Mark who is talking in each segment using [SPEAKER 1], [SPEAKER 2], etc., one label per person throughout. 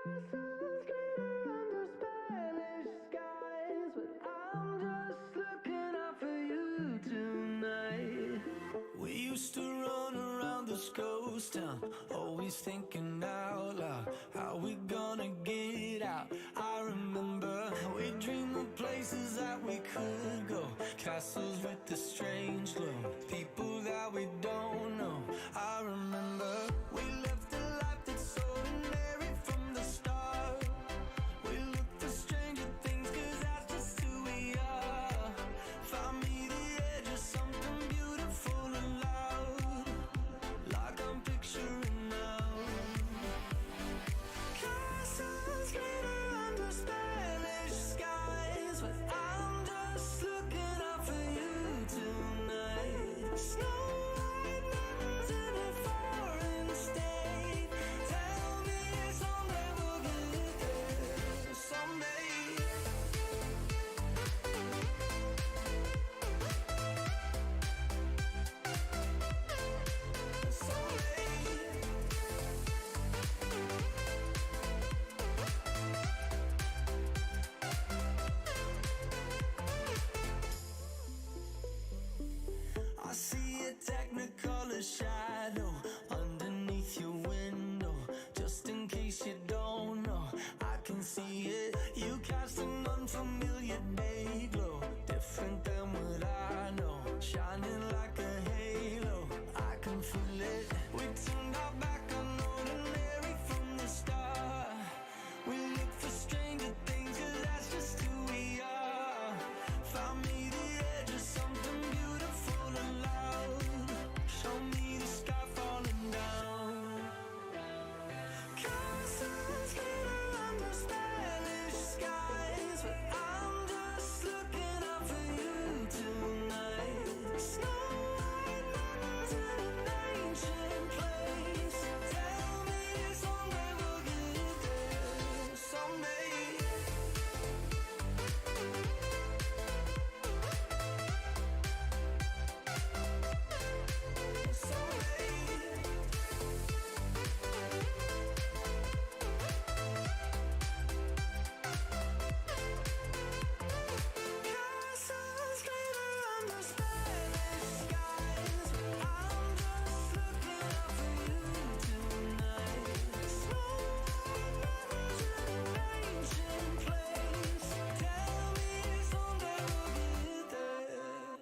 [SPEAKER 1] Castles glitter under Spanish skies, but I'm just looking out for you tonight. We used to run around this ghost town, always thinking out loud, how we gonna get out? I remember we dreamed of places that we could go, castles with the strange glow, people that we don't know. I remember we lived a life that's so ordinary from the start. We looked for stranger things, cause that's just who we are. Found me the edge of something beautiful and loud, like I'm picturing now. Castles glitter under Spanish skies, but I'm just looking out for you tonight. Snow white mountains in a foreign state. Tell me someday we'll get there. Someday. I see a technicolor shadow underneath your window. Just in case you don't know, I can see it. You cast an unfamiliar day glow, different than what I know, shining like a halo. I can feel it. We turned our back on ordinary from the start. We look for stranger things, cause that's just who we are. Found me the edge of something beautiful and loud. Show me the sky falling down. Castles glitter under Spanish skies, but I'm just looking out for you tonight. Snow white mountains in an ancient place. Tell me someday we'll get there. Someday. Castles glitter under Spanish skies, but I'm just looking out for you tonight. Snow white mountains in an ancient place. Tell me someday we'll get there.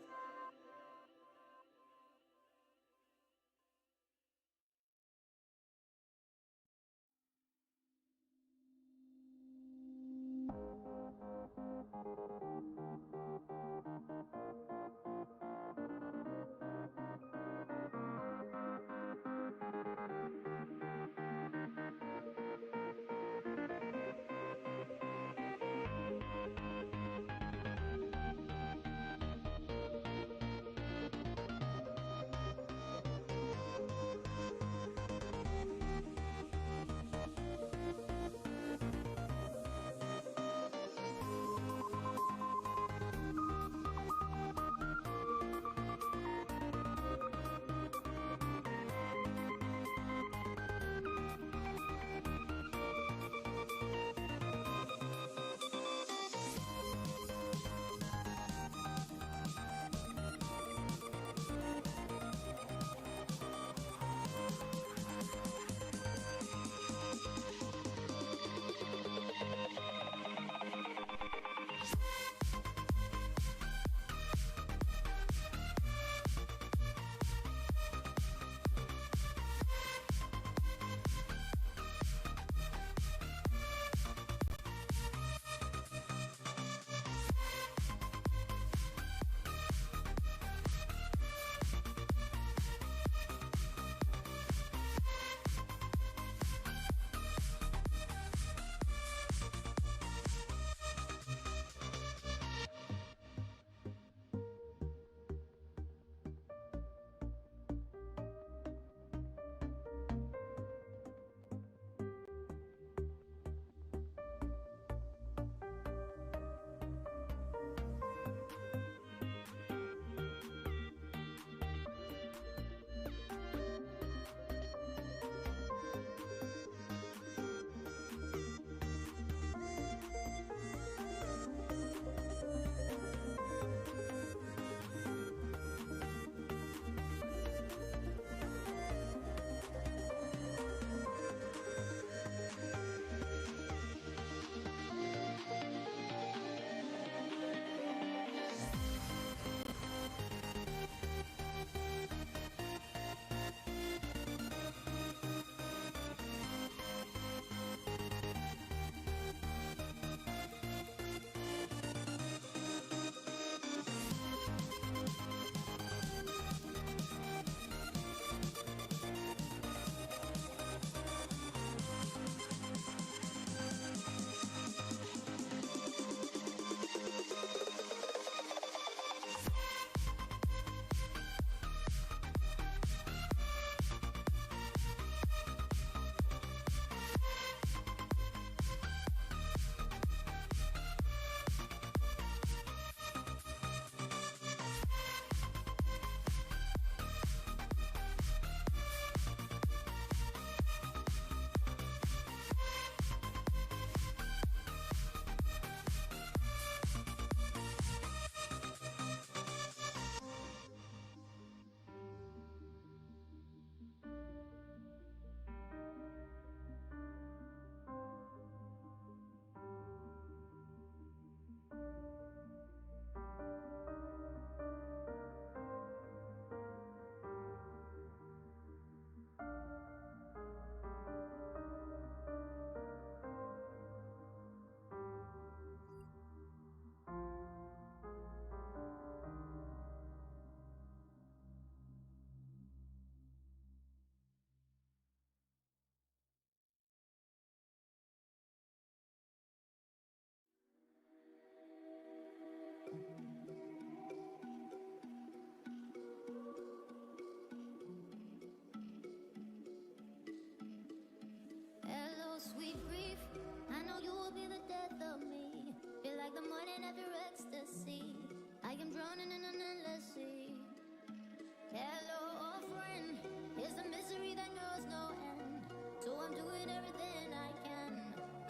[SPEAKER 1] I'm doing everything I can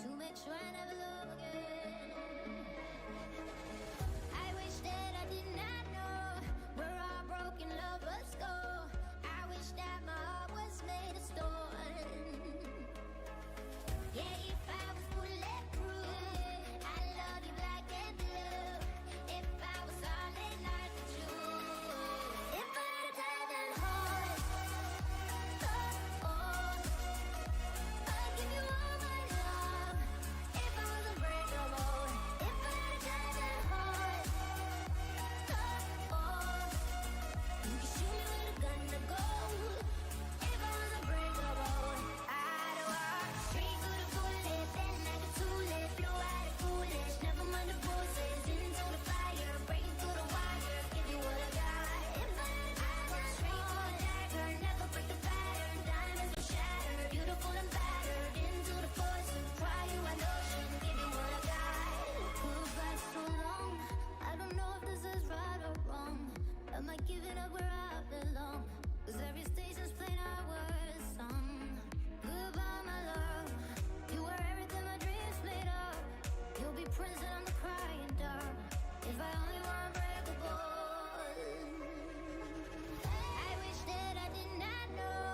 [SPEAKER 1] to make sure I never love again. I wish that I did not know where our broken lovers go. I wish that my heart was made of stone. Yeah, if I was bulletproof, I love you black and blue. If I was solid like a Jew, if I had a diamond heart, I'd give you all my love. If I was unbreakable, if I had a diamond heart, you could shoot me with a gun to go. If I was unbreakable, I'd walk straight through the bullet, then like a tulip, blow out it foolish, never mind the bruises, into the fire, breaking through the wire, give you what I got. If I walk straight to a dagger, never break the pattern, diamonds will shatter, beautiful and battered, into the poison, cry you an ocean, give you what I got. Goodbye so long, I don't know if this is right or wrong. Am I giving up where I belong? 'Cause every station's playing our worst song. Goodbye, my love. You were everything my dreams made of. You'll be Prince and I'm the crying dove. If I only were unbreakable. I wish that I did not know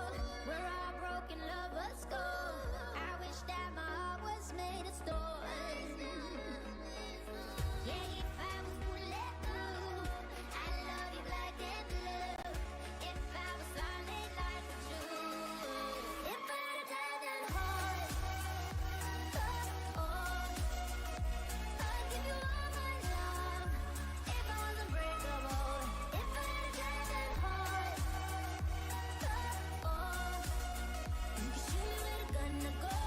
[SPEAKER 1] where our broken lovers go. I wish that my heart was made of stone. Yeah, if I was bulletproof, I love you black and blue. If I was solid like a Jew, if I had a diamond heart, I'd give you all my love. If I was unbreakable, if I had a diamond heart, you could shoot me with a gun to go.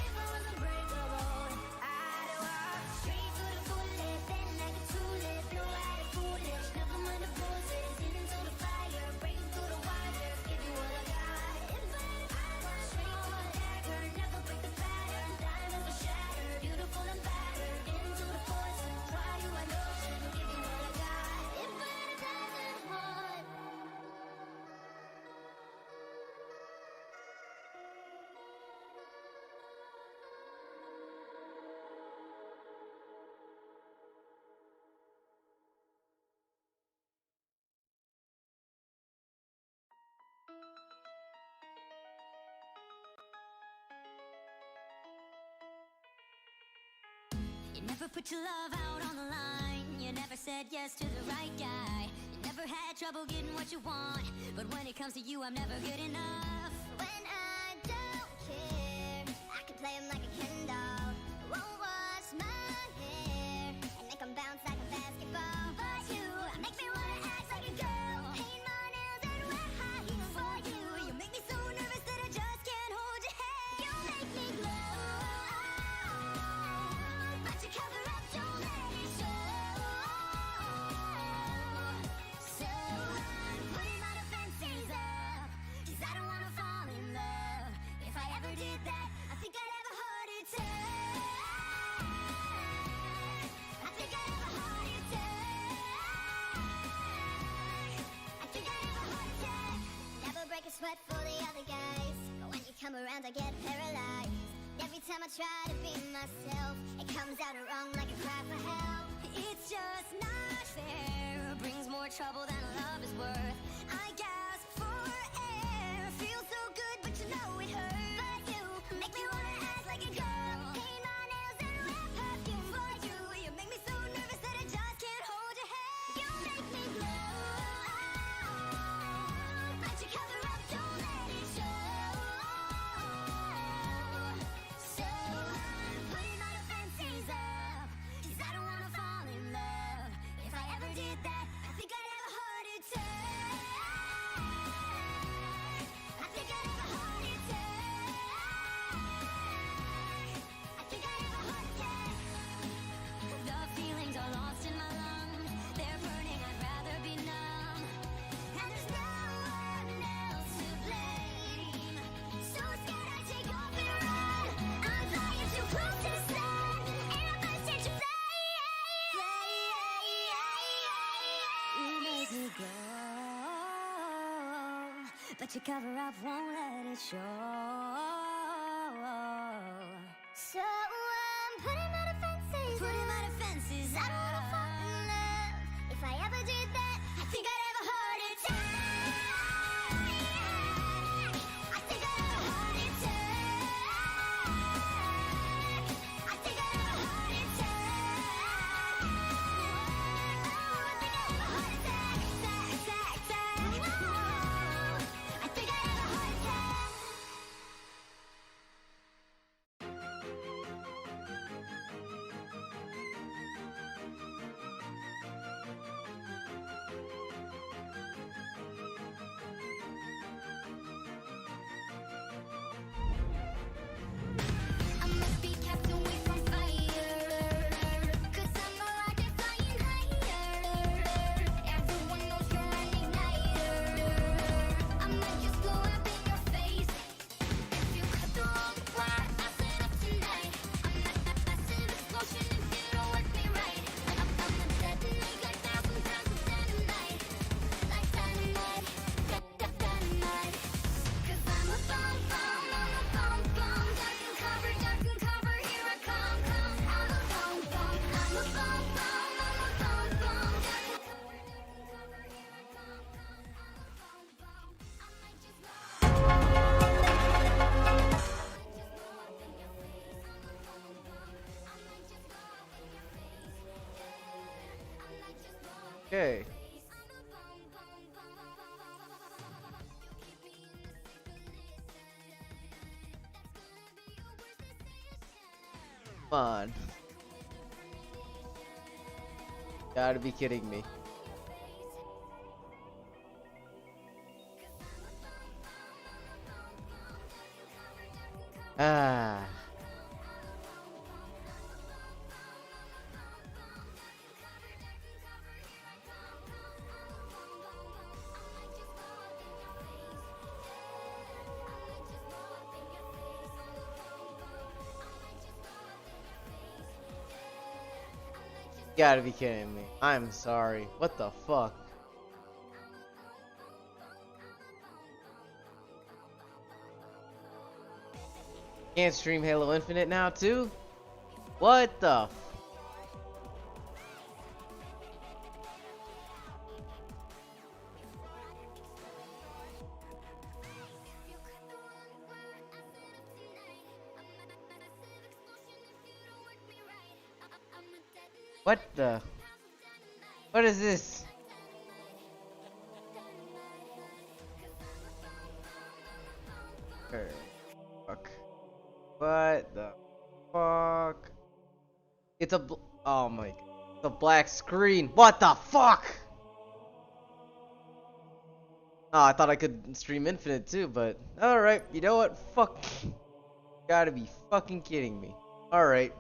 [SPEAKER 1] If I was unbreakable, I'd walk straight through the bullet, then like a tulip, blow out it foolish, never mind the bruises, into the fire, breaking through the wire, give you what I got. If I walk straight to a dagger, never break the pattern, diamonds will shatter, beautiful and battered, into the poison, cry you an ocean, give you what I got. If I had a diamond heart. You never put your love out on the line. You never said yes to the right guy. You never had trouble getting what you want. But when it comes to you, I'm never good enough. When I don't care, I can play him like a Ken doll. Won't wash my hair and make him bounce like a basketball. But you make me wanna act like a girl, paint my nails and wear high heels for you. You make me so nervous that I just can't hold your hand. You make me glow, but you cover up, don't let it show. So I'm putting my defenses up, 'cause I don't wanna fall in love. If I ever did that, I think I'd have a heart attack. I think I'd have a heart attack. I think I'd have a heart attack. Never break a sweat for the other guys, but when you come around I get paralyzed. Every time I try to be myself, it comes out wrong like a cry for help. It's just not fair, brings more trouble than love is worth. I gasp for air, feels so good but you know it hurts. But you make me wanna act like a girl, paint my nails and wear perfume for you. You make me so nervous that I just can't hold your hand. You make me glow, but you cover up, don't let it show. So I'm putting my defenses up, 'cause I don't wanna fall in love. If I ever did that, I think I'd have a heart attack. I think I'd have a heart attack. I think I'd have a heart attack. The feelings are lost in my lungs, they're burning, I'd rather be numb. And there's no one else to blame. So scared I take off and run. I'm flying too close to the sun, and I must set you flame. You make me glow, but your cover up won't let it show.
[SPEAKER 2] Come on. Gotta be kidding me. Ah. Gotta be kidding me. I'm sorry. What the fuck? Can't stream Halo Infinite now too? What the f- What the? What is this? Fuck. What the fuck? It's a oh my, the black screen. What the fuck? Oh, I thought I could stream Infinite too, but alright, you know what? Fuck. Gotta be fucking kidding me. Alright.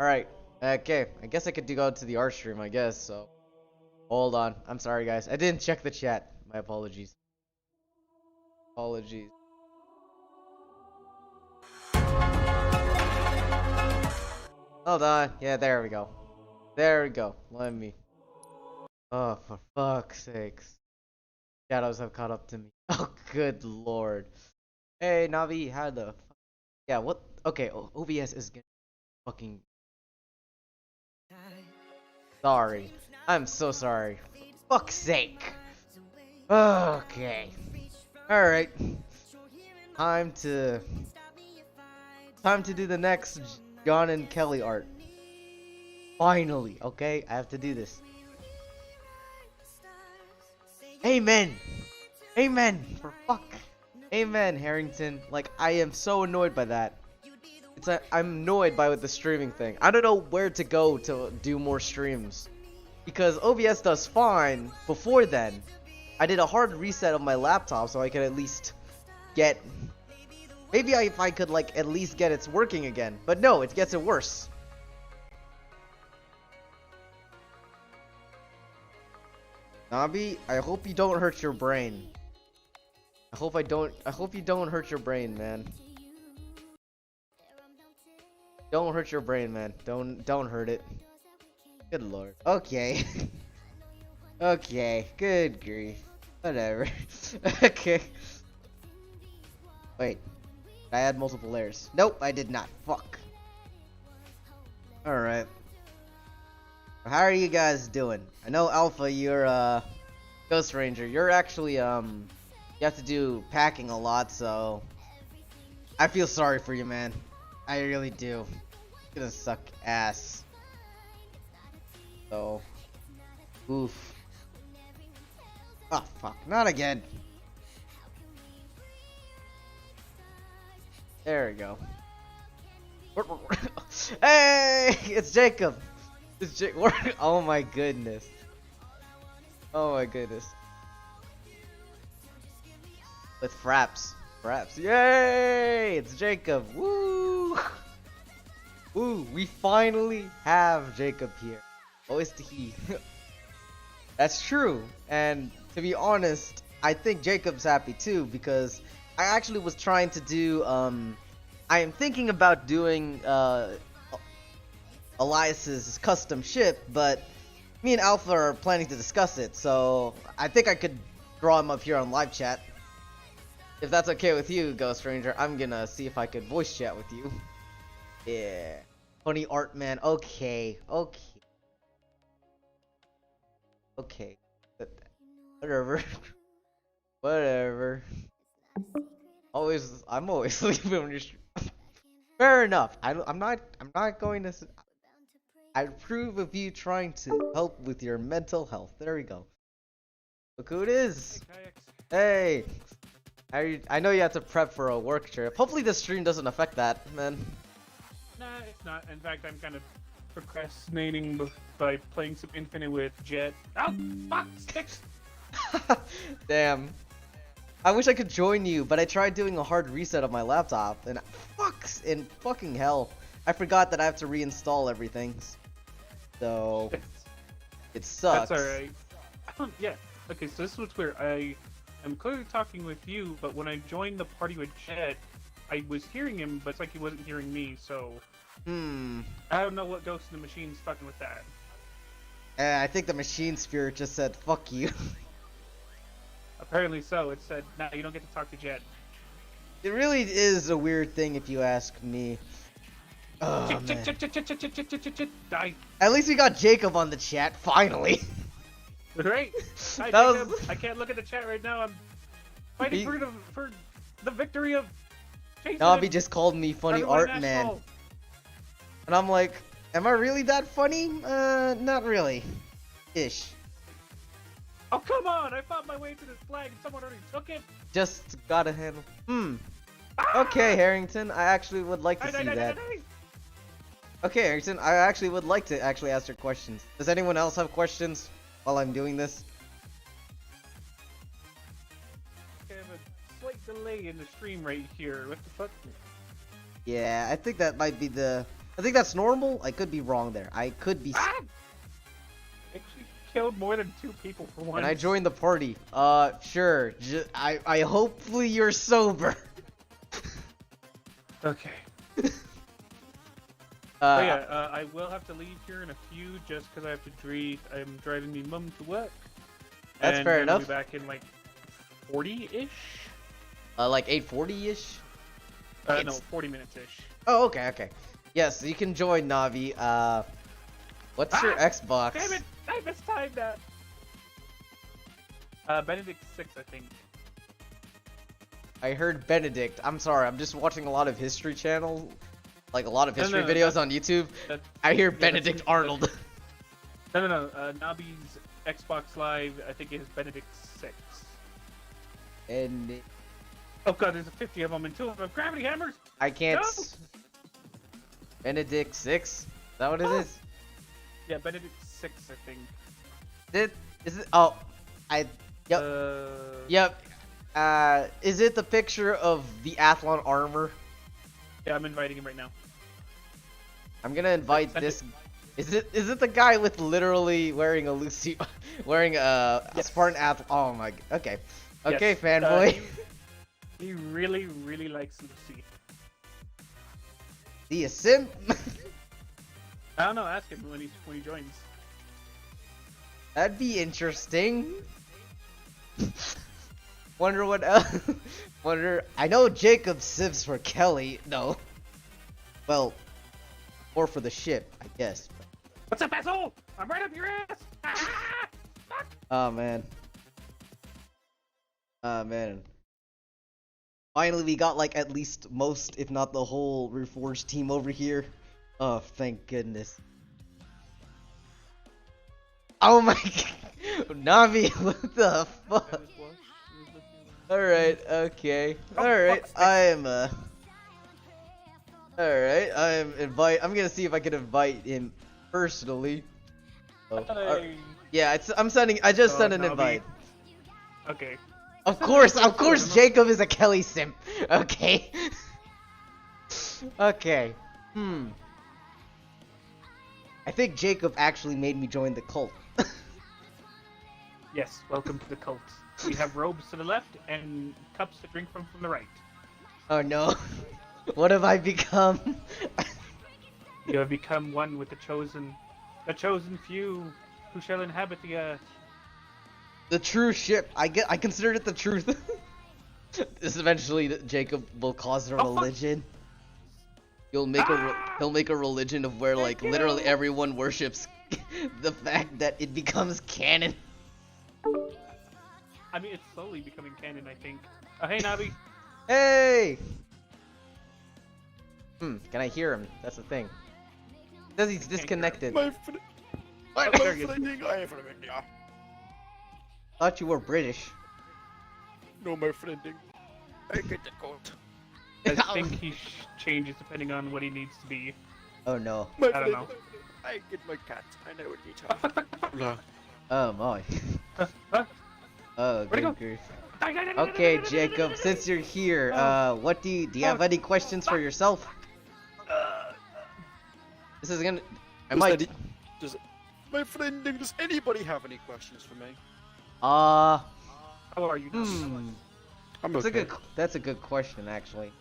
[SPEAKER 2] Alright. Okay, I guess I could go to the art stream, I guess, so. Hold on. I'm sorry, guys. I didn't check the chat. My apologies. Apologies. Hold on. Yeah, there we go. There we go. Let me. Oh, for fuck's sakes. Shadows have caught up to me. Oh, good lord. Hey, Navi, how the fuck? Yeah, what? Okay, OBS is getting fucking. Sorry. I'm so sorry. For fuck's sake. Okay. Alright. Time to do the next John and Kelly art. Finally, okay? I have to do this. Amen. Amen. For fuck. Amen, Harrington. Like, I am so annoyed by that. I'm annoyed by the streaming thing. I don't know where to go to do more streams. Because OBS does fine before then. I did a hard reset of my laptop so I could at least get... Maybe if I could, like, at least get it working again. But no, it gets it worse. Nabi, I hope you don't hurt your brain. I hope you don't hurt your brain, man. Don't hurt your brain, man. Don't hurt it. Good lord. Okay. Okay. Good grief. Whatever. Okay. Wait. I had multiple layers. Nope, I did not. Fuck. Alright. How are you guys doing? I know Alpha, you're Ghost Ranger. You're actually you have to do packing a lot, so I feel sorry for you, man. I really do. It's gonna suck ass. So oof. Oh fuck, not again. There we go. Hey, it's Jacob. It's oh my goodness. Oh my goodness. With Fraps. Fraps. Yay! It's Jacob. Woo! Woo! We finally have Jacob here. Oh, it's the he. That's true. And to be honest, I think Jacob's happy too because I actually was trying to do I am thinking about doing Elias's custom ship, but me and Alpha are planning to discuss it, so I think I could draw him up here on live chat. If that's okay with you, Ghost Ranger, I'm gonna see if I could voice chat with you. Yeah. Funny art, man. Okay. Okay. Okay. Whatever. Whatever. I'm always leaving when you're. Fair enough. I'm not going to. I approve of you trying to help with your mental health. There we go. Look who it is. Hey. I know you have to prep for a work trip. Hopefully this stream doesn't affect that, man.
[SPEAKER 3] Nah, not. In fact, I'm kind of procrastinating by playing some Infinite with Jet. Oh, fuck, sticks!
[SPEAKER 2] Damn. I wish I could join you, but I tried doing a hard reset of my laptop, and in fucking hell, I forgot that I have to reinstall everything. So it sucks.
[SPEAKER 3] That's alright. Yeah. Okay, so this is what's weird. I am clearly talking with you, but when I joined the party with Jet, I was hearing him, but it's like he wasn't hearing me, so... I don't know what Ghost in the Machine's fucking with that.
[SPEAKER 2] I think the machine spirit just said, fuck you.
[SPEAKER 3] Apparently so. It said, nah, you don't get to talk to Jet.
[SPEAKER 2] It really is a weird thing if you ask me. Oh, man.
[SPEAKER 3] Die.
[SPEAKER 2] At least we got Jacob on the chat, finally.
[SPEAKER 3] Great. Hi,
[SPEAKER 2] That
[SPEAKER 3] Jacob.
[SPEAKER 2] was-
[SPEAKER 3] I can't look at the chat right now. I'm fighting for the victory of Jason.
[SPEAKER 2] Navi just called me funny
[SPEAKER 3] Everyone
[SPEAKER 2] art man.
[SPEAKER 3] Nashville.
[SPEAKER 2] And I'm like, am I really that funny? Not really. Ish.
[SPEAKER 3] Oh, come on! I found my way to this flag and someone already took it!
[SPEAKER 2] Just gotta handle.
[SPEAKER 3] Ah!
[SPEAKER 2] Okay, Harrington, I actually would like to
[SPEAKER 3] Die,
[SPEAKER 2] see
[SPEAKER 3] die, die,
[SPEAKER 2] that.
[SPEAKER 3] die, die.
[SPEAKER 2] Okay, Harrington, I actually would like to actually ask your questions. Does anyone else have questions while I'm doing this?
[SPEAKER 3] I have a slight delay in the stream right here. What the fuck?
[SPEAKER 2] Yeah, I think that might be I think that's normal. I could be wrong there. I could be.
[SPEAKER 3] Ah! Actually killed more than 2 people for once.
[SPEAKER 2] And I joined the party. Sure. I hopefully you're sober.
[SPEAKER 3] Okay.
[SPEAKER 2] Uh,
[SPEAKER 3] I will have to leave here in a few just because I have to I'm driving me mum to work.
[SPEAKER 2] That's
[SPEAKER 3] and
[SPEAKER 2] fair
[SPEAKER 3] then I'll
[SPEAKER 2] enough.
[SPEAKER 3] be back in like 40-ish?
[SPEAKER 2] like 8:40-ish.
[SPEAKER 3] No, 40 minutes-ish.
[SPEAKER 2] Oh, okay. Yes, you can join Navi. What's your Xbox?
[SPEAKER 3] Damn it! I mistimed that! Benedict 6, I think.
[SPEAKER 2] I heard Benedict. I'm sorry, I'm just watching a lot of history channel, like a lot of history
[SPEAKER 3] no,
[SPEAKER 2] videos on YouTube. I hear Benedict Arnold.
[SPEAKER 3] No. Nabi's Xbox Live, I think it is Benedict 6.
[SPEAKER 2] And
[SPEAKER 3] Oh god, there's 50 of them and 2 of them have gravity hammers!
[SPEAKER 2] I can't.
[SPEAKER 3] No!
[SPEAKER 2] Benedict 6? Is that what it
[SPEAKER 3] Oh.
[SPEAKER 2] is?
[SPEAKER 3] Yeah, Benedict 6, I think.
[SPEAKER 2] Is it? Oh, yep. Yep. Is it the picture of the Athlon armor?
[SPEAKER 3] Yeah, I'm inviting him right now.
[SPEAKER 2] I'm gonna invite
[SPEAKER 3] Send
[SPEAKER 2] this. Is it the guy with literally wearing a wearing a Spartan Athlon? Oh my. Okay. Okay,
[SPEAKER 3] Yes,
[SPEAKER 2] fanboy.
[SPEAKER 3] He really, really likes Lucy.
[SPEAKER 2] The simp.
[SPEAKER 3] I don't know, ask him when he joins.
[SPEAKER 2] That'd be interesting. Wonder what else. I know Jacob sieves for Kelly. No. Well, or for the ship, I guess.
[SPEAKER 3] What's up, asshole? I'm right up your ass! Ah! Fuck!
[SPEAKER 2] Oh man. Finally, we got like at least most, if not the whole Reforged team over here. Oh, thank goodness. Oh my god. Navi, what the fuck? Alright, okay. Alright, I'm gonna see if I can invite him personally. Oh,
[SPEAKER 3] Hey.
[SPEAKER 2] yeah, I just sent an
[SPEAKER 3] Navi.
[SPEAKER 2] invite.
[SPEAKER 3] Okay.
[SPEAKER 2] Of course, Jacob is a Kelly simp. Okay. Okay. I think Jacob actually made me join the cult.
[SPEAKER 3] Yes, welcome to the cult. We have robes to the left and cups to drink from the right.
[SPEAKER 2] Oh no. What have I become?
[SPEAKER 3] You have become one with the chosen few who shall inhabit the earth.
[SPEAKER 2] The true ship. I consider it the truth. This eventually Jacob will cause a religion. He'll make a religion of where like literally everyone worships the fact that it becomes canon.
[SPEAKER 3] I mean, it's slowly becoming canon, I think. Oh, hey, Nabi.
[SPEAKER 2] Hey! Can I hear him? That's the thing. It says he's disconnected.
[SPEAKER 3] Oh, there he is.
[SPEAKER 4] I am from India.
[SPEAKER 2] Thought you were British.
[SPEAKER 4] No, my friending. I get the coat.
[SPEAKER 3] I think he changes depending on what he needs to be.
[SPEAKER 2] Oh no.
[SPEAKER 4] My
[SPEAKER 3] I don't
[SPEAKER 4] friend,
[SPEAKER 3] know.
[SPEAKER 4] I get my cat. I know what you're talking about.
[SPEAKER 2] Oh my.
[SPEAKER 3] Huh?
[SPEAKER 2] Oh,
[SPEAKER 3] Where'd he go?
[SPEAKER 2] good grief.
[SPEAKER 3] Die, die, die, die,
[SPEAKER 2] Okay,
[SPEAKER 3] die, die, die,
[SPEAKER 2] Jacob,
[SPEAKER 3] die, die,
[SPEAKER 2] since you're here,
[SPEAKER 3] Oh.
[SPEAKER 2] what do you have any questions for yourself? This is gonna. I might.
[SPEAKER 4] My friend, does anybody have any questions for me?
[SPEAKER 3] How are you?
[SPEAKER 2] Hmm.
[SPEAKER 4] I'm
[SPEAKER 2] That's
[SPEAKER 4] okay.
[SPEAKER 2] that's a good question, actually.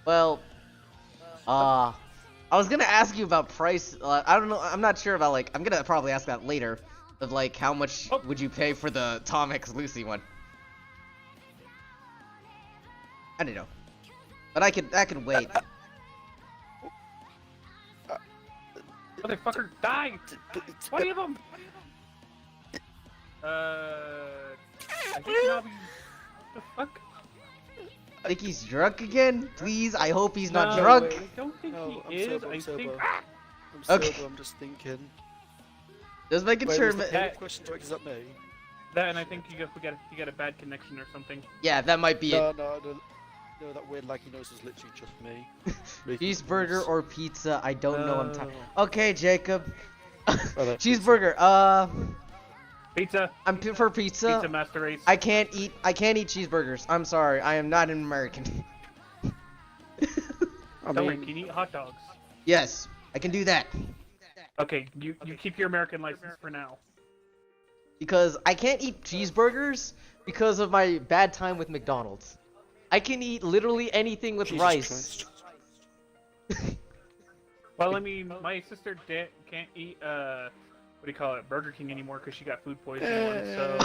[SPEAKER 2] Well, I was gonna ask you about price. I don't know. I'm not sure about I'm gonna probably ask that later. Of how much
[SPEAKER 3] Oh.
[SPEAKER 2] would you pay for the Tom X Lucy one? I don't know, but I can wait.
[SPEAKER 3] Motherfucker, die! 20 of them! I think Nobby. What the fuck?
[SPEAKER 2] Think he's drunk again? Please, I hope he's not
[SPEAKER 3] No,
[SPEAKER 2] drunk.
[SPEAKER 3] I don't think
[SPEAKER 4] No, I'm
[SPEAKER 3] he is.
[SPEAKER 4] sober,
[SPEAKER 3] I
[SPEAKER 4] I'm
[SPEAKER 3] think.
[SPEAKER 4] sober.
[SPEAKER 3] Ah!
[SPEAKER 4] I'm sober,
[SPEAKER 2] Okay.
[SPEAKER 4] I'm just thinking.
[SPEAKER 2] Just making
[SPEAKER 4] Wait,
[SPEAKER 2] sure.
[SPEAKER 4] was the
[SPEAKER 2] ma-
[SPEAKER 4] payment question directed at me?
[SPEAKER 3] That, and I think you got a bad connection or something.
[SPEAKER 2] Yeah, that might be it.
[SPEAKER 4] No, that weird laggy noise was literally just me. Making
[SPEAKER 2] Cheeseburger
[SPEAKER 4] noise.
[SPEAKER 2] or pizza? I don't know. I'm
[SPEAKER 3] No.
[SPEAKER 2] tired. Okay, Jacob.
[SPEAKER 4] that
[SPEAKER 2] Cheeseburger.
[SPEAKER 3] Pizza.
[SPEAKER 2] I'm for pizza.
[SPEAKER 3] Pizza Master Race.
[SPEAKER 2] I can't eat cheeseburgers. I'm sorry. I am not an American.
[SPEAKER 4] I
[SPEAKER 3] Don't worry,
[SPEAKER 4] mean,
[SPEAKER 3] can you eat hot dogs?
[SPEAKER 2] Yes, I can do that.
[SPEAKER 3] Okay, you keep your American license for now.
[SPEAKER 2] Because I can't eat cheeseburgers because of my bad time with McDonald's. I can eat literally anything with
[SPEAKER 4] Jesus
[SPEAKER 2] rice.
[SPEAKER 4] Christ.
[SPEAKER 3] Well, I mean, my sister can't eat what do you call it, Burger King anymore because she got food poisoning once. So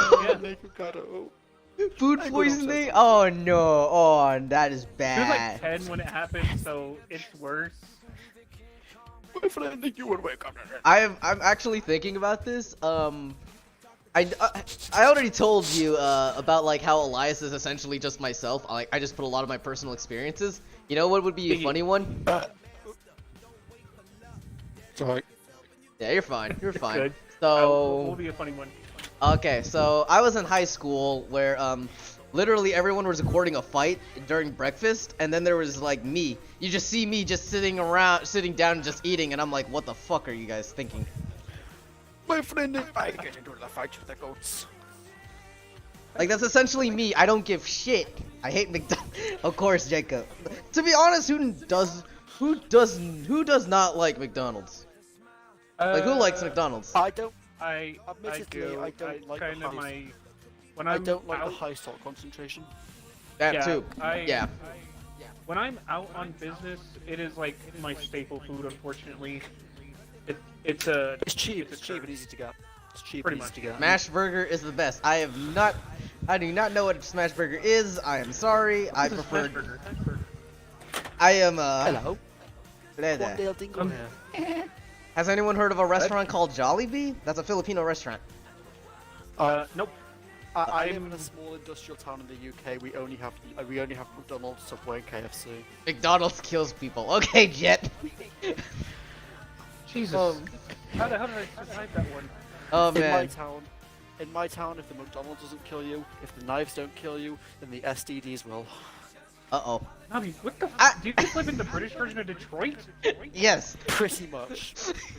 [SPEAKER 3] yeah,
[SPEAKER 2] Food
[SPEAKER 4] I go
[SPEAKER 2] poisoning?
[SPEAKER 4] downstairs.
[SPEAKER 2] Oh no. Oh, that is
[SPEAKER 3] she was
[SPEAKER 2] bad.
[SPEAKER 3] like 10 when it happened, so it's worse.
[SPEAKER 4] My friend, you would wake up.
[SPEAKER 2] I'm actually thinking about this. I already told you about how Elias is essentially just myself. I just put a lot of my personal experiences. You know what would be a funny one?
[SPEAKER 4] Sorry.
[SPEAKER 2] Yeah, you're fine. You're fine.
[SPEAKER 3] Good. What
[SPEAKER 2] So
[SPEAKER 3] will be a funny one?
[SPEAKER 2] okay, so I was in high school where literally everyone was recording a fight during breakfast, and then there was me. You just see me just sitting down and just eating, and I'm like, what the fuck are you guys thinking?
[SPEAKER 4] My friend, I get into the fight with the goats.
[SPEAKER 2] That's essentially me. I don't give shit. I hate McDonald's. Of course, Jacob. To be honest, who does not like McDonald's? Who likes McDonald's?
[SPEAKER 4] I don't.
[SPEAKER 3] I
[SPEAKER 4] Admittedly,
[SPEAKER 3] do.
[SPEAKER 4] I don't like
[SPEAKER 3] kind
[SPEAKER 4] the
[SPEAKER 3] of
[SPEAKER 4] high-
[SPEAKER 3] when
[SPEAKER 4] I
[SPEAKER 3] I'm
[SPEAKER 4] don't like
[SPEAKER 3] out,
[SPEAKER 4] the high salt concentration.
[SPEAKER 2] That
[SPEAKER 3] yeah,
[SPEAKER 2] too. Yeah.
[SPEAKER 3] When I'm out on business, it is like my staple food. Unfortunately, it's
[SPEAKER 4] It's cheap.
[SPEAKER 3] It's
[SPEAKER 4] It's cheap
[SPEAKER 3] a-
[SPEAKER 4] and easy to get. It's cheap
[SPEAKER 3] Pretty
[SPEAKER 4] and easy
[SPEAKER 3] much.
[SPEAKER 4] to get.
[SPEAKER 2] Smash Burger is the best. I do not know what Smash Burger is. I am sorry. I
[SPEAKER 3] This is
[SPEAKER 2] prefer.
[SPEAKER 3] Smash Burger. Smash Burger.
[SPEAKER 2] I am
[SPEAKER 4] Hello.
[SPEAKER 2] there.
[SPEAKER 4] Quandale Dingle here.
[SPEAKER 2] Has anyone heard of a restaurant called Jollibee? That's a Filipino restaurant.
[SPEAKER 3] Nope.
[SPEAKER 4] I live in
[SPEAKER 3] I'm-
[SPEAKER 4] a small industrial town in the UK. We only have McDonald's, Subway, and KFC.
[SPEAKER 2] McDonald's kills people. Okay, Jet.
[SPEAKER 3] Jesus. How did I survive that one?
[SPEAKER 2] Oh
[SPEAKER 4] In my
[SPEAKER 2] man.
[SPEAKER 4] town, if the McDonald's doesn't kill you, if the knives don't kill you, then the STDs will.
[SPEAKER 2] Uh-oh.
[SPEAKER 3] Nobby, what the? Do you just live in the British version of Detroit?
[SPEAKER 2] Yes.
[SPEAKER 4] Pretty much.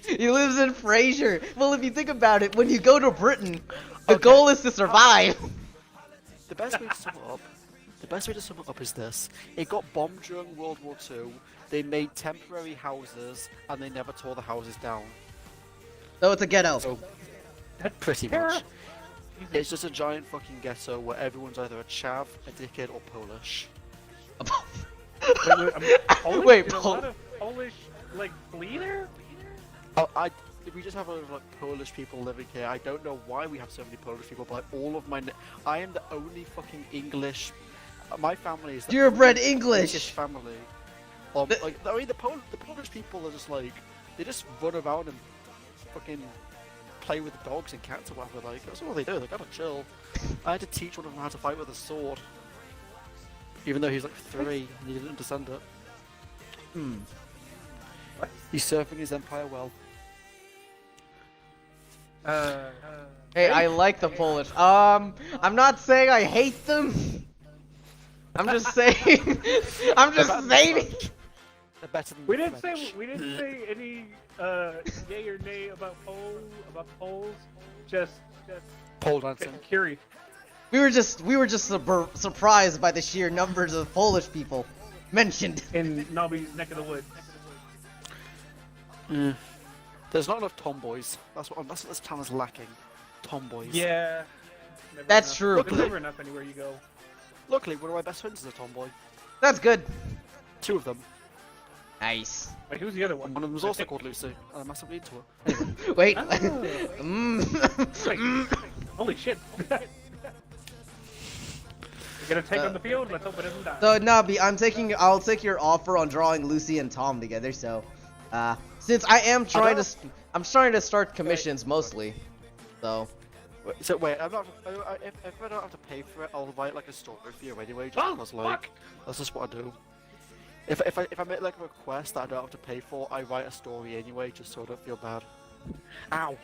[SPEAKER 2] He lives in Frasier. Well, if you think about it, when you go to Britain, the
[SPEAKER 4] Okay.
[SPEAKER 2] goal is to survive.
[SPEAKER 4] The best way to sum it up is this: it got bombed during World War II. They made temporary houses, and they never tore the houses down.
[SPEAKER 2] So it's a ghetto.
[SPEAKER 4] So
[SPEAKER 3] That's
[SPEAKER 4] pretty
[SPEAKER 3] terrible.
[SPEAKER 4] much, it's just a giant fucking ghetto where everyone's either a chav, a dickhead, or Polish.
[SPEAKER 3] Polish?
[SPEAKER 2] Wait,
[SPEAKER 3] Did a lot of Polish flee there?
[SPEAKER 4] We just have a lot of Polish people living here. I don't know why we have so many Polish people, but I am the only fucking English. My family is the
[SPEAKER 2] Purebred
[SPEAKER 4] only
[SPEAKER 2] English.
[SPEAKER 4] British family.
[SPEAKER 2] The-
[SPEAKER 4] The Polish people are just they just run around and fucking play with the dogs and cats or whatever. That's all they do. They gotta chill. I had to teach one of them how to fight with a sword, even though he's 3 and he didn't understand it. He's serving his empire well.
[SPEAKER 2] Hey, I like the Polish. I'm not saying I hate them. I'm just saying. I'm just saying.
[SPEAKER 4] They're better than
[SPEAKER 3] We
[SPEAKER 4] the
[SPEAKER 3] didn't
[SPEAKER 4] French.
[SPEAKER 3] say any yay or nay about polls. Just
[SPEAKER 4] pole dancing.
[SPEAKER 3] curious.
[SPEAKER 2] We were just surprised by the sheer numbers of Polish people mentioned.
[SPEAKER 3] In Nobby's neck of the woods.
[SPEAKER 4] There's not enough tomboys. That's what this town is lacking. Tomboys.
[SPEAKER 3] Yeah. Never
[SPEAKER 2] That's
[SPEAKER 3] enough.
[SPEAKER 2] true.
[SPEAKER 3] There's never enough anywhere you go.
[SPEAKER 4] Luckily, one of my best friends is a tomboy.
[SPEAKER 2] That's good.
[SPEAKER 4] 2 of them.
[SPEAKER 2] Nice.
[SPEAKER 3] Wait, who's the other one?
[SPEAKER 4] One of them was also called Lucy, and I'm massively into her.
[SPEAKER 2] Wait.
[SPEAKER 3] Oh.
[SPEAKER 2] Mm.
[SPEAKER 3] Wait, holy shit. We're gonna take on the field. Let's hope it doesn't die.
[SPEAKER 2] So Nabi, I'll take your offer on drawing Lucy and Tom together. So, since I am trying to, I'm trying to start commissions mostly. So,
[SPEAKER 4] So wait, I'm not. If I don't have to pay for it, I'll write like a story for you anyway. Just
[SPEAKER 3] Oh,
[SPEAKER 4] because, like, that's just what I do. If I make like a request that I don't have to pay for, I write a story anyway, just so I don't feel bad. Ow.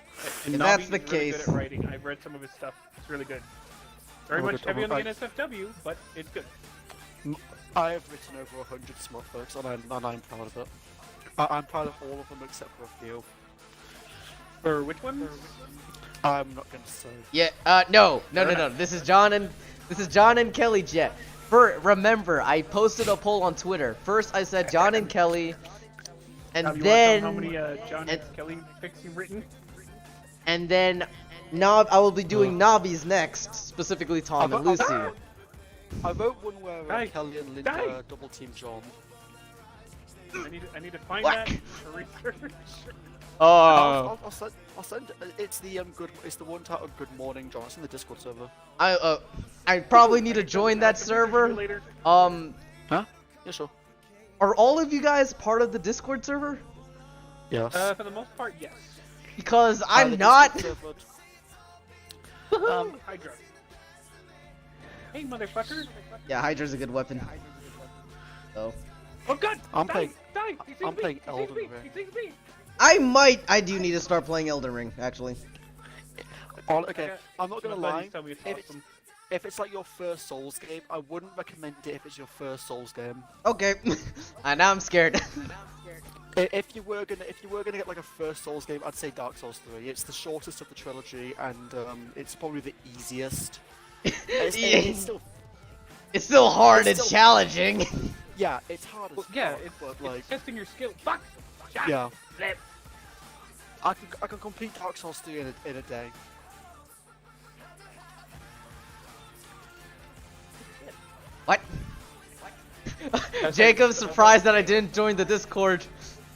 [SPEAKER 3] And
[SPEAKER 2] If
[SPEAKER 3] Nobby
[SPEAKER 2] that's
[SPEAKER 3] is
[SPEAKER 2] the
[SPEAKER 3] really good
[SPEAKER 2] case-
[SPEAKER 3] at writing. I've read some of his stuff. It's really good. Very
[SPEAKER 4] I'm
[SPEAKER 3] much
[SPEAKER 4] good-
[SPEAKER 3] heavy on the
[SPEAKER 4] I'm-
[SPEAKER 3] NSFW, but it's good.
[SPEAKER 4] I have written over 100 smart books, and I'm proud of it. I'm proud of all of them except for a few.
[SPEAKER 3] For which ones?
[SPEAKER 4] I'm not gonna say.
[SPEAKER 2] yeah. No. This is John and Kelly Jet. Remember, I posted a poll on Twitter. First, I said John and Kelly, and
[SPEAKER 3] Now, you
[SPEAKER 2] then
[SPEAKER 3] want to know how many John
[SPEAKER 2] and-
[SPEAKER 3] and Kelly pics you've written?
[SPEAKER 2] and then I will be doing Nobby's next, specifically Tom and Lucy.
[SPEAKER 4] I wrote one where
[SPEAKER 3] Hey,
[SPEAKER 4] Kelly and
[SPEAKER 3] hey.
[SPEAKER 4] Linda double team John.
[SPEAKER 3] I need to find
[SPEAKER 2] What?
[SPEAKER 3] that for research.
[SPEAKER 2] Oh.
[SPEAKER 4] I'll send. It's the good. It's the one titled "Good Morning, John." It's in the Discord server.
[SPEAKER 2] I probably need to join that server.
[SPEAKER 3] Later.
[SPEAKER 4] Huh? Yeah, sure.
[SPEAKER 2] Are all of you guys part of the Discord server?
[SPEAKER 4] Yes.
[SPEAKER 3] For the most part, yes.
[SPEAKER 2] Because
[SPEAKER 4] The
[SPEAKER 2] I'm
[SPEAKER 4] Discord
[SPEAKER 2] not.
[SPEAKER 4] server-
[SPEAKER 3] Hydra. Hey, motherfucker.
[SPEAKER 2] Yeah, Hydra's a good weapon. So
[SPEAKER 3] Oh god!
[SPEAKER 4] I'm
[SPEAKER 3] Die!
[SPEAKER 4] playing-
[SPEAKER 3] Die! He sees
[SPEAKER 4] I'm
[SPEAKER 3] me!
[SPEAKER 4] playing
[SPEAKER 3] He sees
[SPEAKER 4] Elden
[SPEAKER 3] me!
[SPEAKER 4] Ring.
[SPEAKER 3] He sees me!
[SPEAKER 2] I do need to start playing Elden Ring, actually.
[SPEAKER 4] Okay, I'm not gonna
[SPEAKER 3] My buddies
[SPEAKER 4] lie.
[SPEAKER 3] tell me it's
[SPEAKER 4] If
[SPEAKER 3] awesome.
[SPEAKER 4] if it's like your first Souls game, I wouldn't recommend it if it's your first Souls game.
[SPEAKER 2] Okay. Now I'm scared.
[SPEAKER 4] If you were gonna get like a first Souls game, I'd say Dark Souls 3. It's the shortest of the trilogy, and it's probably the easiest. It's still,
[SPEAKER 2] It's still hard
[SPEAKER 4] It's
[SPEAKER 2] and
[SPEAKER 4] still-
[SPEAKER 2] challenging.
[SPEAKER 4] yeah, it's hard as
[SPEAKER 3] Well, yeah,
[SPEAKER 4] fuck,
[SPEAKER 3] it's,
[SPEAKER 4] but
[SPEAKER 3] it's
[SPEAKER 4] like,
[SPEAKER 3] testing your skill. Fuck! Shot!
[SPEAKER 4] yeah,
[SPEAKER 3] Flip!
[SPEAKER 4] I can complete Dark Souls 3 in a day.
[SPEAKER 2] What? Jacob's surprised that I didn't join the Discord.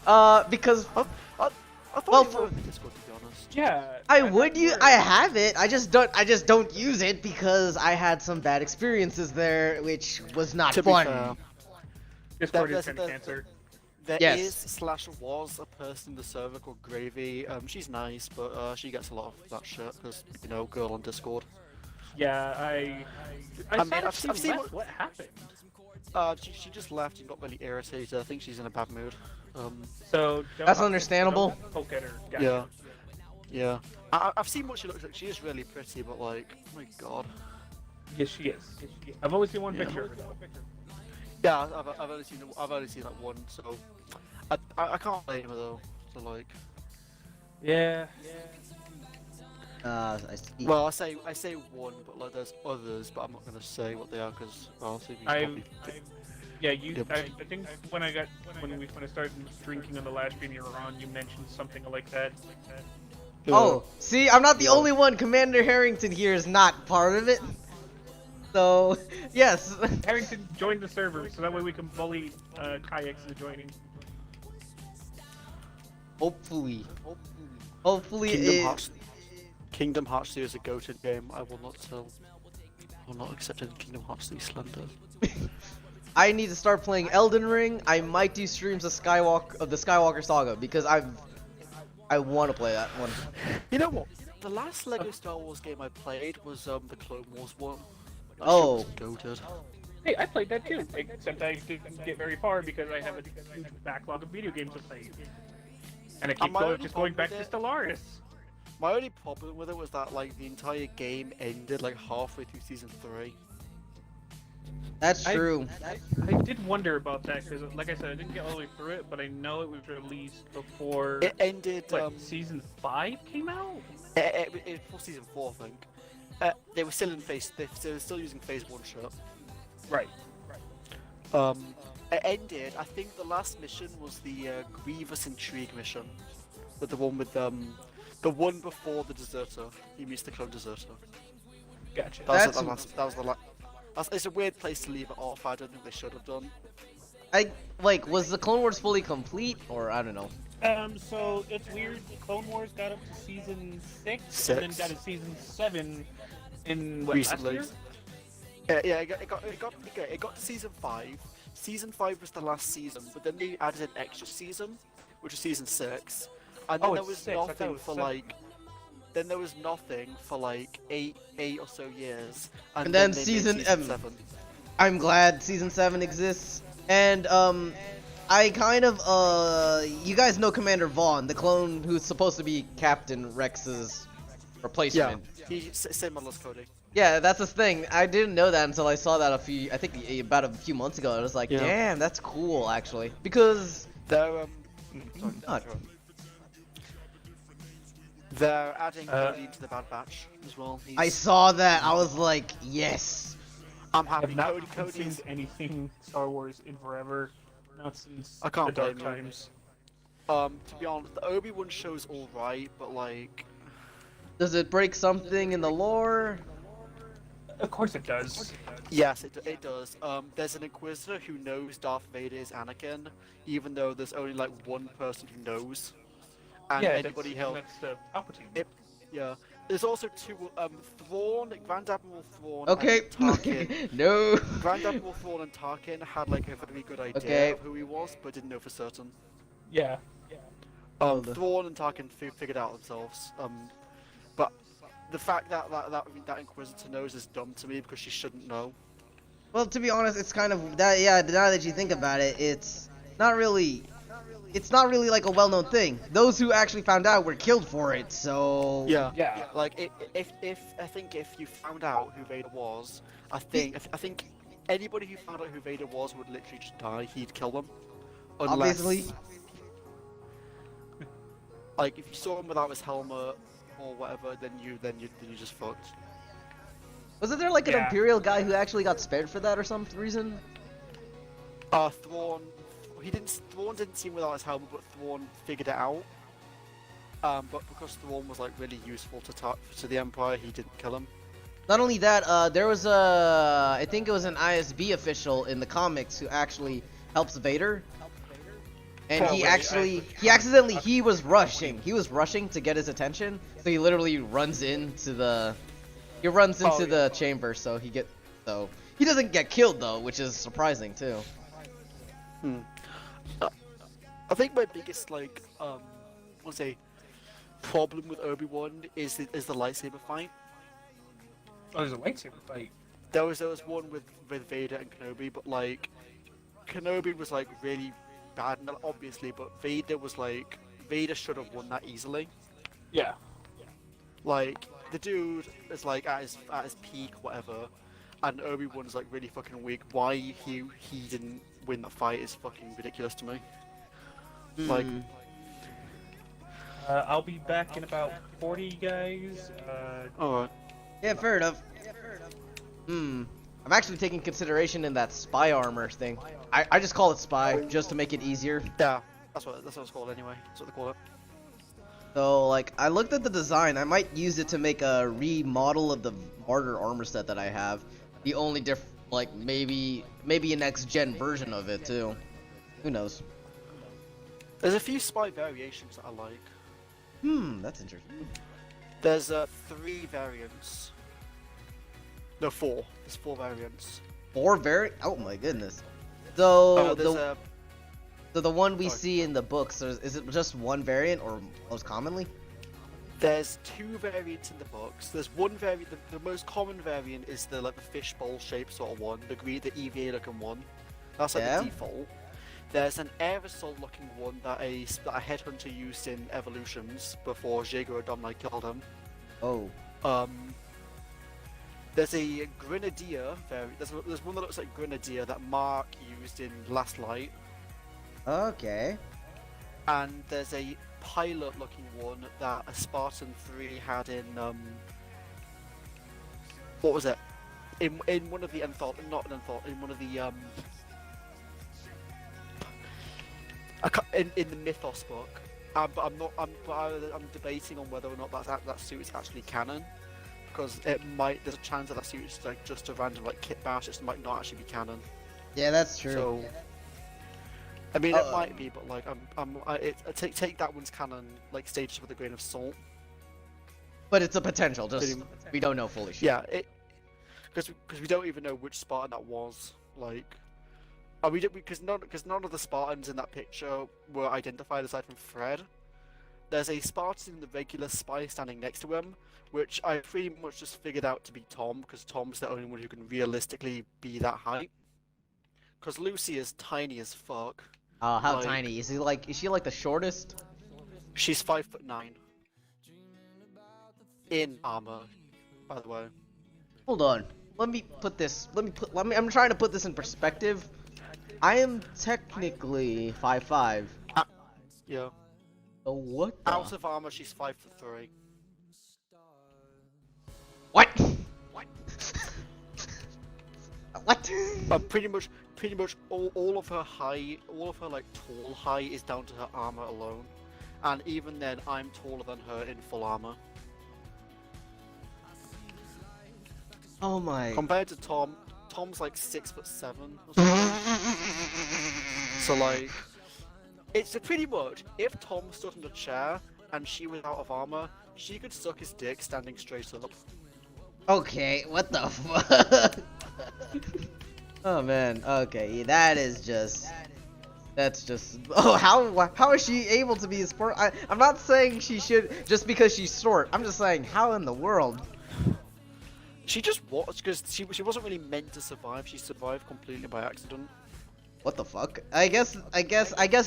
[SPEAKER 2] Because
[SPEAKER 4] I thought
[SPEAKER 2] Well,
[SPEAKER 4] you were in the Discord, to be honest.
[SPEAKER 3] Yeah.
[SPEAKER 2] I would use. I have it. I just don't use it because I had some bad experiences there, which was not
[SPEAKER 4] To be
[SPEAKER 2] fun.
[SPEAKER 4] fair,
[SPEAKER 3] Discord
[SPEAKER 4] There's-
[SPEAKER 3] is kind of
[SPEAKER 4] there's-
[SPEAKER 3] cancer.
[SPEAKER 4] there
[SPEAKER 2] Yes.
[SPEAKER 4] is slash was a person in the server called Gravy. She's nice, but she gets a lot of that shit because girl on Discord.
[SPEAKER 3] Yeah, I
[SPEAKER 4] mean,
[SPEAKER 3] saw that
[SPEAKER 4] I've
[SPEAKER 3] she
[SPEAKER 4] seen
[SPEAKER 3] left. What happened?
[SPEAKER 4] She just left and got really irritated. I think she's in a bad mood.
[SPEAKER 3] So
[SPEAKER 2] That's understandable.
[SPEAKER 3] Don't poke at her. Gotcha.
[SPEAKER 4] Yeah. Yeah. I've seen what she looks like. She is really pretty, but like, oh my god.
[SPEAKER 3] Yes, she is. I've only seen one
[SPEAKER 4] Yeah.
[SPEAKER 3] picture of her though.
[SPEAKER 4] Yeah, I've only seen that one, so I can't blame her though. So like,
[SPEAKER 3] Yeah.
[SPEAKER 2] I see.
[SPEAKER 4] well, I say one, but like there's others, but I'm not gonna say what they are because well, so you
[SPEAKER 3] I
[SPEAKER 4] probably.
[SPEAKER 3] Yeah, you.
[SPEAKER 4] Yep.
[SPEAKER 3] I think when I started drinking on the last stream you were on, you mentioned something like that.
[SPEAKER 2] Oh, see, I'm not the
[SPEAKER 4] Yeah.
[SPEAKER 2] only one. Commander Harrington here is not part of it. So, yes.
[SPEAKER 3] Harrington joined the server, so that way we can bully Kayaks into joining.
[SPEAKER 2] Hopefully
[SPEAKER 4] Kingdom Hearts 3 is a goated game. I will not sell. I will not accept any Kingdom Hearts 3 slander.
[SPEAKER 2] I need to start playing Elden Ring. I might do streams of the Skywalker Saga because I want to play that one.
[SPEAKER 4] You know what? The last Lego Star Wars game I played was the Clone Wars one. That
[SPEAKER 2] Oh.
[SPEAKER 4] shit was goated.
[SPEAKER 3] Hey, I played that too, except I didn't get very far because I have a huge backlog of video games to play. And I keep
[SPEAKER 4] my only
[SPEAKER 3] going back to
[SPEAKER 4] problem with
[SPEAKER 3] Stellaris.
[SPEAKER 4] My only problem with it was that like the entire game ended like halfway through season 3.
[SPEAKER 2] That's true.
[SPEAKER 3] I did wonder about that because, like I said, I didn't get all the way through it, but I know it was released before.
[SPEAKER 4] It ended.
[SPEAKER 3] Season 5 came out.
[SPEAKER 4] It was season 4, I think. They were still in phase. They were still using phase 1 shit.
[SPEAKER 3] Right.
[SPEAKER 4] It ended. I think the last mission was the Grievous Intrigue mission, with the one before the Deserter. He meets the clone Deserter.
[SPEAKER 3] Gotcha.
[SPEAKER 4] That was the last. It's a weird place to leave it off. I don't think they should have done.
[SPEAKER 2] Was the Clone Wars fully complete, or I don't know?
[SPEAKER 3] So it's weird. Clone Wars got up to season 6, and then got to season 7 in
[SPEAKER 4] recently.
[SPEAKER 3] Last year?
[SPEAKER 4] Yeah, it got to season 5. Season 5 was the last season, but then they added an extra season, which was season 6, and then there was nothing for like. Then there was nothing for like eight or so years,
[SPEAKER 2] and then
[SPEAKER 4] they made
[SPEAKER 2] season
[SPEAKER 4] 7.
[SPEAKER 2] I'm glad season 7 exists, and I kind of you guys know Commander Vaughn, the clone who's supposed to be Captain Rex's replacement.
[SPEAKER 4] Yeah, he's same model as Cody.
[SPEAKER 2] Yeah, that's the thing. I didn't know that until I saw that about a few months ago. I was like, damn, that's cool actually, because
[SPEAKER 4] they're
[SPEAKER 2] not.
[SPEAKER 4] They're adding Cody to the Bad Batch as well.
[SPEAKER 2] I saw that. I was like, yes.
[SPEAKER 4] I'm happy.
[SPEAKER 3] I've not consumed anything Star Wars in forever. Not since
[SPEAKER 4] I can't
[SPEAKER 3] the Dark
[SPEAKER 4] blame you.
[SPEAKER 3] Times.
[SPEAKER 4] To be honest, the Obi-Wan show's alright, but like...
[SPEAKER 2] Does it break something in the lore?
[SPEAKER 3] Of course it does.
[SPEAKER 4] Yes, it does. There's an Inquisitor who knows Darth Vader is Anakin, even though there's only like one person who knows. And anybody else...
[SPEAKER 3] That's Palpatine.
[SPEAKER 4] Yeah. There's also two, Thrawn, Grand Admiral Thrawn
[SPEAKER 2] Okay.
[SPEAKER 4] and Tarkin.
[SPEAKER 2] No.
[SPEAKER 4] Grand Admiral Thrawn and Tarkin had like a very good idea of who he was, but didn't know for certain.
[SPEAKER 3] Yeah.
[SPEAKER 4] Thrawn and Tarkin figured out themselves. But the fact that Inquisitor knows is dumb to me because she shouldn't know.
[SPEAKER 2] Well, to be honest, it's kind of that. Yeah, now that you think about it, it's not really like a well-known thing. Those who actually found out were killed for it. So
[SPEAKER 4] yeah. Like if I think if you found out who Vader was, I think anybody who found out who Vader was would literally just die. He'd kill them. Unless,
[SPEAKER 2] obviously.
[SPEAKER 4] Like if you saw him without his helmet or whatever, then you just fucked.
[SPEAKER 2] Wasn't there like an Imperial guy who actually got spared for that or some reason?
[SPEAKER 4] Thrawn didn't see him without his helmet, but Thrawn figured it out. But because Thrawn was like really useful to the Empire, he didn't kill him.
[SPEAKER 2] Not only that, there was I think it was an ISB official in the comics who actually helps Vader. And he was rushing to get his attention, so he literally runs into the chamber, so he doesn't get killed though, which is surprising too.
[SPEAKER 4] I think my biggest problem with Obi-Wan is the lightsaber fight.
[SPEAKER 3] Oh, there's a lightsaber fight.
[SPEAKER 4] There was one with Vader and Kenobi, but like Kenobi was like really bad, obviously, but Vader should have won that easily.
[SPEAKER 3] Yeah.
[SPEAKER 4] Like the dude is like at his peak, whatever, and Obi-Wan's like really fucking weak. Why he didn't win that fight is fucking ridiculous to me. Like,
[SPEAKER 3] I'll be back in about 40, guys.
[SPEAKER 4] alright.
[SPEAKER 2] Yeah, fair enough. I'm actually taking consideration in that spy armor thing. I just call it spy just to make it easier.
[SPEAKER 4] Yeah, that's what it's called anyway. That's what they call it.
[SPEAKER 2] So like, I looked at the design. I might use it to make a remodel of the Martyr armor set that I have. The only maybe a next gen version of it too. Who knows?
[SPEAKER 4] There's a few spy variations that I like.
[SPEAKER 2] That's interesting.
[SPEAKER 4] There's 3 variants. No, 4. There's 4 variants.
[SPEAKER 2] 4 Oh my goodness. So the one we
[SPEAKER 4] Sorry.
[SPEAKER 2] see in the books, is it just one variant or most commonly?
[SPEAKER 4] There's 2 variants in the books. There's one variant. The most common variant is the fishbowl shaped sort of one, the EVA looking one. That's like the default. There's an aerosol looking one that a headhunter used in Evolutions before Jago Adomni killed him.
[SPEAKER 2] Oh.
[SPEAKER 4] There's a Grenadier. There's one that looks like Grenadier that Mark used in Last Light,
[SPEAKER 2] Okay.
[SPEAKER 4] and there's a pilot-looking one that a Spartan 3 had in what was it? In one of the in one of the in the Mythos book. But I'm debating on whether or not that suit is actually canon, because there's a chance that suit is like just a random like kit bash. It might not actually be canon.
[SPEAKER 2] Yeah, that's true.
[SPEAKER 4] So, I mean, it might be, but like I take that one's canon like stages with a grain of salt.
[SPEAKER 2] But it's a potential. Just we don't know fully. Sure.
[SPEAKER 4] Yeah, because we don't even know which Spartan that was. Like, because none of the Spartans in that picture were identified aside from Fred. There's a Spartan in the regular spy standing next to him, which I pretty much just figured out to be Tom, because Tom's the only one who can realistically be that height. Because Lucy is tiny as fuck.
[SPEAKER 2] Oh, how tiny? Is she like the shortest?
[SPEAKER 4] She's 5'9". In armor, by the way.
[SPEAKER 2] Hold on. I'm trying to put this in perspective. I am technically 5'5".
[SPEAKER 4] Yeah.
[SPEAKER 2] So what?
[SPEAKER 4] Out of armor, she's 5'3".
[SPEAKER 2] What? What?
[SPEAKER 4] But pretty much all of her like tall height is down to her armor alone, and even then, I'm taller than her in full armor.
[SPEAKER 2] Oh my.
[SPEAKER 4] Compared to Tom's like 6'7" or something. So like, it's pretty much, if Tom stood in a chair and she was out of armor, she could suck his dick standing straight up.
[SPEAKER 2] Okay, what the fuck? Oh man, okay, that's just. Oh, how is she able to be a sport? I'm not saying she should just because she's short. I'm just saying, how in the world?
[SPEAKER 4] She just was, because she wasn't really meant to survive. She survived completely by accident.
[SPEAKER 2] What the fuck? I guess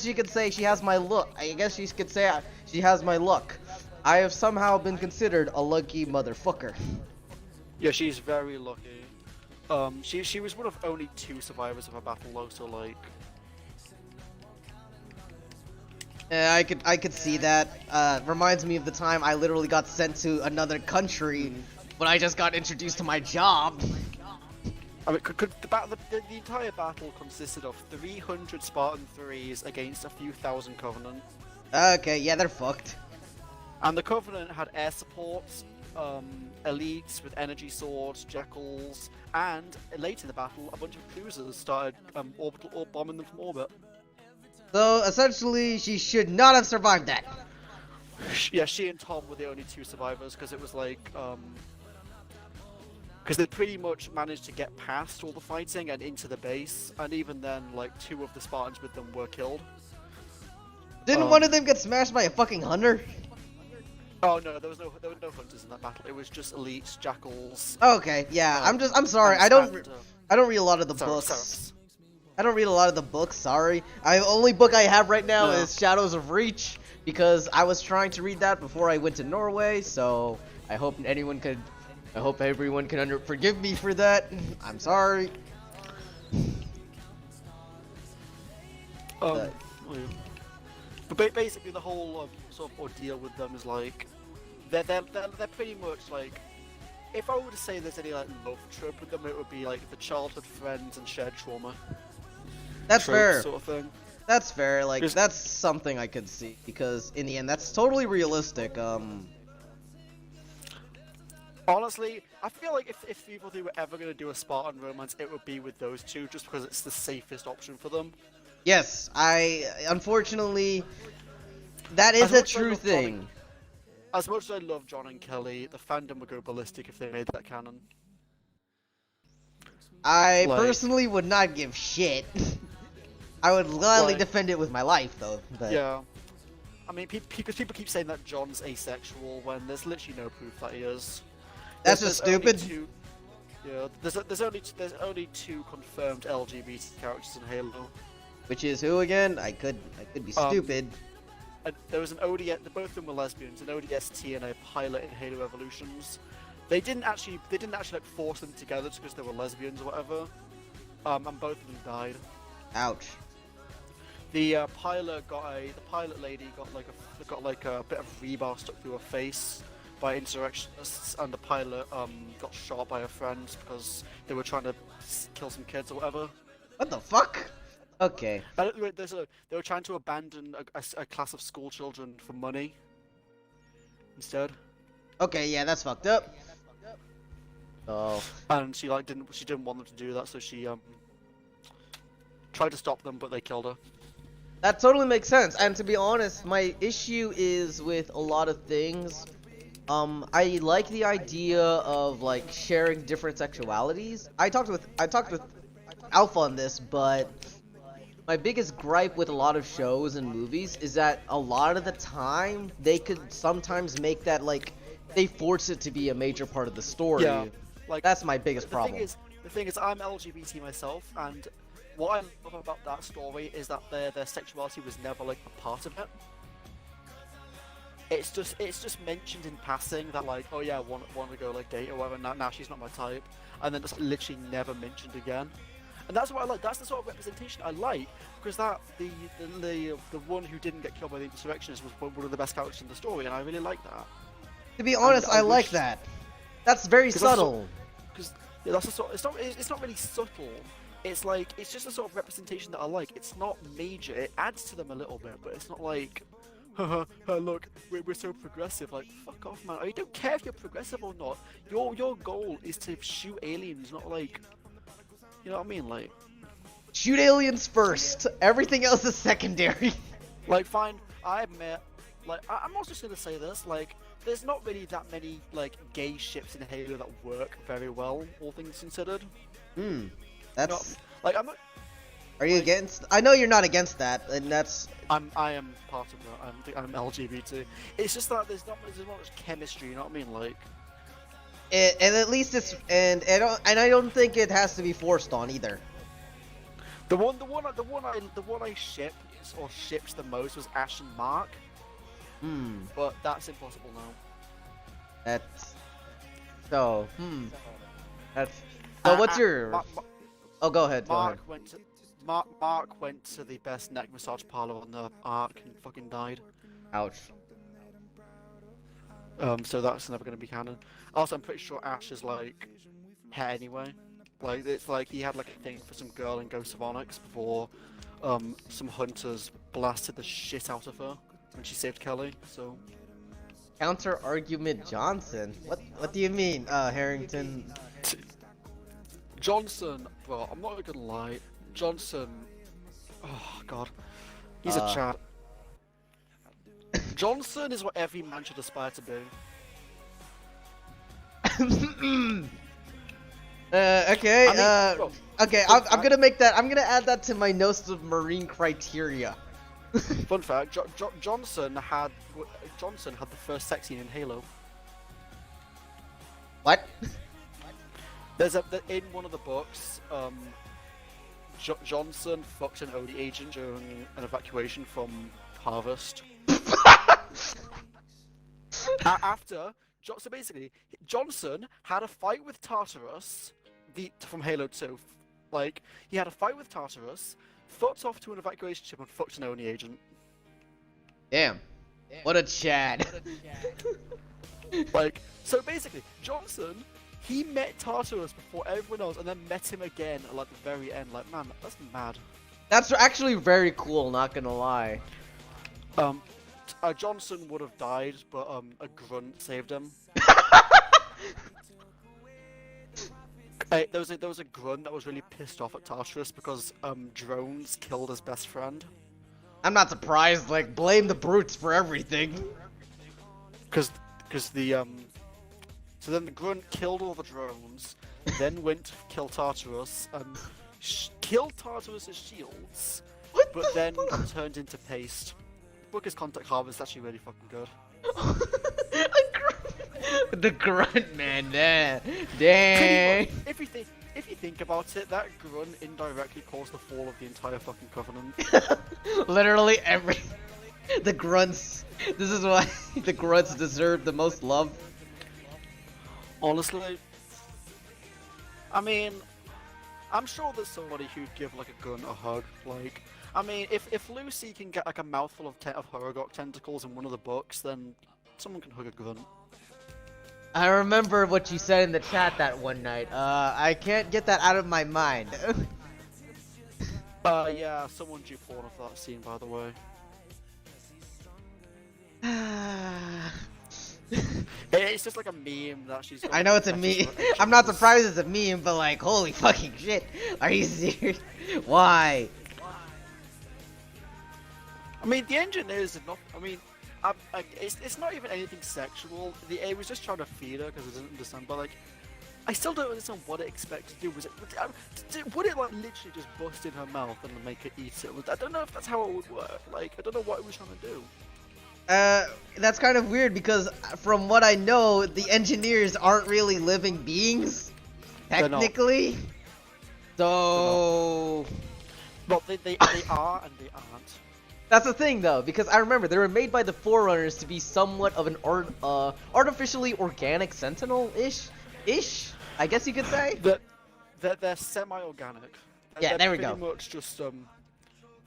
[SPEAKER 2] you could say she has my look. I guess you could say she has my luck. I have somehow been considered a lucky motherfucker.
[SPEAKER 4] Yeah, she's very lucky. She was one of only 2 survivors of a battle though, so like.
[SPEAKER 2] Yeah, I could see that. Reminds me of the time I literally got sent to another country, but I just got introduced to my job.
[SPEAKER 4] I mean, the entire battle consisted of 300 Spartan 3s against a few thousand Covenant.
[SPEAKER 2] Okay, yeah, they're fucked.
[SPEAKER 4] And the Covenant had air supports, elites with energy swords, jackals, and late in the battle, a bunch of cruisers started bombing them from orbit.
[SPEAKER 2] So essentially, she should not have survived that.
[SPEAKER 4] Yeah, she and Tom were the only 2 survivors, because it was like, because they pretty much managed to get past all the fighting and into the base, and even then, like, 2 of the Spartans with them were killed.
[SPEAKER 2] Didn't one of them get smashed by a fucking hunter?
[SPEAKER 4] Oh no, there were no hunters in that battle. It was just elites, jackals.
[SPEAKER 2] Okay, yeah. I'm sorry. I don't read a lot of the books.
[SPEAKER 4] Seraph.
[SPEAKER 2] I don't read a lot of the books. Sorry. The only book I have right now is Shadows of Reach, because I was trying to read that before I went to Norway. So I hope everyone can forgive me for that. I'm sorry.
[SPEAKER 4] But basically, the whole sort of ordeal with them is like, they're pretty much like, if I were to say there's any like love trope with them, it would be like the childhood friends and shared trauma.
[SPEAKER 2] That's fair.
[SPEAKER 4] Sort of thing.
[SPEAKER 2] That's fair. Like that's something I could see, because in the end, that's totally realistic.
[SPEAKER 4] Honestly, I feel like if people were ever going to do a Spartan romance, it would be with those 2, just because it's the safest option for them.
[SPEAKER 2] Yes, unfortunately, that is a true thing.
[SPEAKER 4] As much as I love John and Kelly, the fandom would go ballistic if they made that canon.
[SPEAKER 2] I personally would not give shit. I would gladly defend it with my life, though. But...
[SPEAKER 4] Yeah. I mean, because people keep saying that John's asexual when there's literally no proof that he is.
[SPEAKER 2] That's just stupid.
[SPEAKER 4] Yeah, there's only 2 confirmed LGBT characters in Halo.
[SPEAKER 2] Which is who again? I could be stupid.
[SPEAKER 4] There was an ODS. Both of them were lesbians. An ODST and a pilot in Halo Evolutions. They didn't actually like force them together just because they were lesbians or whatever. And both of them died.
[SPEAKER 2] Ouch.
[SPEAKER 4] The pilot lady got like a bit of rebar stuck through her face by insurrectionists, and the pilot got shot by her friends because they were trying to kill some kids or whatever.
[SPEAKER 2] What the fuck? Okay.
[SPEAKER 4] They were trying to abandon a class of school children for money instead.
[SPEAKER 2] Okay, yeah, that's fucked up. Oh.
[SPEAKER 4] And she didn't want them to do that, so she tried to stop them, but they killed her.
[SPEAKER 2] That totally makes sense. And to be honest, my issue is with a lot of things. I like the idea of like sharing different sexualities. I talked with Alpha on this, but my biggest gripe with a lot of shows and movies is that a lot of the time they could sometimes make that like they force it to be a major part of the story.
[SPEAKER 4] Yeah, like
[SPEAKER 2] that's my biggest problem.
[SPEAKER 4] The thing is, I'm LGBT myself, and what I love about that story is that their sexuality was never like a part of it. It's just mentioned in passing that like, oh yeah, want to go like date or whatever. Now she's not my type, and then just literally never mentioned again. And that's what I like. That's the sort of representation I like, because that the one who didn't get killed by the insurrectionists was one of the best characters in the story, and I really like that.
[SPEAKER 2] To be honest, I like that. That's very subtle.
[SPEAKER 4] Because that's a sort. It's not really subtle. It's like it's just a sort of representation that I like. It's not major. It adds to them a little bit, but it's not like, haha, look, we're so progressive. Like, fuck off, man. I don't care if you're progressive or not. Your goal is to shoot aliens, not like, you know what I mean? Like,
[SPEAKER 2] shoot aliens first. Everything else is secondary.
[SPEAKER 4] Like, fine. I admit. Like, I'm also just gonna say this. Like, there's not really that many like gay ships in Halo that work very well, all things considered.
[SPEAKER 2] That's
[SPEAKER 4] like I'm not.
[SPEAKER 2] Are you against? I know you're not against that, and that's.
[SPEAKER 4] I am part of that. I'm LGBT. It's just that there's not much chemistry. You know what I mean? Like.
[SPEAKER 2] And at least it's and I don't think it has to be forced on either.
[SPEAKER 4] The one I shipped the most was Ash and Mark. But that's impossible now.
[SPEAKER 2] That's so. That's. So what's your? Oh, go ahead.
[SPEAKER 4] Mark went to the best neck massage parlor on the Ark and fucking died.
[SPEAKER 2] Ouch.
[SPEAKER 4] So that's never gonna be canon. Also, I'm pretty sure Ash is like hair anyway. Like it's like he had like a thing for some girl in Ghost of Onyx before some hunters blasted the shit out of her when she saved Kelly. So
[SPEAKER 2] counter argument Johnson. What do you mean, Harrington?
[SPEAKER 4] Johnson, bro, I'm not gonna lie. Johnson, oh god, he's a chat. Johnson is what every man should aspire to be.
[SPEAKER 2] Okay.
[SPEAKER 4] Bro,
[SPEAKER 2] okay. I'm gonna make that. I'm gonna add that to my notes of marine criteria.
[SPEAKER 4] Fun fact: Johnson had the first sex scene in Halo.
[SPEAKER 2] What?
[SPEAKER 4] In one of the books, Johnson fucked an OD agent during an evacuation from Harvest. So basically, Johnson had a fight with Tartarus, from Halo 2. Like, he had a fight with Tartarus, fucked off to an evacuation ship, and fucked an ONI agent.
[SPEAKER 2] Damn. What a Chad.
[SPEAKER 4] Like, so basically, Johnson, he met Tartarus before everyone else, and then met him again at like the very end. Like, man, that's mad.
[SPEAKER 2] That's actually very cool, not gonna lie.
[SPEAKER 4] Johnson would have died, but a grunt saved him. There was a grunt that was really pissed off at Tartarus because drones killed his best friend.
[SPEAKER 2] I'm not surprised. Like, blame the brutes for everything.
[SPEAKER 4] Because the so then the grunt killed all the drones, then went to kill Tartarus and killed Tartarus' shields, but then turned into paste. Book is Contact Harvest, actually really fucking good.
[SPEAKER 2] The grunt, man, dang.
[SPEAKER 4] If you think about it, that grunt indirectly caused the fall of the entire fucking Covenant.
[SPEAKER 2] Literally the grunts. This is why the grunts deserve the most love.
[SPEAKER 4] Honestly, I mean, I'm sure there's somebody who'd give like a gun a hug. Like, I mean, if Lucy can get like a mouthful of Horogok tentacles in one of the books, then someone can hug a gun.
[SPEAKER 2] I remember what you said in the chat that one night. I can't get that out of my mind.
[SPEAKER 4] Yeah, someone drew porn of that scene, by the way. It's just like a meme that she's.
[SPEAKER 2] I know it's a meme. I'm not surprised it's a meme, but like, holy fucking shit. Are you serious? Why?
[SPEAKER 4] I mean, the engineers enough. I mean, it's not even anything sexual. It was just trying to feed her because I didn't understand. But like, I still don't understand what it expects to do. Would it like literally just bust in her mouth and make her eat it? I don't know if that's how it would work. Like, I don't know what it was trying to do.
[SPEAKER 2] That's kind of weird because from what I know, the engineers aren't really living beings, technically. So,
[SPEAKER 4] well, they are and they aren't.
[SPEAKER 2] That's the thing, though, because I remember they were made by the Forerunners to be somewhat of an artificially organic Sentinel-ish, I guess you could say.
[SPEAKER 4] They're semi-organic.
[SPEAKER 2] Yeah, there we go.
[SPEAKER 4] Pretty much just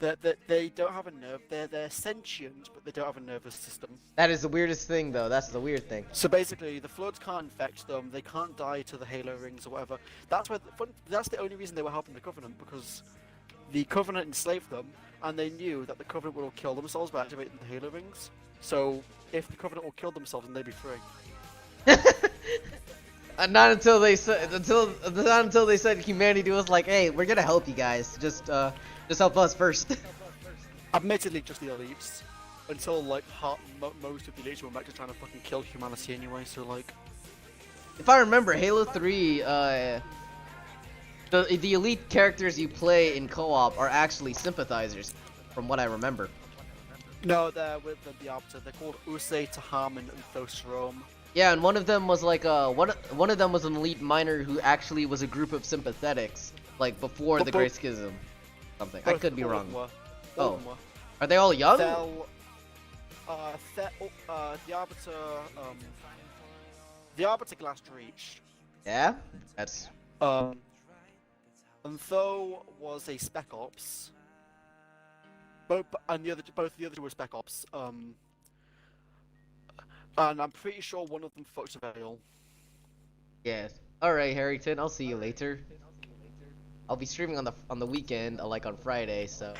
[SPEAKER 4] they don't have a nerve. They're sentient, but they don't have a nervous system.
[SPEAKER 2] That is the weirdest thing, though. That's the weird thing.
[SPEAKER 4] So basically, the Floods can't infect them. They can't die to the Halo rings or whatever. That's the only reason they were helping the Covenant, because the Covenant enslaved them, and they knew that the Covenant will kill themselves by activating the Halo rings. So if the Covenant will kill themselves, then they'd be free.
[SPEAKER 2] Not until they said humanity was like, hey, we're gonna help you guys. Just help us first.
[SPEAKER 4] Admittedly, just the elites. Until like most of the elites were back to trying to fucking kill humanity anyway. So like,
[SPEAKER 2] if I remember, Halo 3, the elite characters you play in co-op are actually sympathizers, from what I remember.
[SPEAKER 4] No, they're with the Arbiter. They're called Usei, Tahaman, and Thosrome.
[SPEAKER 2] Yeah, and one of them was like one of them was an elite miner who actually was a group of sympathetics, like before the Great Schism. Something. I could be wrong. Oh, are they all young?
[SPEAKER 4] The Arbiter last reached.
[SPEAKER 2] Yeah, that's.
[SPEAKER 4] And Tho was a Spec Ops. Both the other two were Spec Ops. And I'm pretty sure one of them fucked a Veil.
[SPEAKER 2] Yes. All right, Harrington. I'll see you later. I'll be streaming on the weekend, like on Friday. So.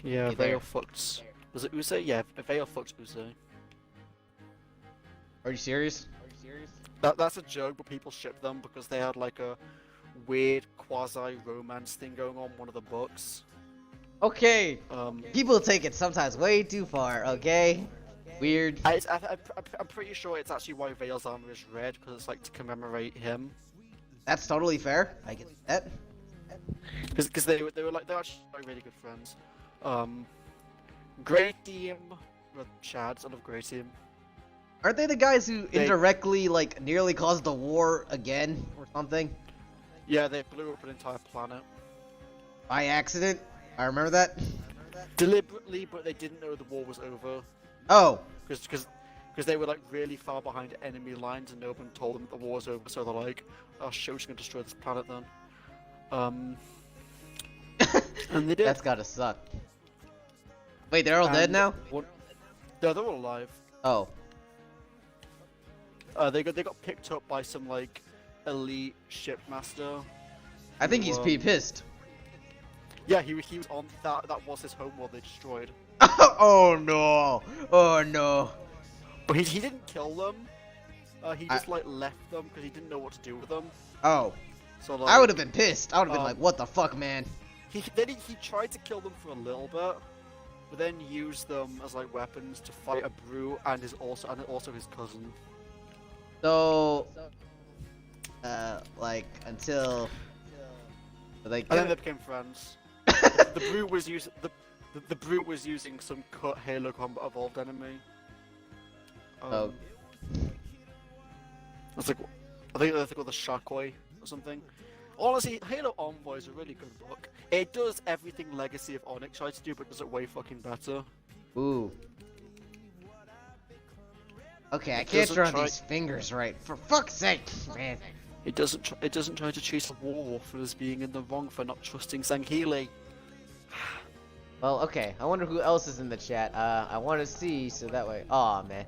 [SPEAKER 4] Yeah, Veil fucked. Was it Usei? Yeah, Veil fucked Usei.
[SPEAKER 2] Are you serious?
[SPEAKER 4] That's a joke, but people ship them because they had like a weird quasi-romance thing going on in one of the books.
[SPEAKER 2] Okay. People take it sometimes way too far. Okay. Weird.
[SPEAKER 4] I'm pretty sure it's actually why Veil's armor is red, because it's like to commemorate him.
[SPEAKER 2] That's totally fair. I get that.
[SPEAKER 4] Because they were actually really good friends. Grey Team, Chad, son of Grey Team.
[SPEAKER 2] Aren't they the guys who indirectly like nearly caused the war again or something?
[SPEAKER 4] Yeah, they blew up an entire planet.
[SPEAKER 2] By accident? I remember that.
[SPEAKER 4] Deliberately, but they didn't know the war was over.
[SPEAKER 2] Oh.
[SPEAKER 4] Because they were like really far behind enemy lines and no one told them that the war was over, so they're like, oh shit, we're just gonna destroy this planet then. And they did.
[SPEAKER 2] That's gotta suck. Wait, they're all dead now?
[SPEAKER 4] No, they're all alive.
[SPEAKER 2] Oh.
[SPEAKER 4] They got picked up by some like elite shipmaster.
[SPEAKER 2] I think he's pissed.
[SPEAKER 4] Yeah, he was on that was his homeworld they destroyed.
[SPEAKER 2] Oh no! Oh no!
[SPEAKER 4] But he didn't kill them. He just like left them because he didn't know what to do with them.
[SPEAKER 2] Oh.
[SPEAKER 4] So like,
[SPEAKER 2] I would have been pissed. I would have been like, what the fuck, man?
[SPEAKER 4] He tried to kill them for a little bit, but then used them as like weapons to fight a Brute and also his cousin.
[SPEAKER 2] So, like until like.
[SPEAKER 4] And then they became friends. the Brute was using the Brute was using some cut Halo Combat Evolved enemy.
[SPEAKER 2] Oh.
[SPEAKER 4] It's like I think they're called the Shockwave or something. Honestly, Halo Envoy is a really good book. It does everything Legacy of Onyx tried to do, but does it way fucking better.
[SPEAKER 2] Ooh. Okay, I
[SPEAKER 4] It
[SPEAKER 2] can't
[SPEAKER 4] doesn't
[SPEAKER 2] draw
[SPEAKER 4] try-
[SPEAKER 2] these fingers right. For fuck's sake, man.
[SPEAKER 4] It doesn't try to chase a war for us being in the wrong for not trusting Zanghili.
[SPEAKER 2] Well, okay. I wonder who else is in the chat. I want to see so that way. Aw, man.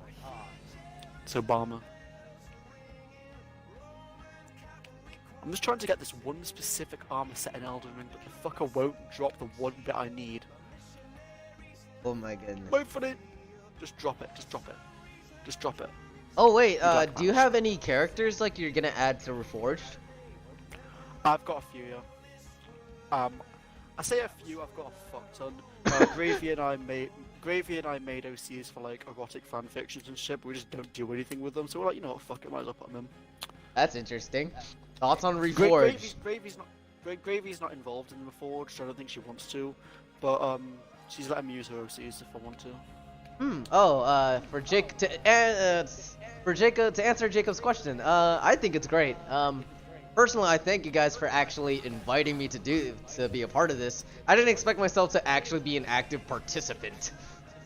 [SPEAKER 4] It's Obama. I'm just trying to get this one specific armor set in Elden Ring, but the fucker won't drop the one bit I need.
[SPEAKER 2] Oh my goodness.
[SPEAKER 4] Wait for it. Just drop it. Just drop it. Just drop it.
[SPEAKER 2] Oh wait,
[SPEAKER 4] got
[SPEAKER 2] do you
[SPEAKER 4] plans.
[SPEAKER 2] have any characters like you're gonna add to Reforged?
[SPEAKER 4] I've got a few, yeah. I say a few. I've got a fuck ton. Gravy and I made OCs for like erotic fan fictions and shit, but we just don't do anything with them. So we're like, you know what, fuck it, might as well put them in.
[SPEAKER 2] That's interesting. Thoughts on
[SPEAKER 4] Gra-
[SPEAKER 2] Reforged?
[SPEAKER 4] Gravy's not involved in Reforged. I don't think she wants to, but she's letting me use her OCs if I want to.
[SPEAKER 2] For Jacob to answer Jacob's question, I think it's great. Personally, I thank you guys for actually inviting me to be a part of this. I didn't expect myself to actually be an active participant,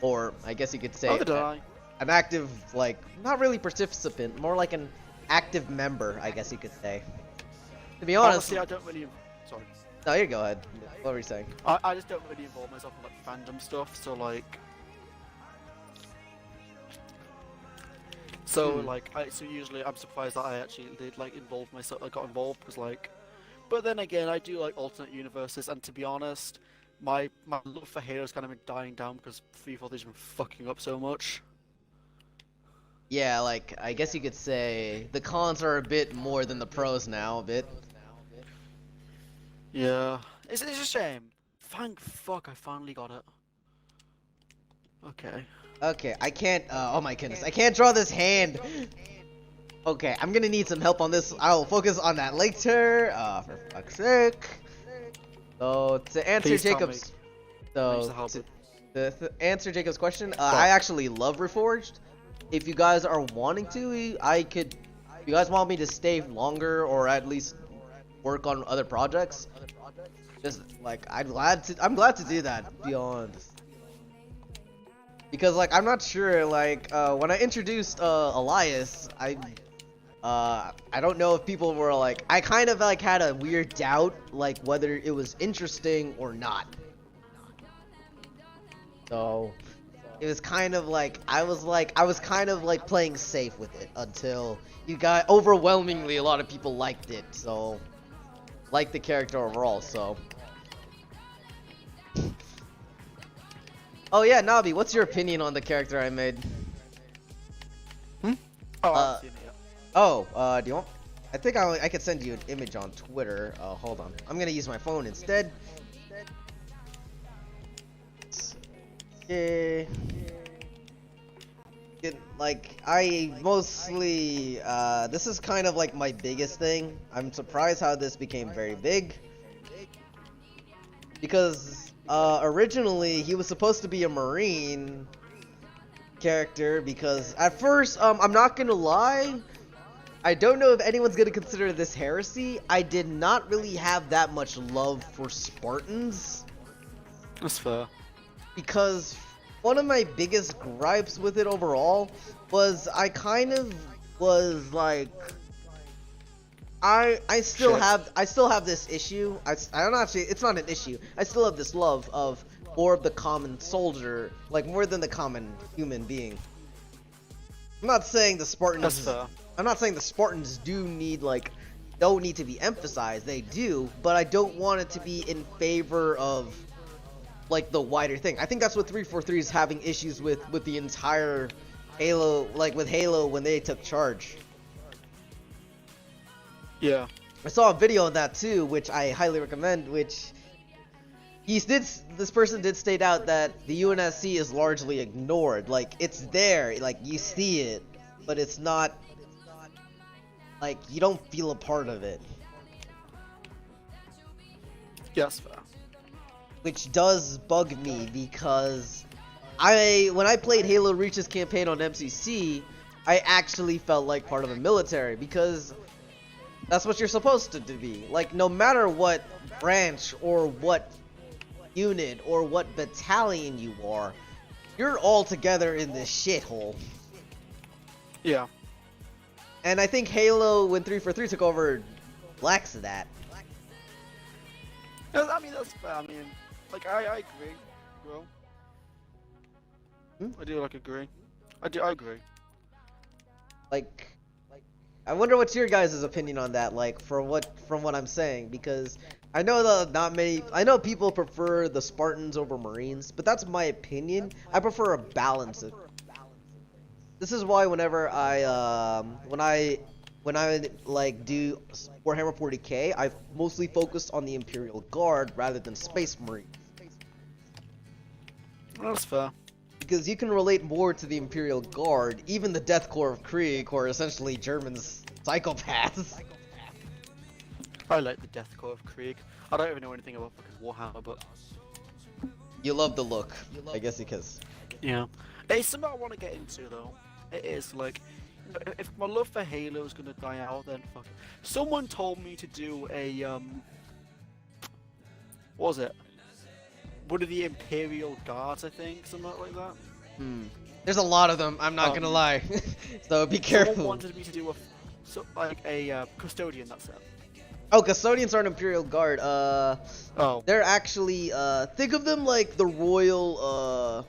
[SPEAKER 2] or I guess you could say
[SPEAKER 4] Neither did I.
[SPEAKER 2] an active, like, not really participant, more like an active member, I guess you could say. To be honest,
[SPEAKER 4] Honestly, I don't really. Sorry.
[SPEAKER 2] no, you go ahead. What were you saying?
[SPEAKER 4] I just don't really involve myself in like fandom stuff. So like. So usually I'm surprised that I actually did like involve myself. I got involved because like, but then again I do like alternate universes, and to be honest, my love for Halo's kind of been dying down because 343's been fucking up so much.
[SPEAKER 2] Yeah, like, I guess you could say the cons are a bit more than the pros now, a bit.
[SPEAKER 4] Yeah, it's a shame. Thank fuck I finally got it. Okay.
[SPEAKER 2] Okay, I can't, oh my goodness, I can't draw this hand! Okay, I'm gonna need some help on this. I'll focus on that later, for fuck's sake. So, to answer
[SPEAKER 4] Please tell
[SPEAKER 2] Jacob's...
[SPEAKER 4] Thanks
[SPEAKER 2] So,
[SPEAKER 4] to help
[SPEAKER 2] to answer Jacob's question, I actually love Reforged. If you guys are wanting to, I could... If you guys want me to stay longer, or at least work on other projects, just, like, I'm glad to do that, to be honest. Because, like, I'm not sure, like, when I introduced, Elias, I don't know if people were, like, I kind of, like, had a weird doubt, like, whether it was interesting or not. So, it was kind of like, I was kind of, like, playing safe with it until you got, overwhelmingly, a lot of people liked it, so, liked the character overall, so. Oh yeah, Nabi, what's your opinion on the character I made?
[SPEAKER 4] Oh, I haven't seen it yet.
[SPEAKER 2] Oh, do you want? I think I could send you an image on Twitter. Hold on. I'm gonna use my phone instead. Okay. Like, I mostly, this is kind of like my biggest thing. I'm surprised how this became very big. Because, originally, he was supposed to be a Marine character, because at first, I'm not gonna lie, I don't know if anyone's gonna consider this heresy. I did not really have that much love for Spartans,
[SPEAKER 4] That's fair.
[SPEAKER 2] because one of my biggest gripes with it overall was I kind of was like, I still have this issue. I don't actually, it's not an issue. I still have this love of more of the common soldier, like more than the common human being. I'm not saying the Spartans.
[SPEAKER 4] That's fair.
[SPEAKER 2] I'm not saying the Spartans don't need to be emphasized. They do, but I don't want it to be in favor of like the wider thing. I think that's what 343 is having issues with the entire Halo, like with Halo when they took charge.
[SPEAKER 4] Yeah.
[SPEAKER 2] I saw a video on that too, which I highly recommend, which this person did state out that the UNSC is largely ignored. Like, it's there, like, you see it, but it's not, like, you don't feel a part of it.
[SPEAKER 4] Yes, fair.
[SPEAKER 2] Which does bug me, because when I played Halo Reach's campaign on MCC, I actually felt like part of the military, because that's what you're supposed to be. Like, no matter what branch or what unit or what battalion you are, you're all together in this shithole.
[SPEAKER 4] Yeah.
[SPEAKER 2] And I think Halo, when 343 took over, lacks that.
[SPEAKER 4] Yeah, I mean, that's fair. I mean, like, I agree, bro.
[SPEAKER 2] Hmm?
[SPEAKER 4] I do, like, agree. I agree.
[SPEAKER 2] Like, I wonder what's your guys' opinion on that, like, from what I'm saying, because I know I know people prefer the Spartans over Marines, but that's my opinion. I prefer a balance of. This is why whenever when I like do Warhammer 40k, I've mostly focused on the Imperial Guard rather than Space Marines.
[SPEAKER 4] That's fair.
[SPEAKER 2] Because you can relate more to the Imperial Guard. Even the Death Corps of Krieg are essentially Germans psychopaths.
[SPEAKER 4] I like the Death Corps of Krieg. I don't even know anything about fucking Warhammer, but
[SPEAKER 2] You love the look, I guess, because
[SPEAKER 4] yeah, it's something I want to get into though. It is like, if my love for Halo is gonna die out, then fuck it. Someone told me to do a what was it? One of the Imperial Guards, I think, something like that.
[SPEAKER 2] there's a lot of them. I'm not gonna lie, so be careful.
[SPEAKER 4] Someone wanted me to do a custodian. That's it.
[SPEAKER 2] Oh, custodians are an Imperial Guard.
[SPEAKER 4] Oh,
[SPEAKER 2] They're actually think of them like the royal.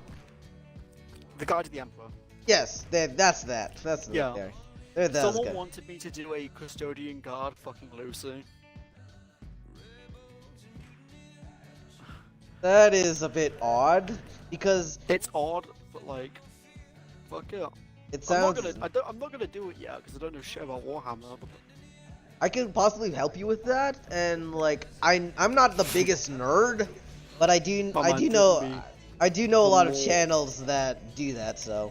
[SPEAKER 4] the Guard of the Emperor.
[SPEAKER 2] Yes, that's that. That's what
[SPEAKER 4] Yeah.
[SPEAKER 2] they're those
[SPEAKER 4] Someone
[SPEAKER 2] guys.
[SPEAKER 4] wanted me to do a custodian guard, fucking Lucy.
[SPEAKER 2] That is a bit odd because
[SPEAKER 4] It's odd, but like, fuck it.
[SPEAKER 2] it
[SPEAKER 4] I'm
[SPEAKER 2] sounds.
[SPEAKER 4] not gonna do it yet because I don't know shit about Warhammer. But
[SPEAKER 2] I could possibly help you with that, and like I'm not the biggest nerd, but I do
[SPEAKER 4] My man
[SPEAKER 2] know a lot of channels that do that. So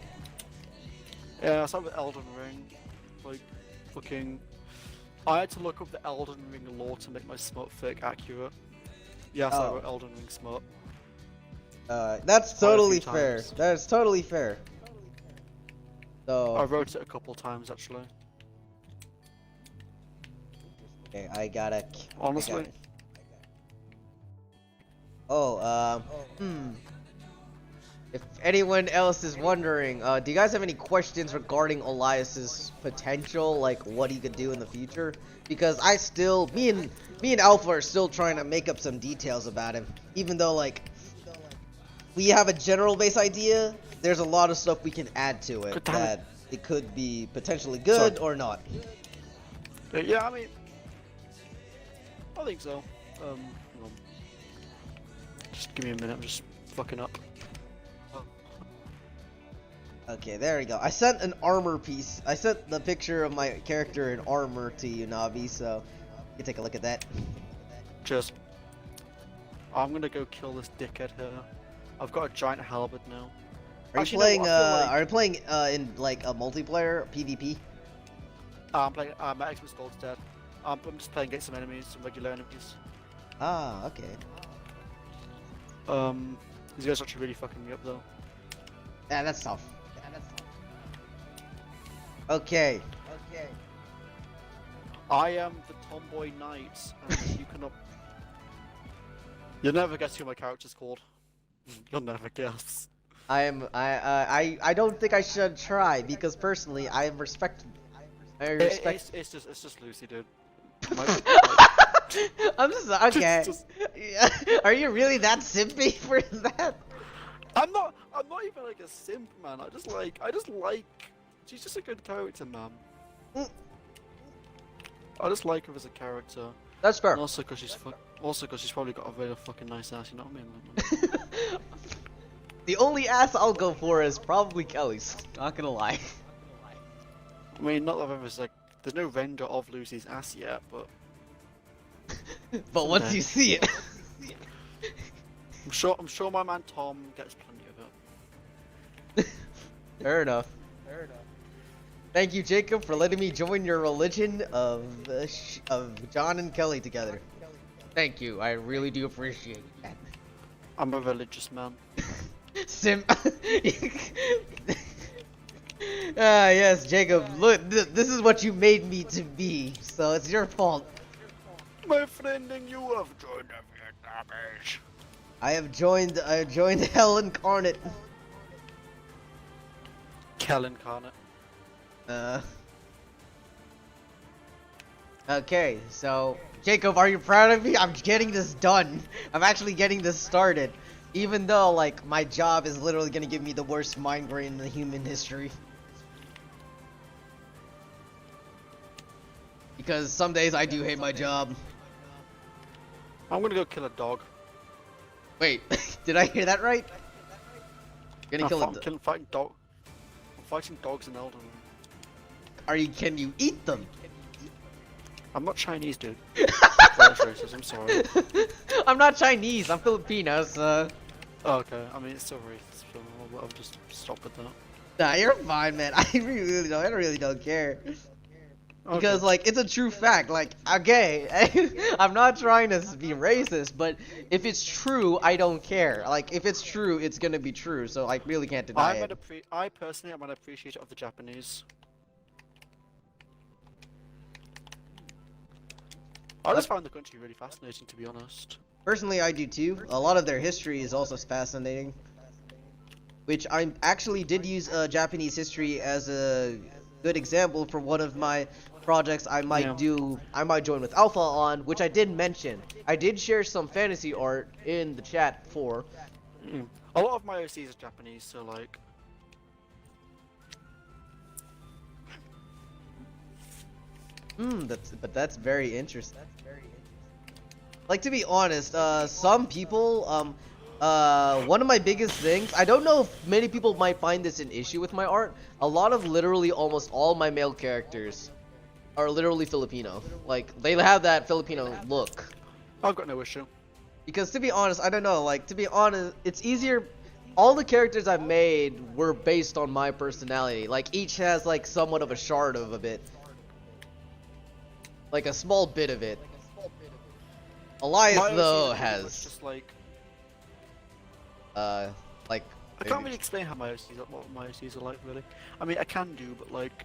[SPEAKER 4] yeah, same with Elden Ring. Like, fucking, I had to look up the Elden Ring lore to make my smut fic accurate. Yes, I
[SPEAKER 2] Oh.
[SPEAKER 4] wrote Elden Ring smut.
[SPEAKER 2] that's
[SPEAKER 4] Quite a
[SPEAKER 2] totally
[SPEAKER 4] few
[SPEAKER 2] fair.
[SPEAKER 4] times.
[SPEAKER 2] That's totally fair. So
[SPEAKER 4] I wrote it a couple times actually.
[SPEAKER 2] okay, I gotta.
[SPEAKER 4] Honestly.
[SPEAKER 2] Oh, if anyone else is wondering, do you guys have any questions regarding Elias's potential, like what he could do in the future? Because me and Alpha are still trying to make up some details about him. Even though like we have a general base idea, there's a lot of stuff we can add to it
[SPEAKER 4] God damn it.
[SPEAKER 2] that it could be potentially good or not.
[SPEAKER 4] Yeah, I mean, I think so. Hold on. Just give me a minute. I'm just fucking up.
[SPEAKER 2] Okay, there we go. I sent an armor piece. I sent the picture of my character in armor to you, Navi, so you can take a look at that.
[SPEAKER 4] Just, I'm gonna go kill this dickhead here. I've got a giant halberd now.
[SPEAKER 2] Are you
[SPEAKER 4] Actually, no,
[SPEAKER 2] playing?
[SPEAKER 4] I feel like-
[SPEAKER 2] Are you playing in like a multiplayer PvP?
[SPEAKER 4] I'm playing. My Xbox Gold's dead. I'm just playing against some enemies, some regular enemies.
[SPEAKER 2] Ah, okay.
[SPEAKER 4] These guys are actually really fucking me up though.
[SPEAKER 2] Yeah, that's tough. Okay.
[SPEAKER 4] I am the Tomboy Knight, and you cannot. You'll never guess who my character's called. You'll never guess.
[SPEAKER 2] I don't think I should try because personally I respect.
[SPEAKER 4] It's just Lucy, dude.
[SPEAKER 2] I'm just okay.
[SPEAKER 4] Just-
[SPEAKER 2] Are you really that simpy for that?
[SPEAKER 4] I'm not even like a simp, man. I just like. She's just a good character, man.
[SPEAKER 2] Mm.
[SPEAKER 4] I just like her as a character.
[SPEAKER 2] That's fair.
[SPEAKER 4] And also because she's probably got a very fucking nice ass. You know what I mean? Like,
[SPEAKER 2] The only ass I'll go for is probably Kelly's. Not gonna lie.
[SPEAKER 4] I mean, not that there's like, there's no render of Lucy's ass yet, but
[SPEAKER 2] But once you see it,
[SPEAKER 4] I'm sure my man Tom gets plenty of it.
[SPEAKER 2] fair enough. Thank you, Jacob, for letting me join your religion of John and Kelly together. Thank you. I really do appreciate that.
[SPEAKER 4] I'm a religious man.
[SPEAKER 2] Sim. Yes, Jacob. Look, this is what you made me to be, so it's your fault.
[SPEAKER 4] My friend and you have joined the Vietnamese.
[SPEAKER 2] I joined Hell Incarnate.
[SPEAKER 4] Kel incarnate.
[SPEAKER 2] Uh. Okay, so Jacob, are you proud of me? I'm getting this done. I'm actually getting this started, even though like my job is literally gonna give me the worst migraine in the human history. Because some days I do hate my job.
[SPEAKER 4] I'm gonna go kill a dog.
[SPEAKER 2] Wait, did I hear that right? You're gonna kill a dog?
[SPEAKER 4] I'm fighting dog. I'm fighting dogs in Elden.
[SPEAKER 2] Can you eat them?
[SPEAKER 4] I'm not Chinese, dude. That's racist, I'm sorry.
[SPEAKER 2] I'm not Chinese, I'm Filipino, so...
[SPEAKER 4] Oh, okay, I mean, it's still racist, so I'll just stop with that.
[SPEAKER 2] Nah, you're fine, man. I really don't care. Because,
[SPEAKER 4] Okay.
[SPEAKER 2] like, it's a true fact. Like, okay, I'm not trying to be racist, but if it's true, I don't care. Like, if it's true, it's gonna be true, so I really can't deny it.
[SPEAKER 4] I personally am an appreciator of the Japanese. I just find the country really fascinating, to be honest.
[SPEAKER 2] Personally, I do too. A lot of their history is also fascinating. Which I actually did use Japanese history as a good example for one of my projects I might join with Alpha on, which I did mention. I did share some fantasy art in the chat before.
[SPEAKER 4] A lot of my OCs are Japanese, so like...
[SPEAKER 2] That's very interesting. Like, to be honest, some people, one of my biggest things, I don't know if many people might find this an issue with my art. A lot of literally almost all my male characters are literally Filipino. Like, they have that Filipino look.
[SPEAKER 4] I've got no issue.
[SPEAKER 2] Because to be honest, I don't know, like, to be honest, it's easier. All the characters I've made were based on my personality. Like, each has, like, somewhat of a shard of a bit. Like, a small bit of it. Elias,
[SPEAKER 4] My
[SPEAKER 2] though,
[SPEAKER 4] OCs are pretty much
[SPEAKER 2] has,
[SPEAKER 4] just like...
[SPEAKER 2] like...
[SPEAKER 4] I can't really explain how my OCs are, what my OCs are like, really. I mean, I can do, but like...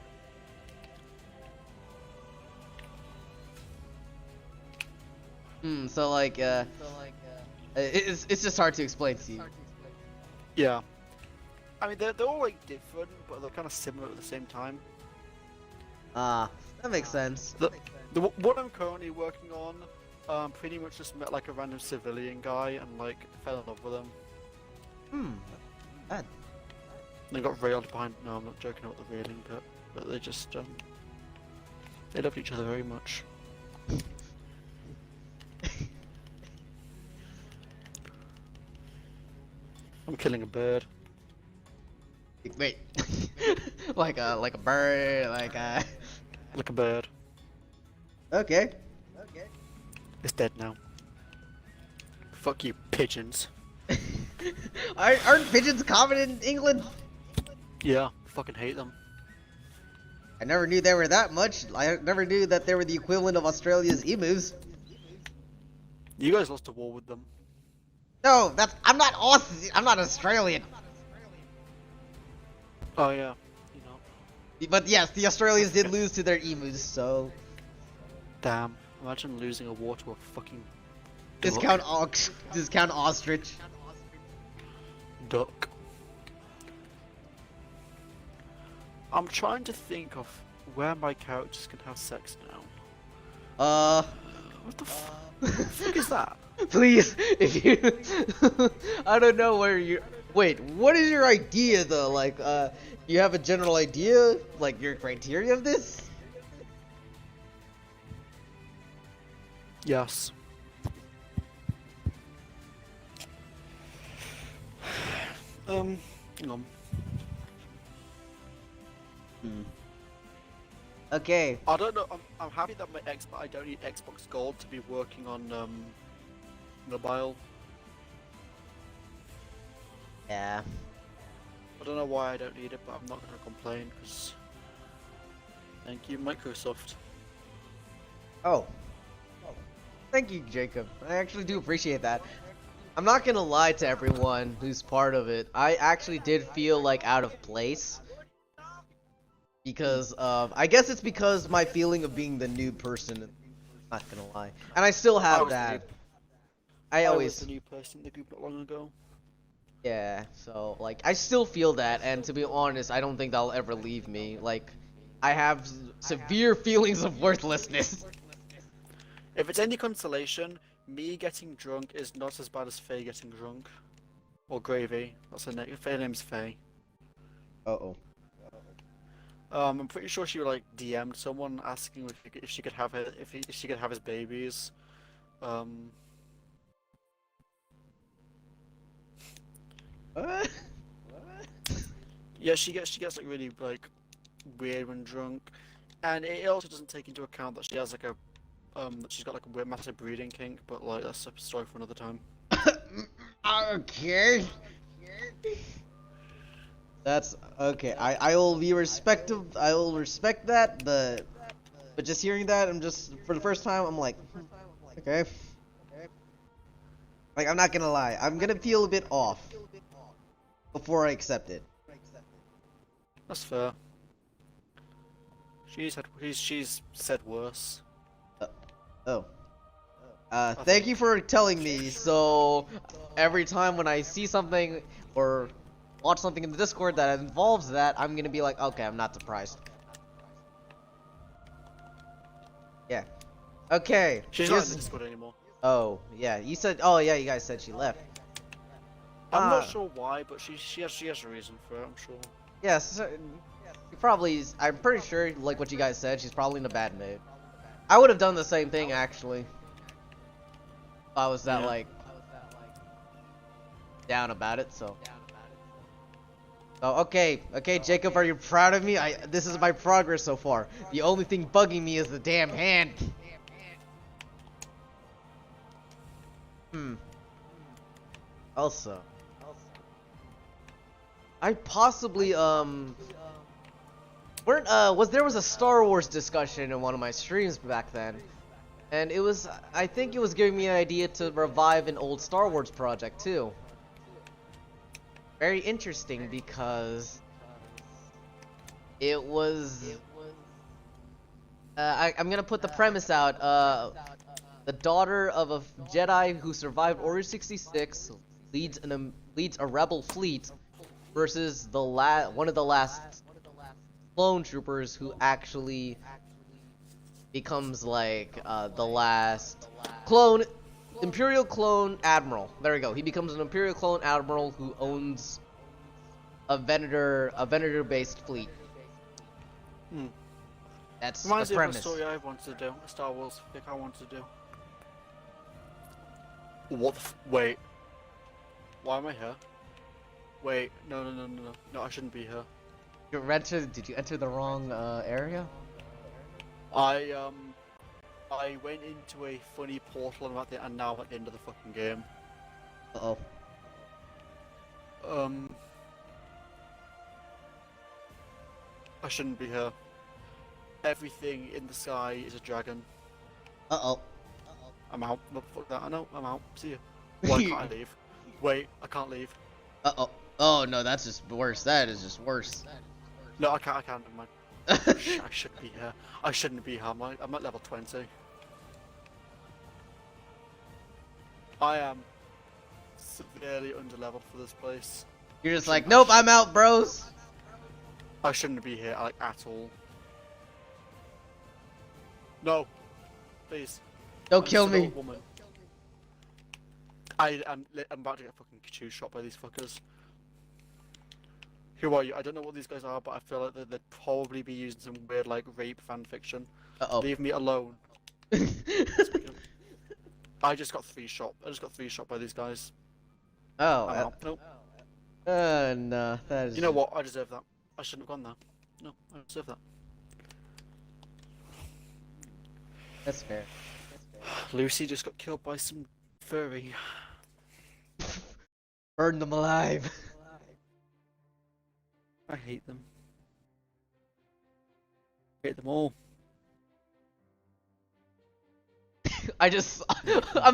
[SPEAKER 2] so like, it's just hard to explain to you.
[SPEAKER 4] Yeah. I mean, they're all like different, but they're kind of similar at the same time.
[SPEAKER 2] Ah, that makes sense.
[SPEAKER 4] The what I'm currently working on, pretty much just met like a random civilian guy and like fell in love with him.
[SPEAKER 2] Bad.
[SPEAKER 4] They got railed behind. No, I'm not joking about the railing, but they just they love each other very much. I'm killing a bird.
[SPEAKER 2] Wait, like a bird, like a.
[SPEAKER 4] Like a bird.
[SPEAKER 2] Okay.
[SPEAKER 4] It's dead now. Fuck you, pigeons.
[SPEAKER 2] Aren't pigeons common in England?
[SPEAKER 4] Yeah, fucking hate them.
[SPEAKER 2] I never knew they were that much. I never knew that they were the equivalent of Australia's emus.
[SPEAKER 4] You guys lost a war with them.
[SPEAKER 2] No, I'm not Aussie. I'm not Australian.
[SPEAKER 4] Oh yeah, you know.
[SPEAKER 2] But yes, the Australians did lose to their emus, so
[SPEAKER 4] Damn, imagine losing a war to a fucking
[SPEAKER 2] discount ostrich.
[SPEAKER 4] Duck. I'm trying to think of where my characters can have sex now. What the fuck is that?
[SPEAKER 2] Please, if you, I don't know where you. Wait, what is your idea though? Like, you have a general idea, like your criteria of this?
[SPEAKER 4] Yes. Hang on.
[SPEAKER 2] Okay.
[SPEAKER 4] I don't know. I'm happy that I don't need Xbox Gold to be working on mobile.
[SPEAKER 2] Yeah.
[SPEAKER 4] I don't know why I don't need it, but I'm not gonna complain because thank you, Microsoft.
[SPEAKER 2] Oh. Thank you, Jacob. I actually do appreciate that. I'm not gonna lie to everyone who's part of it. I actually did feel like out of place. Because I guess it's because my feeling of being the new person. Not gonna lie, and I still have that. I
[SPEAKER 4] was
[SPEAKER 2] always
[SPEAKER 4] the new person in the group not long ago.
[SPEAKER 2] Yeah. So like I still feel that, and to be honest, I don't think that'll ever leave me. Like I have severe feelings of worthlessness.
[SPEAKER 4] If it's any consolation, me getting drunk is not as bad as Faye getting drunk. Or Gravy. That's her name. Her name's Faye.
[SPEAKER 2] Uh-oh.
[SPEAKER 4] I'm pretty sure she like DM'd someone asking if she could have if she could have his babies.
[SPEAKER 2] What?
[SPEAKER 4] Yeah, she gets like really like weird when drunk, and it also doesn't take into account that she has like a that she's got like a weird massive breeding kink. But like that's a story for another time.
[SPEAKER 2] Okay. That's okay. I will be respective. I will respect that. But just hearing that, I'm just for the first time, I'm like, okay. Like I'm not gonna lie, I'm gonna feel a bit off before I accept it.
[SPEAKER 4] That's fair. She's said worse.
[SPEAKER 2] Oh. Thank you for telling me. So every time when I see something or watch something in the Discord that involves that, I'm gonna be like, okay, I'm not surprised. Yeah. Okay.
[SPEAKER 4] She's not in the Discord anymore.
[SPEAKER 2] Oh, yeah. You said. Oh, yeah. You guys said she left.
[SPEAKER 4] I'm not sure why, but she has a reason for it. I'm sure.
[SPEAKER 2] Yes. Probably. I'm pretty sure, like what you guys said, she's probably in a bad mood. I would have done the same thing actually. If I was that like down about it. So. Oh, okay, Jacob, are you proud of me? This is my progress so far. The only thing bugging me is the damn hand. Also, I possibly there was a Star Wars discussion in one of my streams back then, and I think it was giving me an idea to revive an old Star Wars project too. Very interesting because it was I'm gonna put the premise out. The daughter of a Jedi who survived Order 66 leads a rebel fleet versus one of the last clone troopers who actually becomes like the last Imperial clone admiral. There we go. He becomes an Imperial clone admiral who owns a Venator-based fleet. That's
[SPEAKER 4] Reminds
[SPEAKER 2] the
[SPEAKER 4] me of a
[SPEAKER 2] premise.
[SPEAKER 4] story I wanted to do. A Star Wars fic I wanted to do. What? Wait. Why am I here? Wait. No. No, I shouldn't be here.
[SPEAKER 2] Did you enter the wrong area?
[SPEAKER 4] I went into a funny portal and now I'm at the end of the fucking game.
[SPEAKER 2] Uh-oh.
[SPEAKER 4] I shouldn't be here. Everything in the sky is a dragon.
[SPEAKER 2] Uh-oh.
[SPEAKER 4] I'm out. No, fuck that. I know. I'm out. See you. Why can't I leave? Wait, I can't leave.
[SPEAKER 2] Uh-oh. Oh, no, that's just worse. That is just worse.
[SPEAKER 4] No, I can't. Never mind. I shouldn't be here. I shouldn't be here. I'm at level 20. I am severely underleveled for this place.
[SPEAKER 2] You're just like, nope, I'm out, bros.
[SPEAKER 4] I shouldn't be here, like, at all. No. Please.
[SPEAKER 2] Don't kill me.
[SPEAKER 4] Woman. I'm about to get fucking two shot by these fuckers. Who are you? I don't know what these guys are, but I feel like they'd probably be using some weird, like, rape fanfiction.
[SPEAKER 2] Uh-oh.
[SPEAKER 4] Leave me alone. I just got three shot by these guys.
[SPEAKER 2] Oh.
[SPEAKER 4] Nope.
[SPEAKER 2] No, that is...
[SPEAKER 4] You know what? I deserve that. I shouldn't have gone there. No, I deserve that.
[SPEAKER 2] That's fair.
[SPEAKER 4] Lucy just got killed by some furry.
[SPEAKER 2] Burn them alive.
[SPEAKER 4] I hate them. I hate them all.
[SPEAKER 2] I'm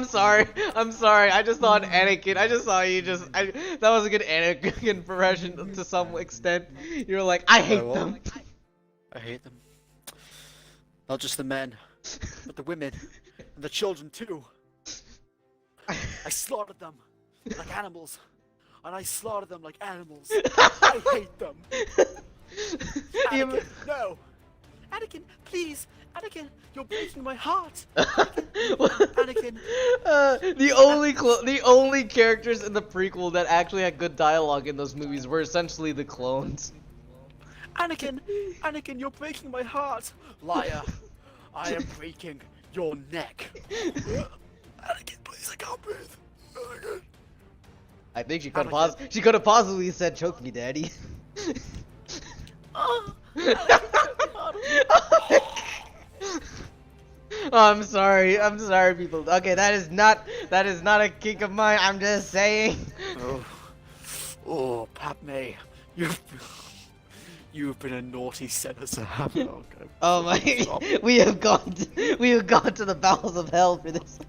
[SPEAKER 2] sorry. I just thought Anakin. I just saw you that was a good Anakin impression to some extent. You were like, I hate them.
[SPEAKER 4] I hate them. Not just the men, but the women and the children too. I slaughtered them like animals, and I slaughtered them like animals. I hate them. Anakin, no. Anakin, please, Anakin, you're breaking my heart. Anakin.
[SPEAKER 2] The only characters in the prequel that actually had good dialogue in those movies were essentially the clones.
[SPEAKER 4] Anakin, Anakin, you're breaking my heart. Liar, I am breaking your neck. Anakin, please, I can't breathe. Anakin.
[SPEAKER 2] I think she could have possibly said, "Choke me, daddy."
[SPEAKER 4] Oh,
[SPEAKER 2] Oh, I'm sorry, people. Okay, that is not a kink of mine. I'm just saying.
[SPEAKER 4] oh, Padme, you've been a naughty senator. Okay.
[SPEAKER 2] Oh my,
[SPEAKER 4] Stop.
[SPEAKER 2] we have gone to the bowels of hell for this.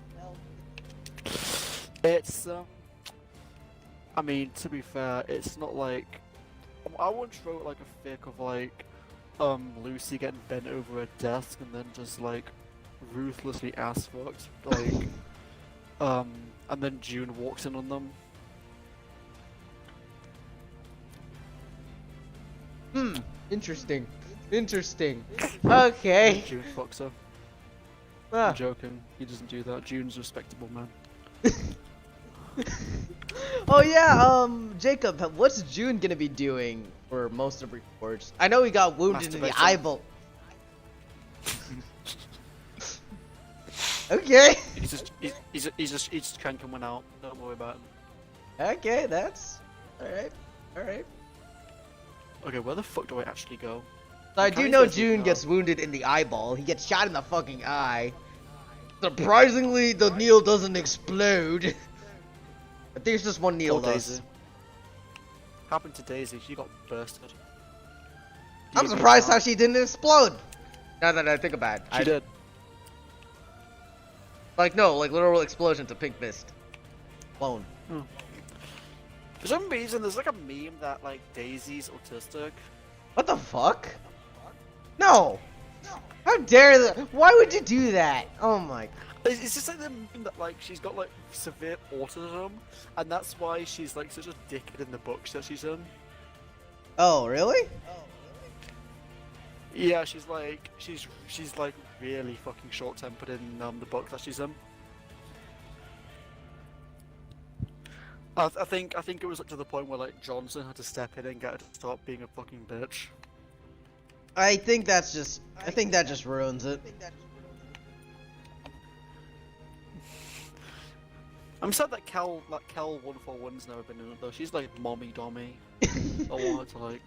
[SPEAKER 4] It's I mean, to be fair, it's not like I once wrote like a fic of like Lucy getting bent over a desk and then just like ruthlessly ass fucked, like and then June walks in on them.
[SPEAKER 2] Interesting. Okay.
[SPEAKER 4] June fucks her.
[SPEAKER 2] Ah.
[SPEAKER 4] I'm joking. He doesn't do that. June's a respectable man.
[SPEAKER 2] Oh yeah, Jacob, what's June gonna be doing for most of reports? I know he got wounded in the
[SPEAKER 4] Masturbating.
[SPEAKER 2] eyeball. Okay.
[SPEAKER 4] He's just cranking one out. Don't worry about him.
[SPEAKER 2] Okay, that's alright.
[SPEAKER 4] Okay, where the fuck do I actually go?
[SPEAKER 2] So I
[SPEAKER 4] How
[SPEAKER 2] do
[SPEAKER 4] many
[SPEAKER 2] know
[SPEAKER 4] times do you
[SPEAKER 2] June
[SPEAKER 4] go?
[SPEAKER 2] gets wounded in the eyeball. He gets shot in the fucking eye. Surprisingly, the needle doesn't explode. I think it's just one needle
[SPEAKER 4] Poor
[SPEAKER 2] does.
[SPEAKER 4] Daisy. Happened to Daisy. She got bursted.
[SPEAKER 2] I'm surprised how she didn't explode. Now that I think about it.
[SPEAKER 4] She did.
[SPEAKER 2] Like, no, like literal explosion to pink mist. Blown.
[SPEAKER 4] For some reason, there's like a meme that like Daisy's autistic.
[SPEAKER 2] What the fuck? No! How dare that? Why would you do that? Oh my.
[SPEAKER 4] It's just like the meme that like she's got like severe autism, and that's why she's like such a dickhead in the books that she's in.
[SPEAKER 2] Oh, really?
[SPEAKER 4] Yeah, she's like really fucking short-tempered in the book that she's in. I think it was like to the point where like Johnson had to step in and get her to stop being a fucking bitch.
[SPEAKER 2] I think that just ruins it.
[SPEAKER 4] I'm sad that Cal 141's never been in it though. She's like mommy dommy. I want her to like.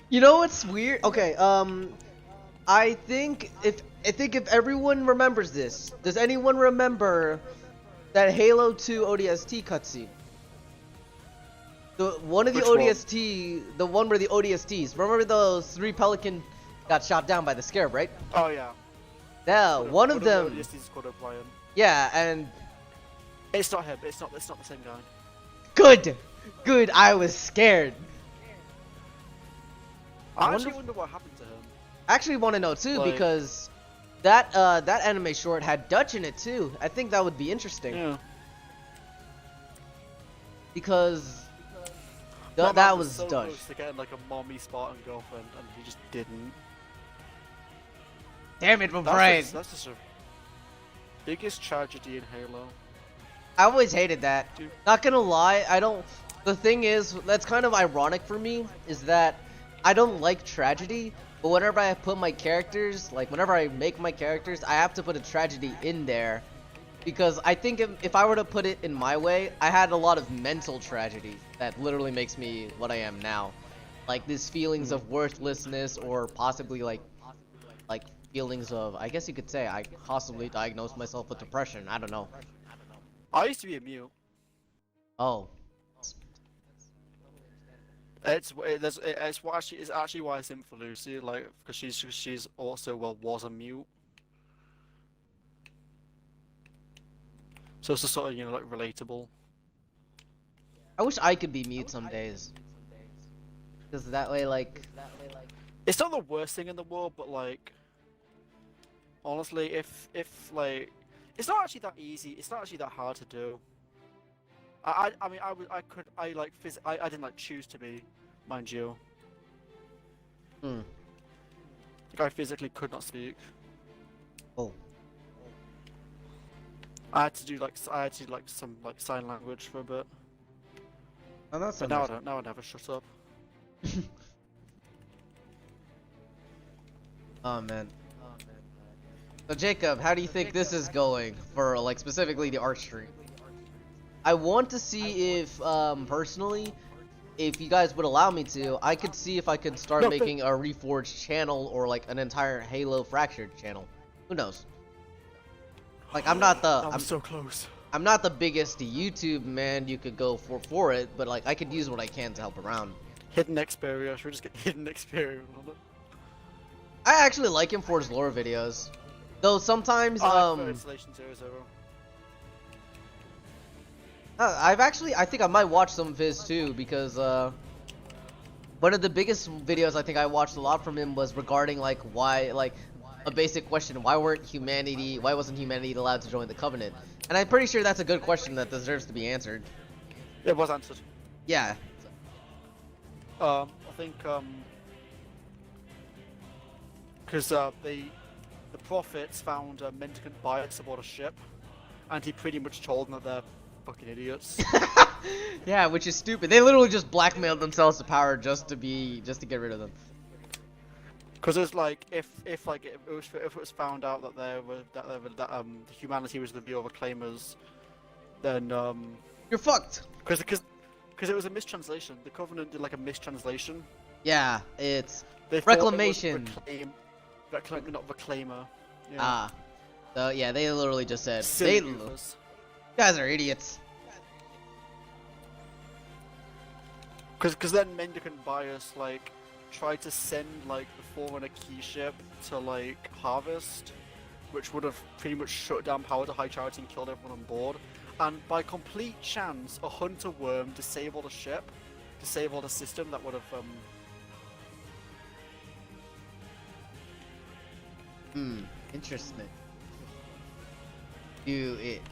[SPEAKER 2] You know what's weird? Okay, I think if everyone remembers this, does anyone remember that Halo 2 ODST cutscene? The one
[SPEAKER 4] Which one?
[SPEAKER 2] the one where the ODSTs. Remember those 3 pelican got shot down by the scarab, right?
[SPEAKER 4] Oh yeah.
[SPEAKER 2] Yeah, one of them.
[SPEAKER 4] Yes, he's called O'Brien.
[SPEAKER 2] Yeah, and
[SPEAKER 4] It's not him. It's not the same guy.
[SPEAKER 2] good. I was scared.
[SPEAKER 4] I
[SPEAKER 2] wonder
[SPEAKER 4] actually wonder what happened to him.
[SPEAKER 2] I actually want to know too
[SPEAKER 4] Like-
[SPEAKER 2] because that anime short had Dutch in it too. I think that would be interesting
[SPEAKER 4] Yeah.
[SPEAKER 2] because
[SPEAKER 4] My man
[SPEAKER 2] that was
[SPEAKER 4] so
[SPEAKER 2] Dutch.
[SPEAKER 4] close to getting like a mommy Spartan girlfriend, and he just didn't.
[SPEAKER 2] Damn it, my brain!
[SPEAKER 4] That's just a biggest tragedy in Halo.
[SPEAKER 2] I always hated that.
[SPEAKER 4] Dude.
[SPEAKER 2] Not gonna lie, I don't. The thing is, that's kind of ironic for me, is that I don't like tragedy, but whenever I put my characters, like whenever I make my characters, I have to put a tragedy in there. Because I think if I were to put it in my way, I had a lot of mental tragedy that literally makes me what I am now. Like these feelings of worthlessness or possibly like feelings of, I guess you could say, I possibly diagnosed myself with depression. I don't know.
[SPEAKER 4] I used to be a mute.
[SPEAKER 2] Oh.
[SPEAKER 4] It's actually why I simp for Lucy, like because she's also was a mute. So it's just sort of like relatable.
[SPEAKER 2] I wish I could be mute some days. Because that way, like...
[SPEAKER 4] It's not the worst thing in the world, but like honestly, if like it's not actually that easy. It's not actually that hard to do. I mean I didn't like choose to be, mind you.
[SPEAKER 2] Hmm.
[SPEAKER 4] I physically could not speak.
[SPEAKER 2] Oh.
[SPEAKER 4] I had to do like some like sign language for a bit.
[SPEAKER 2] Oh, that's
[SPEAKER 4] But now I don't. Now I never shut up.
[SPEAKER 2] Oh man. So Jacob, how do you think this is going for like specifically the art stream? I want to see if personally, if you guys would allow me to, I could see if I could start making a Reforged channel or like an entire Halo Fractured channel. Who knows? Like I'm not the
[SPEAKER 4] I'm so close.
[SPEAKER 2] I'm not the biggest YouTube man you could go for it, but like I could use what I can to help around.
[SPEAKER 4] Hidden Xperia. Should we just get Hidden Xperia on it?
[SPEAKER 2] I actually like him for his lore videos. Though sometimes
[SPEAKER 4] Installation 00.
[SPEAKER 2] I think I might watch some of his too, because one of the biggest videos I think I watched a lot from him was regarding like why, like a basic question, why wasn't humanity allowed to join the Covenant? And I'm pretty sure that's a good question that deserves to be answered.
[SPEAKER 4] It was answered.
[SPEAKER 2] Yeah.
[SPEAKER 4] I think because the prophets found a mendicant bias aboard a ship, and he pretty much told them that they're fucking idiots.
[SPEAKER 2] Yeah, which is stupid. They literally just blackmailed themselves to power just to get rid of them.
[SPEAKER 4] Because it's like if it was found out that humanity was the real reclaimers, then
[SPEAKER 2] You're fucked.
[SPEAKER 4] because it was a mistranslation. The Covenant did like a mistranslation.
[SPEAKER 2] Yeah, it's
[SPEAKER 4] They thought it was
[SPEAKER 2] reclamation.
[SPEAKER 4] not reclaimer. Yeah.
[SPEAKER 2] Ah. So yeah, they literally just said
[SPEAKER 4] Silly
[SPEAKER 2] you
[SPEAKER 4] goofers.
[SPEAKER 2] guys are idiots.
[SPEAKER 4] Because then Mendicant Bias like tried to send like the Forerunner key ship to like Harvest, which would have pretty much shut down power to High Charity and killed everyone on board. And by complete chance, a Hunter Worm disabled a ship, disabled a system that would have
[SPEAKER 2] Interesting.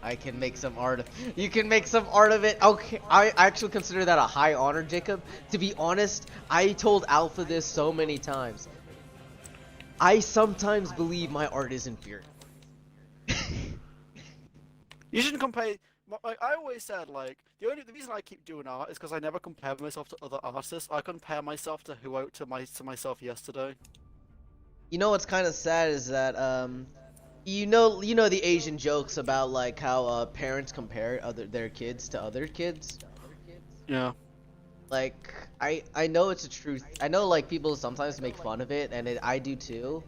[SPEAKER 2] I can make some art of. You can make some art of it. Okay, I actually consider that a high honor, Jacob. To be honest, I told Alpha this so many times. I sometimes believe my art is inferior.
[SPEAKER 4] You shouldn't compare. Like I always said, like the reason I keep doing art is because I never compare myself to other artists. I compare myself to myself yesterday.
[SPEAKER 2] You know what's kind of sad is that you know the Asian jokes about like how parents compare their kids to other kids.
[SPEAKER 4] Yeah.
[SPEAKER 2] Like I know it's a truth. I know like people sometimes make fun of it, and I do too.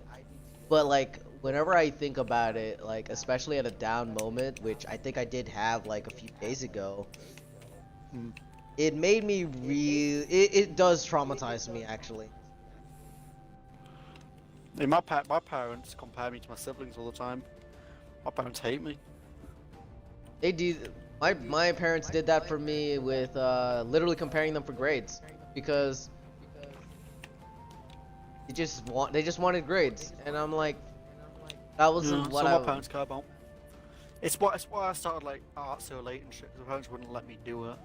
[SPEAKER 2] But like whenever I think about it, like especially at a down moment, which I think I did have like a few days ago, it made me it does traumatize me actually.
[SPEAKER 4] My parents compare me to my siblings all the time. My parents hate me.
[SPEAKER 2] They do. My parents did that for me with literally comparing them for grades because they just wanted grades, and I'm like, that wasn't what
[SPEAKER 4] my parents care about. It's why I started like art so late and shit. 'Cause my parents wouldn't let me do it.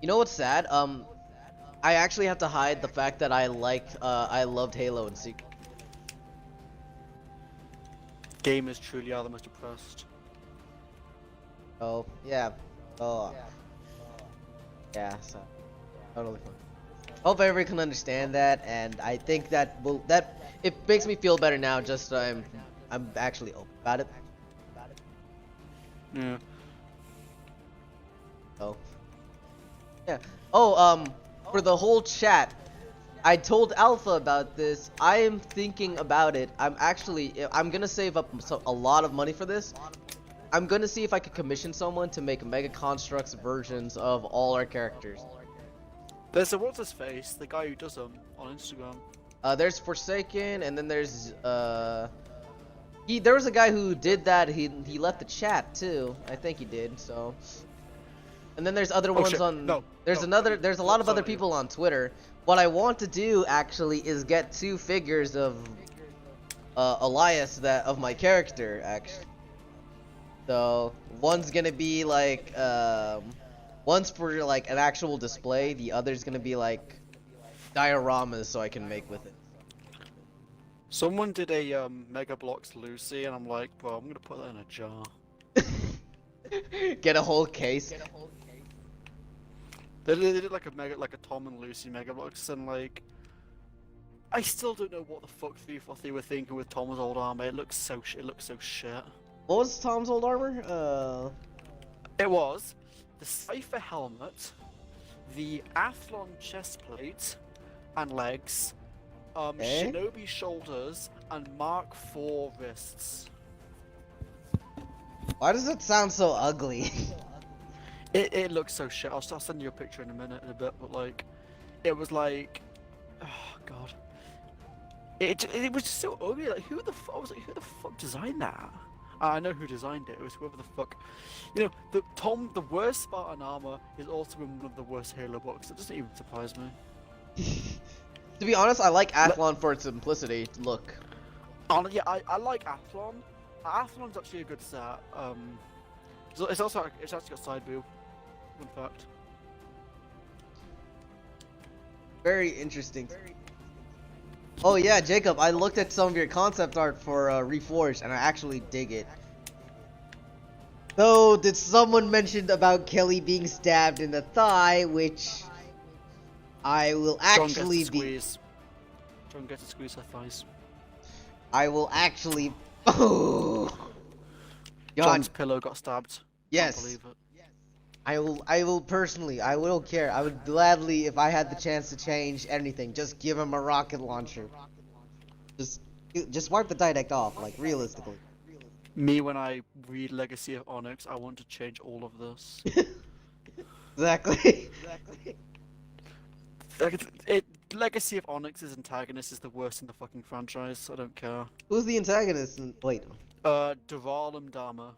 [SPEAKER 2] You know what's sad? I actually have to hide the fact that I loved Halo in secret.
[SPEAKER 4] Gamers truly are the most oppressed.
[SPEAKER 2] Oh yeah. Oh yeah. So totally fine. Hope everybody can understand that, and I think that it makes me feel better now. Just so I'm actually open about it.
[SPEAKER 4] Yeah.
[SPEAKER 2] Oh. Yeah. Oh, for the whole chat, I told Alpha about this. I am thinking about it. I'm gonna save up a lot of money for this. I'm gonna see if I could commission someone to make Mega Constructs versions of all our characters.
[SPEAKER 4] There's a what's his face, the guy who does them on Instagram.
[SPEAKER 2] There's Forsaken, and then there's there was a guy who did that. He left the chat too. I think he did. So. And then there's other ones
[SPEAKER 4] shit.
[SPEAKER 2] on.
[SPEAKER 4] No,
[SPEAKER 2] there's
[SPEAKER 4] no,
[SPEAKER 2] another. There's a lot of
[SPEAKER 4] sorry.
[SPEAKER 2] other people on Twitter. What I want to do actually is get 2 figures of Elias of my character actually. So one's gonna be like one's for like an actual display. The other's gonna be like dioramas so I can make with it.
[SPEAKER 4] Someone did a Mega Bloks Lucy, and I'm like, bro, I'm gonna put that in a jar.
[SPEAKER 2] Get a whole case.
[SPEAKER 4] They did like a Tom and Lucy Mega Bloks, and like, I still don't know what the fuck 343 were thinking with Tom's old armor. It looks so shit.
[SPEAKER 2] What was Tom's old armor?
[SPEAKER 4] It was the Cypher helmet, the Athlon chestplate and legs, Shinobi shoulders, and Mark IV wrists.
[SPEAKER 2] Why does it sound so ugly?
[SPEAKER 4] It looks so shit. I'll send you a picture in a bit, but like, it was like, oh god, it was just so ugly. Like, who the fuck designed that? I know who designed it. It was whoever the fuck. You know, the worst Spartan armor is also in one of the worst Halo books. It doesn't even surprise me.
[SPEAKER 2] To be honest, I like Athlon for its simplicity. Look.
[SPEAKER 4] Yeah, I like Athlon. Athlon's actually a good set. It's actually got side boob. Fun fact.
[SPEAKER 2] Very interesting. Oh yeah, Jacob, I looked at some of your concept art for Reforged, and I actually dig it. Though, did someone mention about Kelly being stabbed in the thigh, which I will actually be.
[SPEAKER 4] Don't get to squeeze her thighs.
[SPEAKER 2] I will actually. Oh.
[SPEAKER 4] John's pillow got stabbed.
[SPEAKER 2] Yes.
[SPEAKER 4] Can't believe it.
[SPEAKER 2] I will personally, I don't care. I would gladly, if I had the chance to change anything, just give him a rocket launcher. Just wipe the Didact off, like, realistically.
[SPEAKER 4] Me, when I read Legacy of Onyx, I want to change all of this.
[SPEAKER 2] Exactly.
[SPEAKER 4] Legacy of Onyx's antagonist is the worst in the fucking franchise. I don't care.
[SPEAKER 2] Who's the antagonist? Wait.
[SPEAKER 4] Duralim Dharma.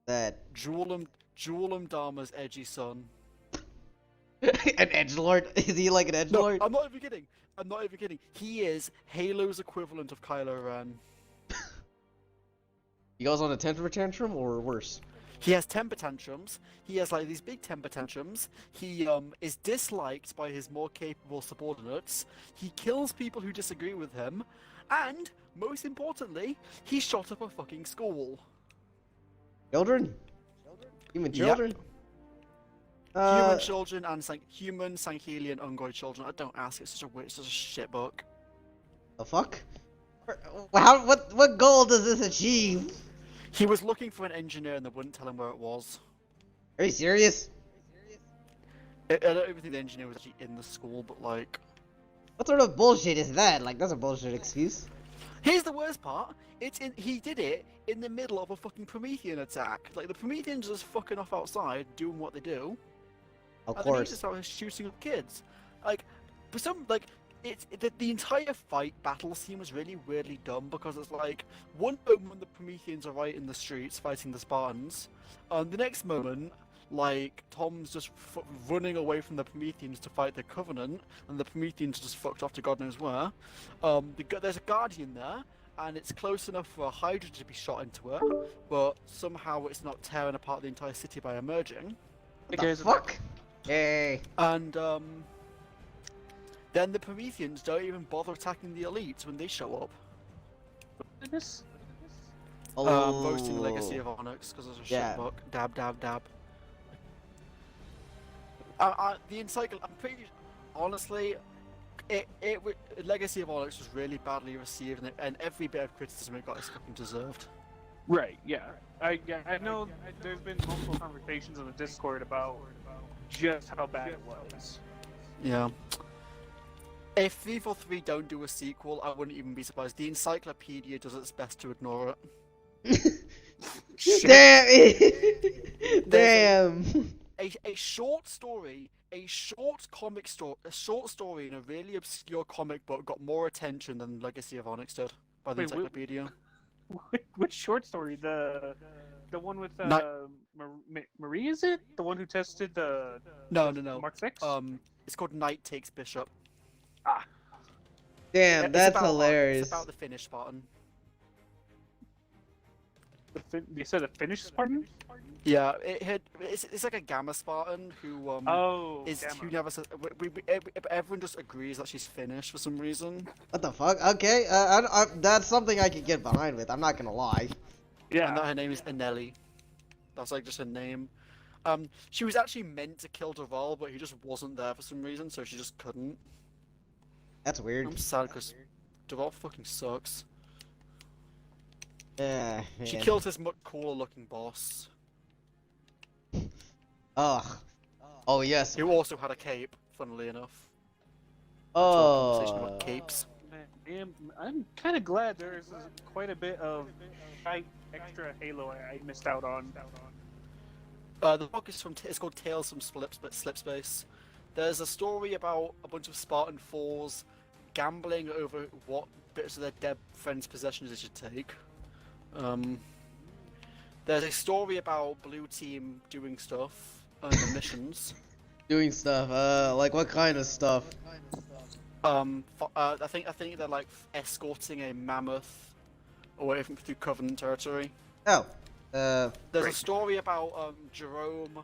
[SPEAKER 2] That.
[SPEAKER 4] Julim Dharma's edgy son.
[SPEAKER 2] An edgelord? Is he like an edgelord?
[SPEAKER 4] No, I'm not even kidding. He is Halo's equivalent of Kylo Ren.
[SPEAKER 2] He goes on a temper tantrum or worse?
[SPEAKER 4] He has temper tantrums. He has like these big temper tantrums. He is disliked by his more capable subordinates. He kills people who disagree with him, and most importantly, he shot up a fucking school.
[SPEAKER 2] Children? Human children?
[SPEAKER 4] Yep. Human children and human Sankhelian Ungoid children. I don't ask. It's such a shit book.
[SPEAKER 2] The fuck? What goal does this achieve?
[SPEAKER 4] He was looking for an engineer and they wouldn't tell him where it was.
[SPEAKER 2] Are you serious?
[SPEAKER 4] I don't even think the engineer was actually in the school, but like...
[SPEAKER 2] What sort of bullshit is that? Like, that's a bullshit excuse.
[SPEAKER 4] Here's the worst part. He did it in the middle of a fucking Promethean attack. Like, the Prometheans are just fucking off outside, doing what they do.
[SPEAKER 2] Of
[SPEAKER 4] and
[SPEAKER 2] course.
[SPEAKER 4] then he just started shooting up kids. Like, for some, like... The entire battle scene was really weirdly dumb because it's like one moment the Prometheans are right in the streets fighting the Spartans, and the next moment, like Tom's just running away from the Prometheans to fight the Covenant, and the Prometheans just fucked off to God knows where. There's a Guardian there, and it's close enough for a Hydra to be shot into it, but somehow it's not tearing apart the entire city by emerging.
[SPEAKER 2] What the fuck? Hey.
[SPEAKER 4] And then the Prometheans don't even bother attacking the elites when they show up. Boasting Legacy of Onyx because it's a shit book. Dab, dab, dab. The encyclopedia. I'm pretty honestly, Legacy of Onyx was really badly received, and every bit of criticism it got is fucking deserved.
[SPEAKER 3] Right. Yeah. I know. There's been multiple conversations on the Discord about just how bad it was.
[SPEAKER 4] Yeah. If 343 don't do a sequel, I wouldn't even be surprised. The encyclopedia does its best to ignore it.
[SPEAKER 2] Damn! Damn!
[SPEAKER 4] A short story, a short story in a really obscure comic book got more attention than Legacy of Onyx did by the encyclopedia.
[SPEAKER 3] Which short story? The one with Marie, is it? The one who tested the
[SPEAKER 4] No.
[SPEAKER 3] Mark 6?
[SPEAKER 4] It's called Knight Takes Bishop.
[SPEAKER 3] Ah.
[SPEAKER 2] Damn, that's hilarious.
[SPEAKER 4] It's about the Finnish Spartan.
[SPEAKER 3] You said a Finnish Spartan?
[SPEAKER 4] Yeah, it's like a Gamma Spartan who
[SPEAKER 3] Oh,
[SPEAKER 4] is
[SPEAKER 3] Gamma.
[SPEAKER 4] who never says. Everyone just agrees that she's Finnish for some reason.
[SPEAKER 2] What the fuck? Okay, that's something I could get behind with. I'm not gonna lie.
[SPEAKER 3] Yeah.
[SPEAKER 4] And that her name is Anelli. That's like just her name. She was actually meant to kill Duval, but he just wasn't there for some reason, so she just couldn't.
[SPEAKER 2] That's weird.
[SPEAKER 4] I'm sad because Duval fucking sucks.
[SPEAKER 2] Yeah.
[SPEAKER 4] She
[SPEAKER 2] Man.
[SPEAKER 4] kills this much cooler looking boss,
[SPEAKER 2] Ugh. Oh yes.
[SPEAKER 4] who also had a cape, funnily enough. Conversation
[SPEAKER 2] Oh.
[SPEAKER 4] about capes.
[SPEAKER 3] Man, I'm kind of glad there's quite a bit of extra Halo I missed out on.
[SPEAKER 4] The book is it's called Tales from Slipspace. There's a story about a bunch of Spartan 4s gambling over what bits of their dead friends' possessions they should take. There's a story about Blue Team doing stuff on the missions.
[SPEAKER 2] Doing stuff. Like what kind of stuff?
[SPEAKER 4] I think they're like escorting a mammoth away from through Covenant territory.
[SPEAKER 2] Oh.
[SPEAKER 4] There's
[SPEAKER 2] Great.
[SPEAKER 4] a story about Jerome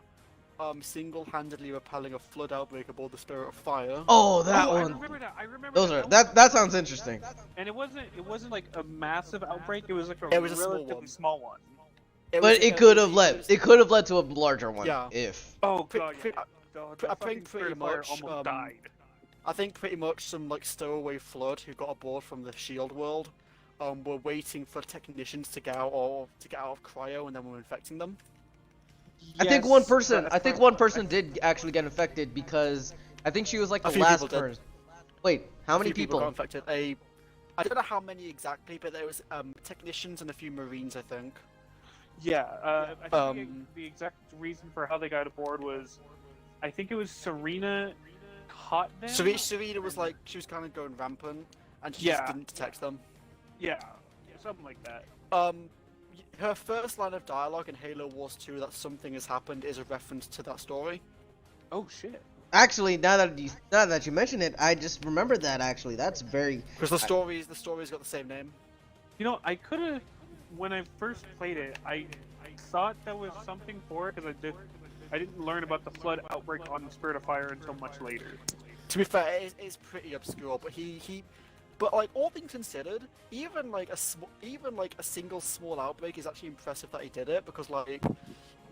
[SPEAKER 4] single-handedly repelling a flood outbreak aboard the Spirit of Fire.
[SPEAKER 2] Oh, that
[SPEAKER 3] I
[SPEAKER 2] one.
[SPEAKER 3] remember that. I remember
[SPEAKER 2] Those
[SPEAKER 3] that.
[SPEAKER 2] are that sounds interesting.
[SPEAKER 3] And it wasn't like a massive outbreak. It was like a
[SPEAKER 4] It was a small
[SPEAKER 3] relatively
[SPEAKER 4] one.
[SPEAKER 3] small one.
[SPEAKER 2] But it could have led. It could have led to a larger one.
[SPEAKER 4] Yeah.
[SPEAKER 2] If.
[SPEAKER 3] Oh
[SPEAKER 4] Pre-
[SPEAKER 3] god,
[SPEAKER 4] pre-
[SPEAKER 3] yeah. The
[SPEAKER 4] I
[SPEAKER 3] fucking
[SPEAKER 4] think pretty
[SPEAKER 3] Spirit of Fire
[SPEAKER 4] much,
[SPEAKER 3] almost died.
[SPEAKER 4] I think pretty much some like stowaway flood who got aboard from the Shield world, were waiting for technicians to get out of cryo, and then were infecting them.
[SPEAKER 2] I think one
[SPEAKER 3] Yes,
[SPEAKER 2] person.
[SPEAKER 3] that's
[SPEAKER 2] I think
[SPEAKER 3] right.
[SPEAKER 2] one person did actually get infected because I think she was like
[SPEAKER 4] A
[SPEAKER 2] the
[SPEAKER 4] few
[SPEAKER 2] last
[SPEAKER 4] people did.
[SPEAKER 2] person. Wait, how many
[SPEAKER 4] A few people got
[SPEAKER 2] people?
[SPEAKER 4] infected. I don't know how many exactly, but there was technicians and a few Marines, I think.
[SPEAKER 3] Yeah, I think the exact reason for how they got aboard was, I think it was Serena caught them.
[SPEAKER 4] Serena was like, she was kind of going rampant, and she just
[SPEAKER 3] Yeah.
[SPEAKER 4] didn't detect them.
[SPEAKER 3] Yeah, something like that.
[SPEAKER 4] Her first line of dialogue in Halo Wars 2 that something has happened is a reference to that story.
[SPEAKER 3] Oh shit.
[SPEAKER 2] Actually, now that you mention it, I just remembered that. Actually, that's very.
[SPEAKER 4] Because the story's got the same name.
[SPEAKER 3] You know, I could have, when I first played it, I thought that was something for it because I didn't learn about the flood outbreak on the Spirit of Fire until much later.
[SPEAKER 4] To be fair, it's pretty obscure, but but like all things considered, even like a single small outbreak is actually impressive that he did it, because like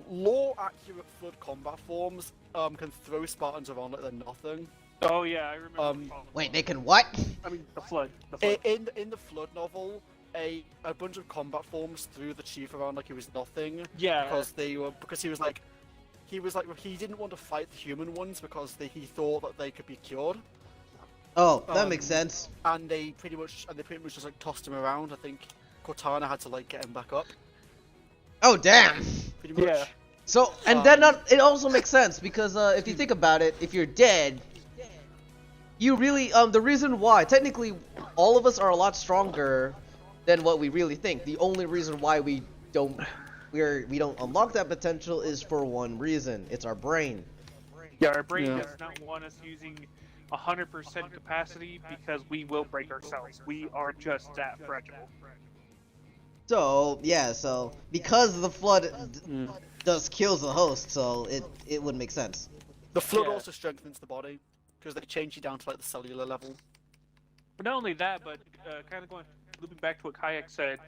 [SPEAKER 4] lore accurate flood combat forms can throw Spartans around like they're nothing.
[SPEAKER 3] Oh yeah, I remember. the fall.
[SPEAKER 2] Wait, they can what?
[SPEAKER 3] I mean the flood. The flood.
[SPEAKER 4] In the flood novel, a bunch of combat forms threw the chief around like he was nothing.
[SPEAKER 3] Yeah.
[SPEAKER 4] Because he didn't want to fight the human ones because he thought that they could be cured.
[SPEAKER 2] Oh, that makes sense.
[SPEAKER 4] And they pretty much just like tossed him around. I think Cortana had to like get him back up.
[SPEAKER 2] Oh, damn.
[SPEAKER 4] Pretty much.
[SPEAKER 3] Yeah.
[SPEAKER 2] So, and then it also makes sense because if you think about it, if you're dead, you really the reason why technically all of us are a lot stronger than what we really think. The only reason why we don't unlock that potential is for one reason. It's our brain.
[SPEAKER 3] Yeah, our brain
[SPEAKER 4] Yeah.
[SPEAKER 3] does not want us using 100% capacity because we will break ourselves. We are just that fragile.
[SPEAKER 2] So, yeah, so because the flood does kills the host, so it would make sense.
[SPEAKER 4] The flood
[SPEAKER 3] Yeah.
[SPEAKER 4] also strengthens the body because they change you down to like the cellular level.
[SPEAKER 3] But not only that, but kind of looping back to what Kayak said,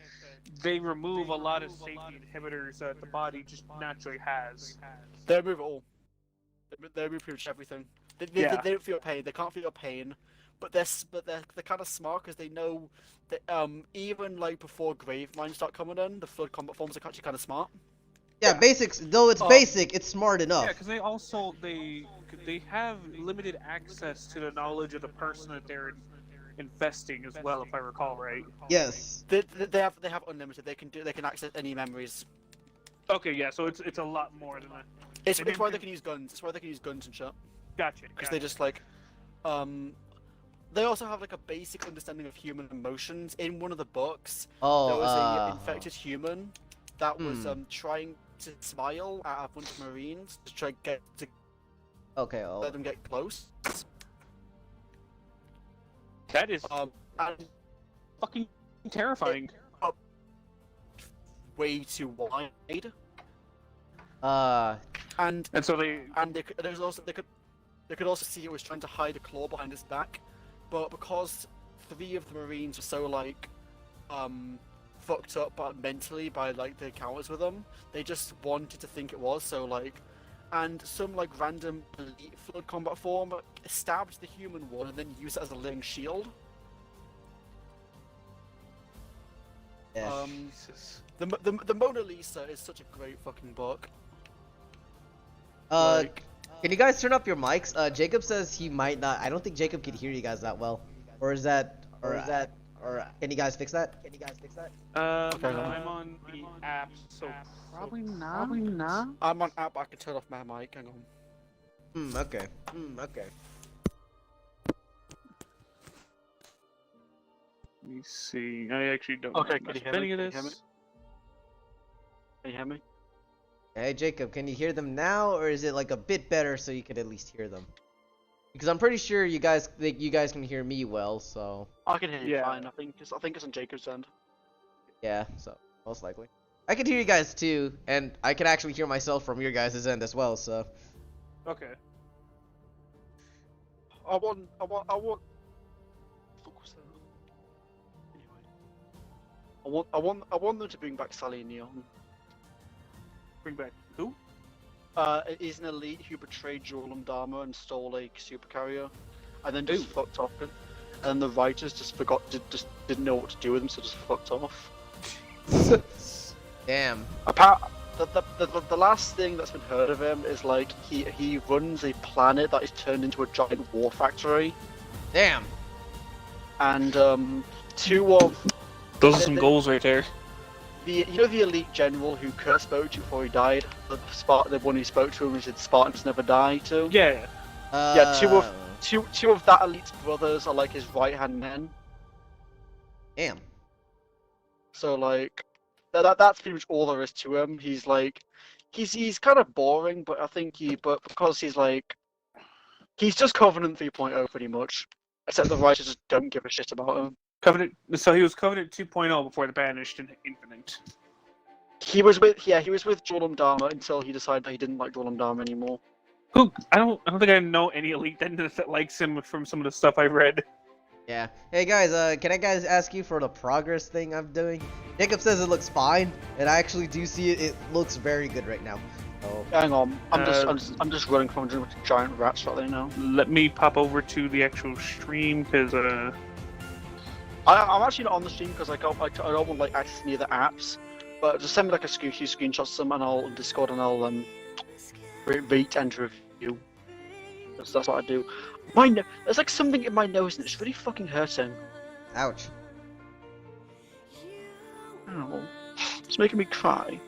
[SPEAKER 3] they remove a lot of safety inhibitors that the body just naturally has.
[SPEAKER 4] They remove it all. They remove pretty much everything. They don't feel pain. They can't feel pain, but they're kind of smart because they know that even like before grave mines start coming in, the flood combat forms are actually kind of smart.
[SPEAKER 2] Yeah,
[SPEAKER 3] Yeah.
[SPEAKER 2] basics. Though it's basic, it's smart enough.
[SPEAKER 3] Yeah, because they also they have limited access to the knowledge of the person that they're infesting as well, if I recall right.
[SPEAKER 2] Yes.
[SPEAKER 4] They have unlimited. They can access any memories.
[SPEAKER 3] Okay, yeah, so it's a lot more than that.
[SPEAKER 4] It's
[SPEAKER 3] They didn't
[SPEAKER 4] why
[SPEAKER 3] do-
[SPEAKER 4] they can use guns. It's why they can use guns and shit.
[SPEAKER 3] Gotcha.
[SPEAKER 4] Because they just like, they also have like a basic understanding of human emotions. In one of the books,
[SPEAKER 2] Oh,
[SPEAKER 4] there was an infected human that was
[SPEAKER 2] Hmm.
[SPEAKER 4] trying to smile at a bunch of Marines to try to
[SPEAKER 2] Okay. Oh.
[SPEAKER 4] let them get close.
[SPEAKER 3] That is
[SPEAKER 4] And
[SPEAKER 3] fucking terrifying.
[SPEAKER 4] way too wide.
[SPEAKER 2] Uh,
[SPEAKER 4] And
[SPEAKER 3] And so they.
[SPEAKER 4] there's also they could also see it was trying to hide a claw behind his back, but because 3 of the Marines were so like fucked up mentally by like the encounters with them, they just wanted to think it was so like, and some like random elite flood combat form stabbed the human one and then used it as a living shield.
[SPEAKER 2] yeah.
[SPEAKER 3] Jesus.
[SPEAKER 4] The Mona Lisa is such a great fucking book.
[SPEAKER 2] Can you guys turn up your mics? Jacob says he might not. I don't think Jacob can hear you guys that well. Or can you guys fix that?
[SPEAKER 4] Okay.
[SPEAKER 3] I'm on the app, so probably not.
[SPEAKER 4] I'm on app. I can turn off my mic. Hang on.
[SPEAKER 2] Okay.
[SPEAKER 3] Let me see. I actually don't
[SPEAKER 4] Okay,
[SPEAKER 3] know
[SPEAKER 4] can you
[SPEAKER 3] much
[SPEAKER 4] hear
[SPEAKER 3] of
[SPEAKER 4] me?
[SPEAKER 3] any of
[SPEAKER 4] Can you hear
[SPEAKER 3] this.
[SPEAKER 4] Can you hear me?
[SPEAKER 2] Hey Jacob, can you hear them now, or is it like a bit better so you could at least hear them? Because I'm pretty sure you guys can hear me well, so
[SPEAKER 4] I can hear you
[SPEAKER 3] Yeah.
[SPEAKER 4] fine. I think it's on Jacob's end.
[SPEAKER 2] yeah, so most likely. I can hear you guys too, and I can actually hear myself from your guys' end as well, so.
[SPEAKER 3] Okay.
[SPEAKER 4] I want. Fuck was that? Anyway. I want them to bring back Sally and Neon.
[SPEAKER 3] Bring back who?
[SPEAKER 4] It is an elite who betrayed Jorlum Dharma and stole a supercarrier, and then just fucked off. And the writers just just didn't know what to do with him, so just fucked off.
[SPEAKER 2] Damn.
[SPEAKER 4] The last thing that's been heard of him is like he runs a planet that is turned into a giant war factory,
[SPEAKER 2] Damn.
[SPEAKER 4] and 2 of
[SPEAKER 3] Those are some goals right there.
[SPEAKER 4] the elite general who Kurt spoke to before he died, the one he spoke to him, he said Spartans never die to.
[SPEAKER 3] Yeah.
[SPEAKER 4] Yeah, two of that elite's brothers are like his right hand men.
[SPEAKER 2] Damn.
[SPEAKER 4] So like that's pretty much all there is to him. He's like he's kind of boring, but I think because he's like he's just Covenant 3.0 pretty much. Except the writers just don't give a shit about him.
[SPEAKER 3] Covenant. So he was Covenant 2.0 before the Banished and Infinite.
[SPEAKER 4] He was with Jorlum Dharma until he decided that he didn't like Jorlum Dharma anymore.
[SPEAKER 3] Who? I don't think I know any elite that likes him from some of the stuff I've read.
[SPEAKER 2] Yeah. Hey guys, can I guys ask you for the progress thing I'm doing? Jacob says it looks fine, and I actually do see it. It looks very good right now. So.
[SPEAKER 4] Hang on, I'm just running from a giant rats right there now.
[SPEAKER 3] Let me pop over to the actual stream because
[SPEAKER 4] I'm actually not on the stream because I don't want like access to any of the apps. But just send me like a few screenshots of them, and I'll on Discord, and I'll rate and review. That's what I do. There's like something in my nose, and it's really fucking hurting.
[SPEAKER 2] Ouch.
[SPEAKER 4] Ow. It's making me cry.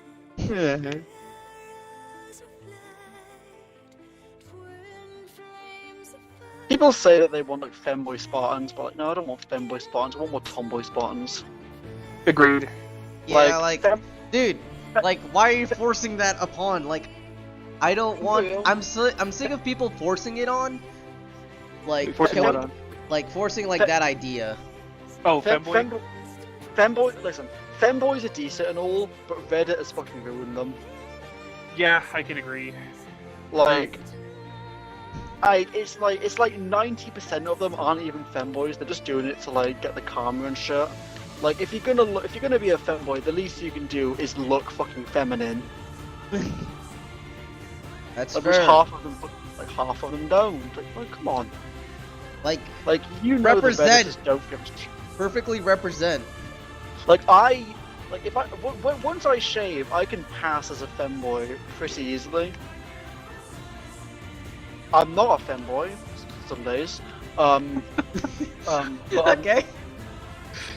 [SPEAKER 4] People say that they want like femboy Spartans, but like, no, I don't want femboy Spartans. I want more tomboy Spartans.
[SPEAKER 3] agreed.
[SPEAKER 2] Yeah, like dude, like, why are you forcing that upon? Like, I don't want. I'm sick of people forcing it on. Like,
[SPEAKER 3] Forcing what on?
[SPEAKER 2] like forcing like that idea.
[SPEAKER 3] Oh, femboy.
[SPEAKER 4] Listen, femboys are decent and all, but Reddit has fucking ruined them.
[SPEAKER 3] Yeah, I can agree.
[SPEAKER 4] Like, it's like 90% of them aren't even femboys. They're just doing it to like get the karma and shit. Like, if you're gonna be a femboy, the least you can do is look fucking feminine.
[SPEAKER 2] That's
[SPEAKER 4] Like,
[SPEAKER 2] fair.
[SPEAKER 4] which half of them don't. Like, come on.
[SPEAKER 2] Like,
[SPEAKER 4] You know the
[SPEAKER 2] represent.
[SPEAKER 4] Reddit just don't give a shit.
[SPEAKER 2] perfectly represent.
[SPEAKER 4] Once I shave, I can pass as a femboy pretty easily. I'm not a femboy some days. But,
[SPEAKER 2] Okay.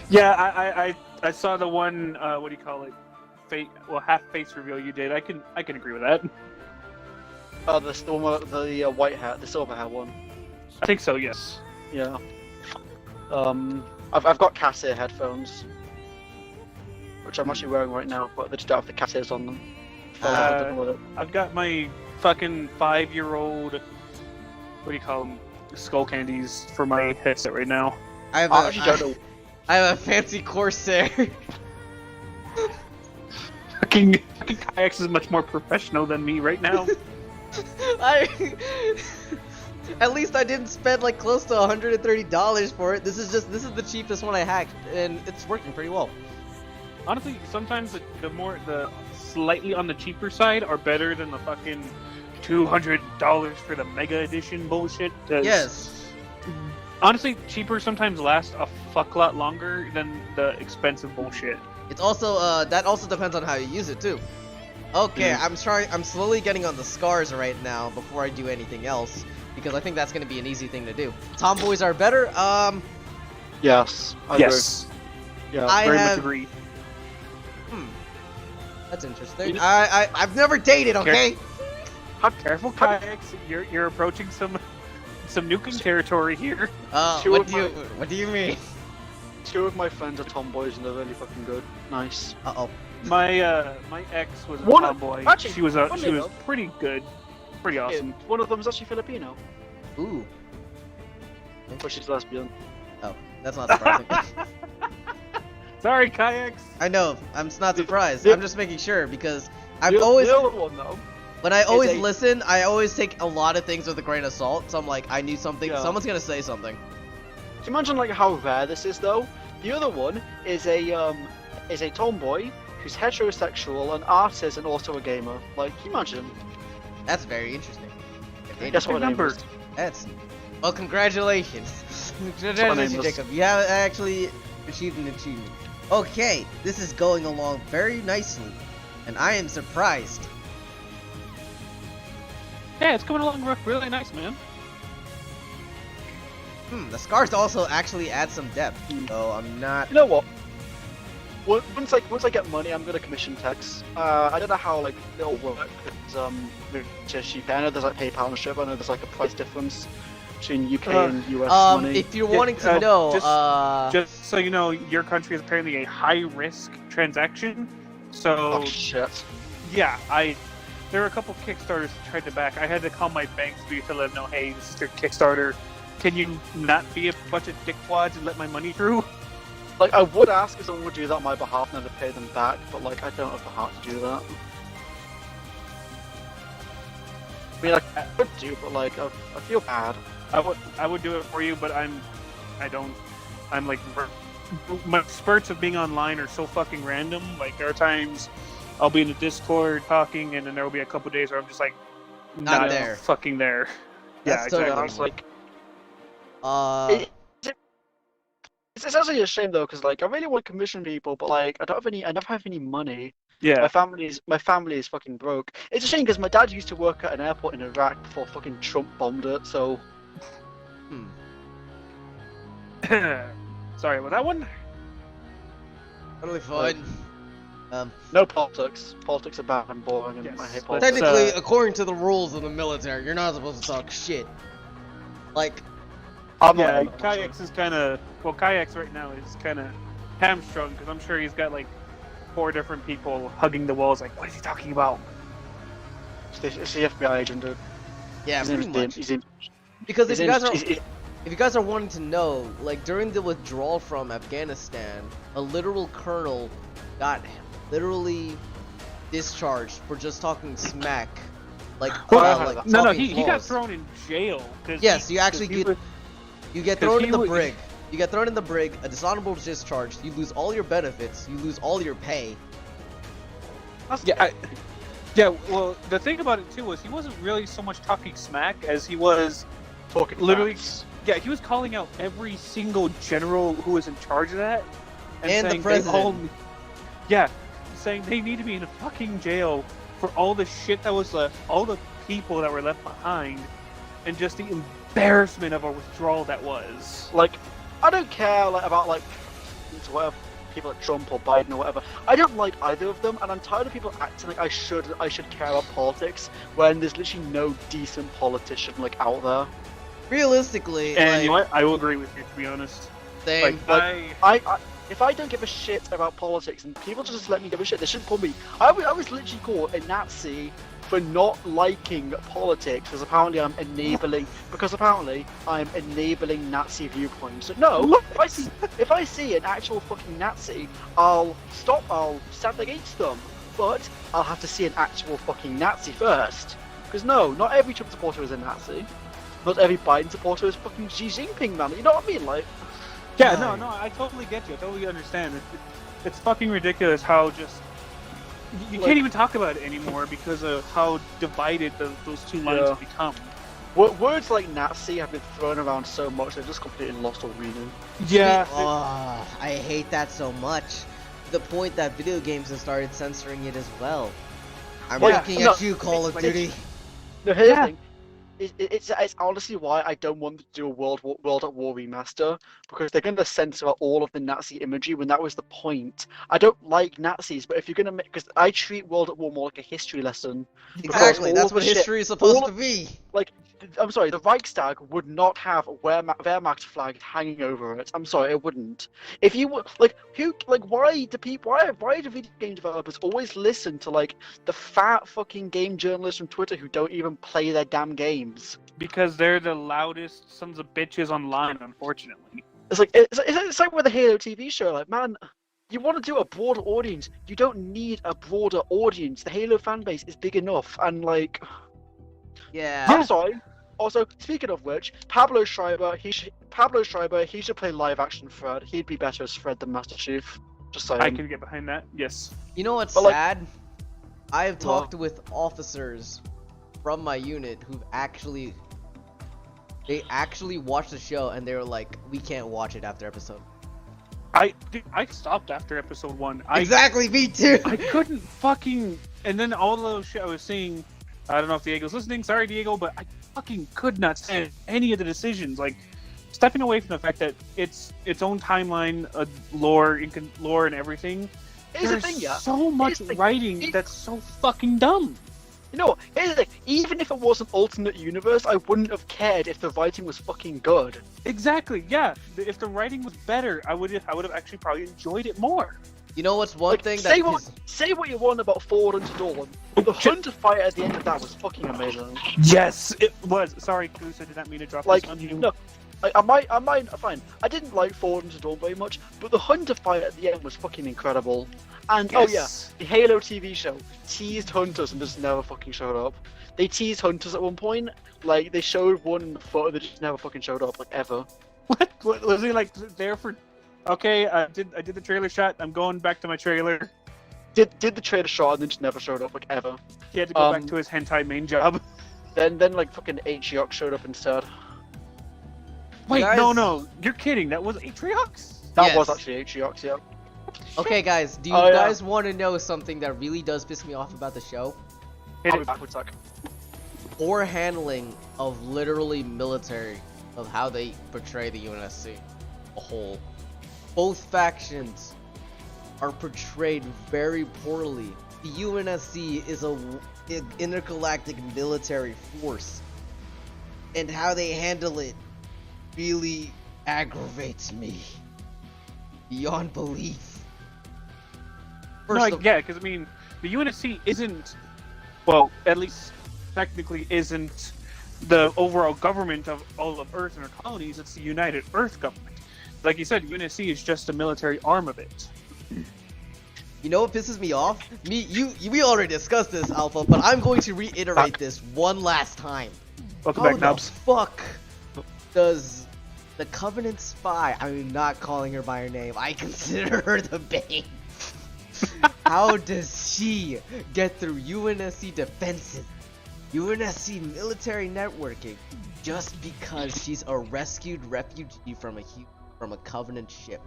[SPEAKER 3] Yeah, I saw the one. What do you call it? Half face reveal you did. I can agree with that.
[SPEAKER 4] the white hat, the silver hat one.
[SPEAKER 3] I think so. Yes.
[SPEAKER 4] Yeah. I've got cat ear headphones, which I'm actually wearing right now, but they just don't have the cat ears on them.
[SPEAKER 3] I've got my fucking 5-year-old. What do you call them? Skull candies for my headset right now.
[SPEAKER 2] I have
[SPEAKER 4] I actually don't know.
[SPEAKER 2] I have a fancy Corsair.
[SPEAKER 3] fucking Kayaks is much more professional than me right now.
[SPEAKER 2] I at least I didn't spend like close to $130 for it. This is the cheapest one I hacked, and it's working pretty well.
[SPEAKER 3] Honestly, sometimes the slightly on the cheaper side are better than the fucking $200 for the mega edition bullshit. 'Cause
[SPEAKER 2] Yes.
[SPEAKER 3] honestly, cheaper sometimes lasts a fuck lot longer than the expensive bullshit.
[SPEAKER 2] It's also that also depends on how you use it too. Okay, I'm slowly getting on the scars right now before I do anything else, because I think that's gonna be an easy thing to do. Tomboys are better.
[SPEAKER 4] Yes.
[SPEAKER 3] Yes,
[SPEAKER 4] Yeah.
[SPEAKER 2] I
[SPEAKER 3] very
[SPEAKER 2] have.
[SPEAKER 3] much agree.
[SPEAKER 2] That's interesting.
[SPEAKER 4] You know-
[SPEAKER 2] I've never dated. Okay.
[SPEAKER 3] Careful, Kayaks. You're approaching some nuking territory here.
[SPEAKER 4] Two
[SPEAKER 2] What
[SPEAKER 4] of
[SPEAKER 2] do you mean?
[SPEAKER 4] 2 of my friends are tomboys and they're really fucking good. Nice.
[SPEAKER 2] Uh-oh.
[SPEAKER 3] My ex was a
[SPEAKER 4] One of-
[SPEAKER 3] tomboy.
[SPEAKER 4] actually,
[SPEAKER 3] she was
[SPEAKER 4] funny enough-
[SPEAKER 3] pretty good, pretty awesome.
[SPEAKER 4] One of them is actually Filipino,
[SPEAKER 2] Ooh.
[SPEAKER 4] but she's lesbian.
[SPEAKER 2] Oh, that's not surprising.
[SPEAKER 3] Sorry, Kayaks.
[SPEAKER 2] I know. I'm not surprised.
[SPEAKER 4] the-
[SPEAKER 2] I'm just making sure because I've
[SPEAKER 4] The
[SPEAKER 2] always,
[SPEAKER 4] other one though.
[SPEAKER 2] when I always
[SPEAKER 4] a-
[SPEAKER 2] listen, I always take a lot of things with a grain of salt. So I'm like, I knew something.
[SPEAKER 4] Yeah.
[SPEAKER 2] Someone's gonna say something.
[SPEAKER 4] Can you imagine like how rare this is though? The other one is a tomboy who's heterosexual, an artist, and also a gamer. Like, can you imagine?
[SPEAKER 2] That's very interesting.
[SPEAKER 4] That's what her name
[SPEAKER 3] number.
[SPEAKER 4] is.
[SPEAKER 2] That's well. Congratulations,
[SPEAKER 4] name
[SPEAKER 2] congratulations,
[SPEAKER 4] is.
[SPEAKER 2] Jacob. You have actually achieved an achievement. Okay, this is going along very nicely, and I am surprised.
[SPEAKER 3] Yeah, it's coming along really nice, man.
[SPEAKER 2] The scars also actually add some depth, so I'm not.
[SPEAKER 4] You know what? Once I get money, I'm gonna commission Tex. I don't know how like it'll work because just UK. I know there's like PayPal and shit. But I know there's like a price difference between UK and US money.
[SPEAKER 2] If you're
[SPEAKER 3] Yeah,
[SPEAKER 2] wanting to know,
[SPEAKER 3] Just so you know, your country is apparently a high-risk transaction. So
[SPEAKER 4] Oh shit!
[SPEAKER 3] yeah, there were a couple Kickstarters I tried to back. I had to call my banks to let them know, hey, this is their Kickstarter. Can you not be a bunch of dickwads and let my money through?
[SPEAKER 4] Like I would ask if someone would do that on my behalf and then to pay them back, but like I don't have the heart to do that. I mean, I could do, but like I feel bad.
[SPEAKER 3] I would do it for you, but I'm like my spurts of being online are so fucking random. Like there are times I'll be in the Discord talking, and then there will be a couple days where I'm just like
[SPEAKER 2] Not there.
[SPEAKER 3] fucking there.
[SPEAKER 2] That's
[SPEAKER 3] Yeah,
[SPEAKER 2] totally
[SPEAKER 3] exactly.
[SPEAKER 4] It's like
[SPEAKER 2] uh,
[SPEAKER 4] it's actually a shame though, because like I really want to commission people, but like I never have any money.
[SPEAKER 3] Yeah.
[SPEAKER 4] My family is fucking broke. It's a shame because my dad used to work at an airport in Iraq before fucking Trump bombed it. So
[SPEAKER 3] Sorry about that one.
[SPEAKER 2] totally fine.
[SPEAKER 4] no politics. Politics are bad and boring, and
[SPEAKER 3] Yes,
[SPEAKER 4] I hate
[SPEAKER 3] but-
[SPEAKER 4] politics.
[SPEAKER 2] Technically, according to the rules of the military, you're not supposed to talk shit. Like,
[SPEAKER 4] I'm not
[SPEAKER 3] Yeah,
[SPEAKER 4] in that,
[SPEAKER 3] Kayaks is kind of Kayaks right now is kind of hamstrung because I'm sure he's got like 4 different people hugging the walls. Like, what is he talking about?
[SPEAKER 4] so. It's the FBI agent, dude.
[SPEAKER 2] yeah,
[SPEAKER 4] His
[SPEAKER 2] pretty
[SPEAKER 4] name's
[SPEAKER 2] much.
[SPEAKER 4] James.
[SPEAKER 2] Because if
[SPEAKER 4] His
[SPEAKER 2] you guys are wanting to know, like during the withdrawal from Afghanistan, a literal colonel got literally discharged for just talking smack. Like, like
[SPEAKER 3] No,
[SPEAKER 2] talking
[SPEAKER 3] he got
[SPEAKER 2] flaws.
[SPEAKER 3] thrown in jail. Cause
[SPEAKER 2] Yes, you actually
[SPEAKER 3] he
[SPEAKER 2] get
[SPEAKER 3] was-
[SPEAKER 2] you get
[SPEAKER 3] 'cause
[SPEAKER 2] thrown
[SPEAKER 3] he
[SPEAKER 2] in the
[SPEAKER 3] was-
[SPEAKER 2] brig. You get thrown in the brig, a dishonorable discharge. You lose all your benefits. You lose all your pay.
[SPEAKER 3] Yeah, well, the thing about it too was he wasn't really so much talking smack as he was
[SPEAKER 4] talking
[SPEAKER 3] literally.
[SPEAKER 4] facts.
[SPEAKER 3] Yeah, he was calling out every single general who was in charge of that,
[SPEAKER 2] And the
[SPEAKER 3] saying
[SPEAKER 2] president.
[SPEAKER 3] saying they need to be in a fucking jail for all the shit that was left, all the people that were left behind, and just the embarrassment of a withdrawal that was.
[SPEAKER 4] Like, I don't care like about like whatever people like Trump or Biden or whatever. I don't like either of them, and I'm tired of people acting like I should care about politics when there's literally no decent politician like out there.
[SPEAKER 2] Realistically,
[SPEAKER 3] And you know
[SPEAKER 2] like,
[SPEAKER 3] what? I will agree with you, to be honest.
[SPEAKER 2] same.
[SPEAKER 3] Like,
[SPEAKER 4] I if I don't give a shit about politics and people just let me give a shit, they shouldn't call me. I was literally called a Nazi for not liking politics because apparently I'm enabling Nazi viewpoints. So no, if I see an actual fucking Nazi, I'll stand against them. but I'll have to see an actual fucking Nazi first. Because no, not every Trump supporter is a Nazi. Not every Biden supporter is fucking Xi Jinping, man. You know what I mean? Like,
[SPEAKER 3] Yeah, no, I totally get you. I totally understand. It's fucking ridiculous how just you can't even talk about it anymore because of how divided those two lines have become.
[SPEAKER 4] words like Nazi have been thrown around so much they've just completely lost all meaning.
[SPEAKER 3] Yeah.
[SPEAKER 2] Oh, I hate that so much. To the point that video games have started censoring it as well. I'm looking at you, Call of Duty.
[SPEAKER 4] No, here's the thing. It's honestly why I don't want to do a World at War remaster, because they're going to censor out all of the Nazi imagery when that was the point. I don't like Nazis, but if you're going to make, because I treat World at War more like a history lesson.
[SPEAKER 2] Exactly, that's what history is supposed to be.
[SPEAKER 4] Like, I'm sorry, the Reichstag would not have a Wehrmacht flag hanging over it. I'm sorry, it wouldn't. If you were why do video game developers always listen to like the fat fucking game journalists from Twitter who don't even play their damn games?
[SPEAKER 3] Because they're the loudest sons of bitches online, unfortunately.
[SPEAKER 4] It's like with the Halo TV show. Like, man, you want to do a broader audience, you don't need a broader audience. The Halo fan base is big enough, and like,
[SPEAKER 2] Yeah.
[SPEAKER 4] I'm sorry. Also, speaking of which, Pablo Schreiber, he should play live action Fred. He'd be better as Fred than Master Chief. Just saying.
[SPEAKER 3] I can get behind that. Yes.
[SPEAKER 2] You know what's
[SPEAKER 4] But, like-
[SPEAKER 2] sad? I have talked with officers from my unit who've actually watched the show and they were like, we can't watch it after episode.
[SPEAKER 3] I stopped after episode 1.
[SPEAKER 2] Exactly, me too.
[SPEAKER 3] I couldn't fucking. And then all those shit I was seeing. I don't know if Diego's listening. Sorry, Diego, but I fucking could not stand any of the decisions. Like, stepping away from the fact that it's its own timeline, lore and everything.
[SPEAKER 4] Here's the
[SPEAKER 3] There's
[SPEAKER 4] thing, yeah.
[SPEAKER 3] so much writing that's so fucking dumb.
[SPEAKER 4] You know what? Here's the thing. Even if it was an alternate universe, I wouldn't have cared if the writing was fucking good.
[SPEAKER 3] Exactly. Yeah. If the writing was better, I would have actually probably enjoyed it more.
[SPEAKER 2] You know what's one
[SPEAKER 4] Like,
[SPEAKER 2] thing
[SPEAKER 4] say
[SPEAKER 2] that
[SPEAKER 4] say what you want about Forward Unto Dawn. The Hunter fight at the end of that was fucking amazing.
[SPEAKER 3] Yes, it was. Sorry, Goose, I did not mean to drop
[SPEAKER 4] Like,
[SPEAKER 3] this on you.
[SPEAKER 4] no, I might, fine. I didn't like Forward Unto Dawn very much, but the Hunter fight at the end was fucking incredible. And oh yeah,
[SPEAKER 3] Yes.
[SPEAKER 4] the Halo TV show teased Hunters and just never fucking showed up. They teased Hunters at one point, like they showed one photo that just never fucking showed up, like ever.
[SPEAKER 3] What was he like there for? Okay, I did the trailer shot. I'm going back to my trailer.
[SPEAKER 4] Did the trailer shot and then just never showed up, like ever.
[SPEAKER 3] He had to go back to his hentai main job.
[SPEAKER 4] Then like fucking Atriox showed up instead.
[SPEAKER 3] Wait,
[SPEAKER 2] Guys-
[SPEAKER 3] no, you're kidding. That was Atriox?
[SPEAKER 4] That
[SPEAKER 2] Yes.
[SPEAKER 4] was actually Atriox, yeah.
[SPEAKER 2] Okay, guys, do you
[SPEAKER 4] Oh, yeah.
[SPEAKER 2] guys want to know something that really does piss me off about the show?
[SPEAKER 3] Hit
[SPEAKER 4] I'll be
[SPEAKER 3] it.
[SPEAKER 4] back with Zach.
[SPEAKER 2] Poor handling of literally military, of how they portray the UNSC, a whole. Both factions are portrayed very poorly. The UNSC is an intergalactic military force, and how they handle it really aggravates me beyond belief. First of-
[SPEAKER 3] Yeah, because I mean, the UNSC isn't, well, at least technically isn't the overall government of all of Earth and her colonies. It's the United Earth government. Like you said, UNSC is just a military arm of it.
[SPEAKER 2] You know what pisses me off? We already discussed this, Alpha, but I'm going to reiterate this one last time.
[SPEAKER 3] Welcome
[SPEAKER 2] How
[SPEAKER 3] back,
[SPEAKER 2] the
[SPEAKER 3] Nubs.
[SPEAKER 2] fuck does the Covenant spy, I'm not calling her by her name, I consider her the Bane. How does she get through UNSC defenses, UNSC military networking, just because she's a rescued refugee from a Covenant ship?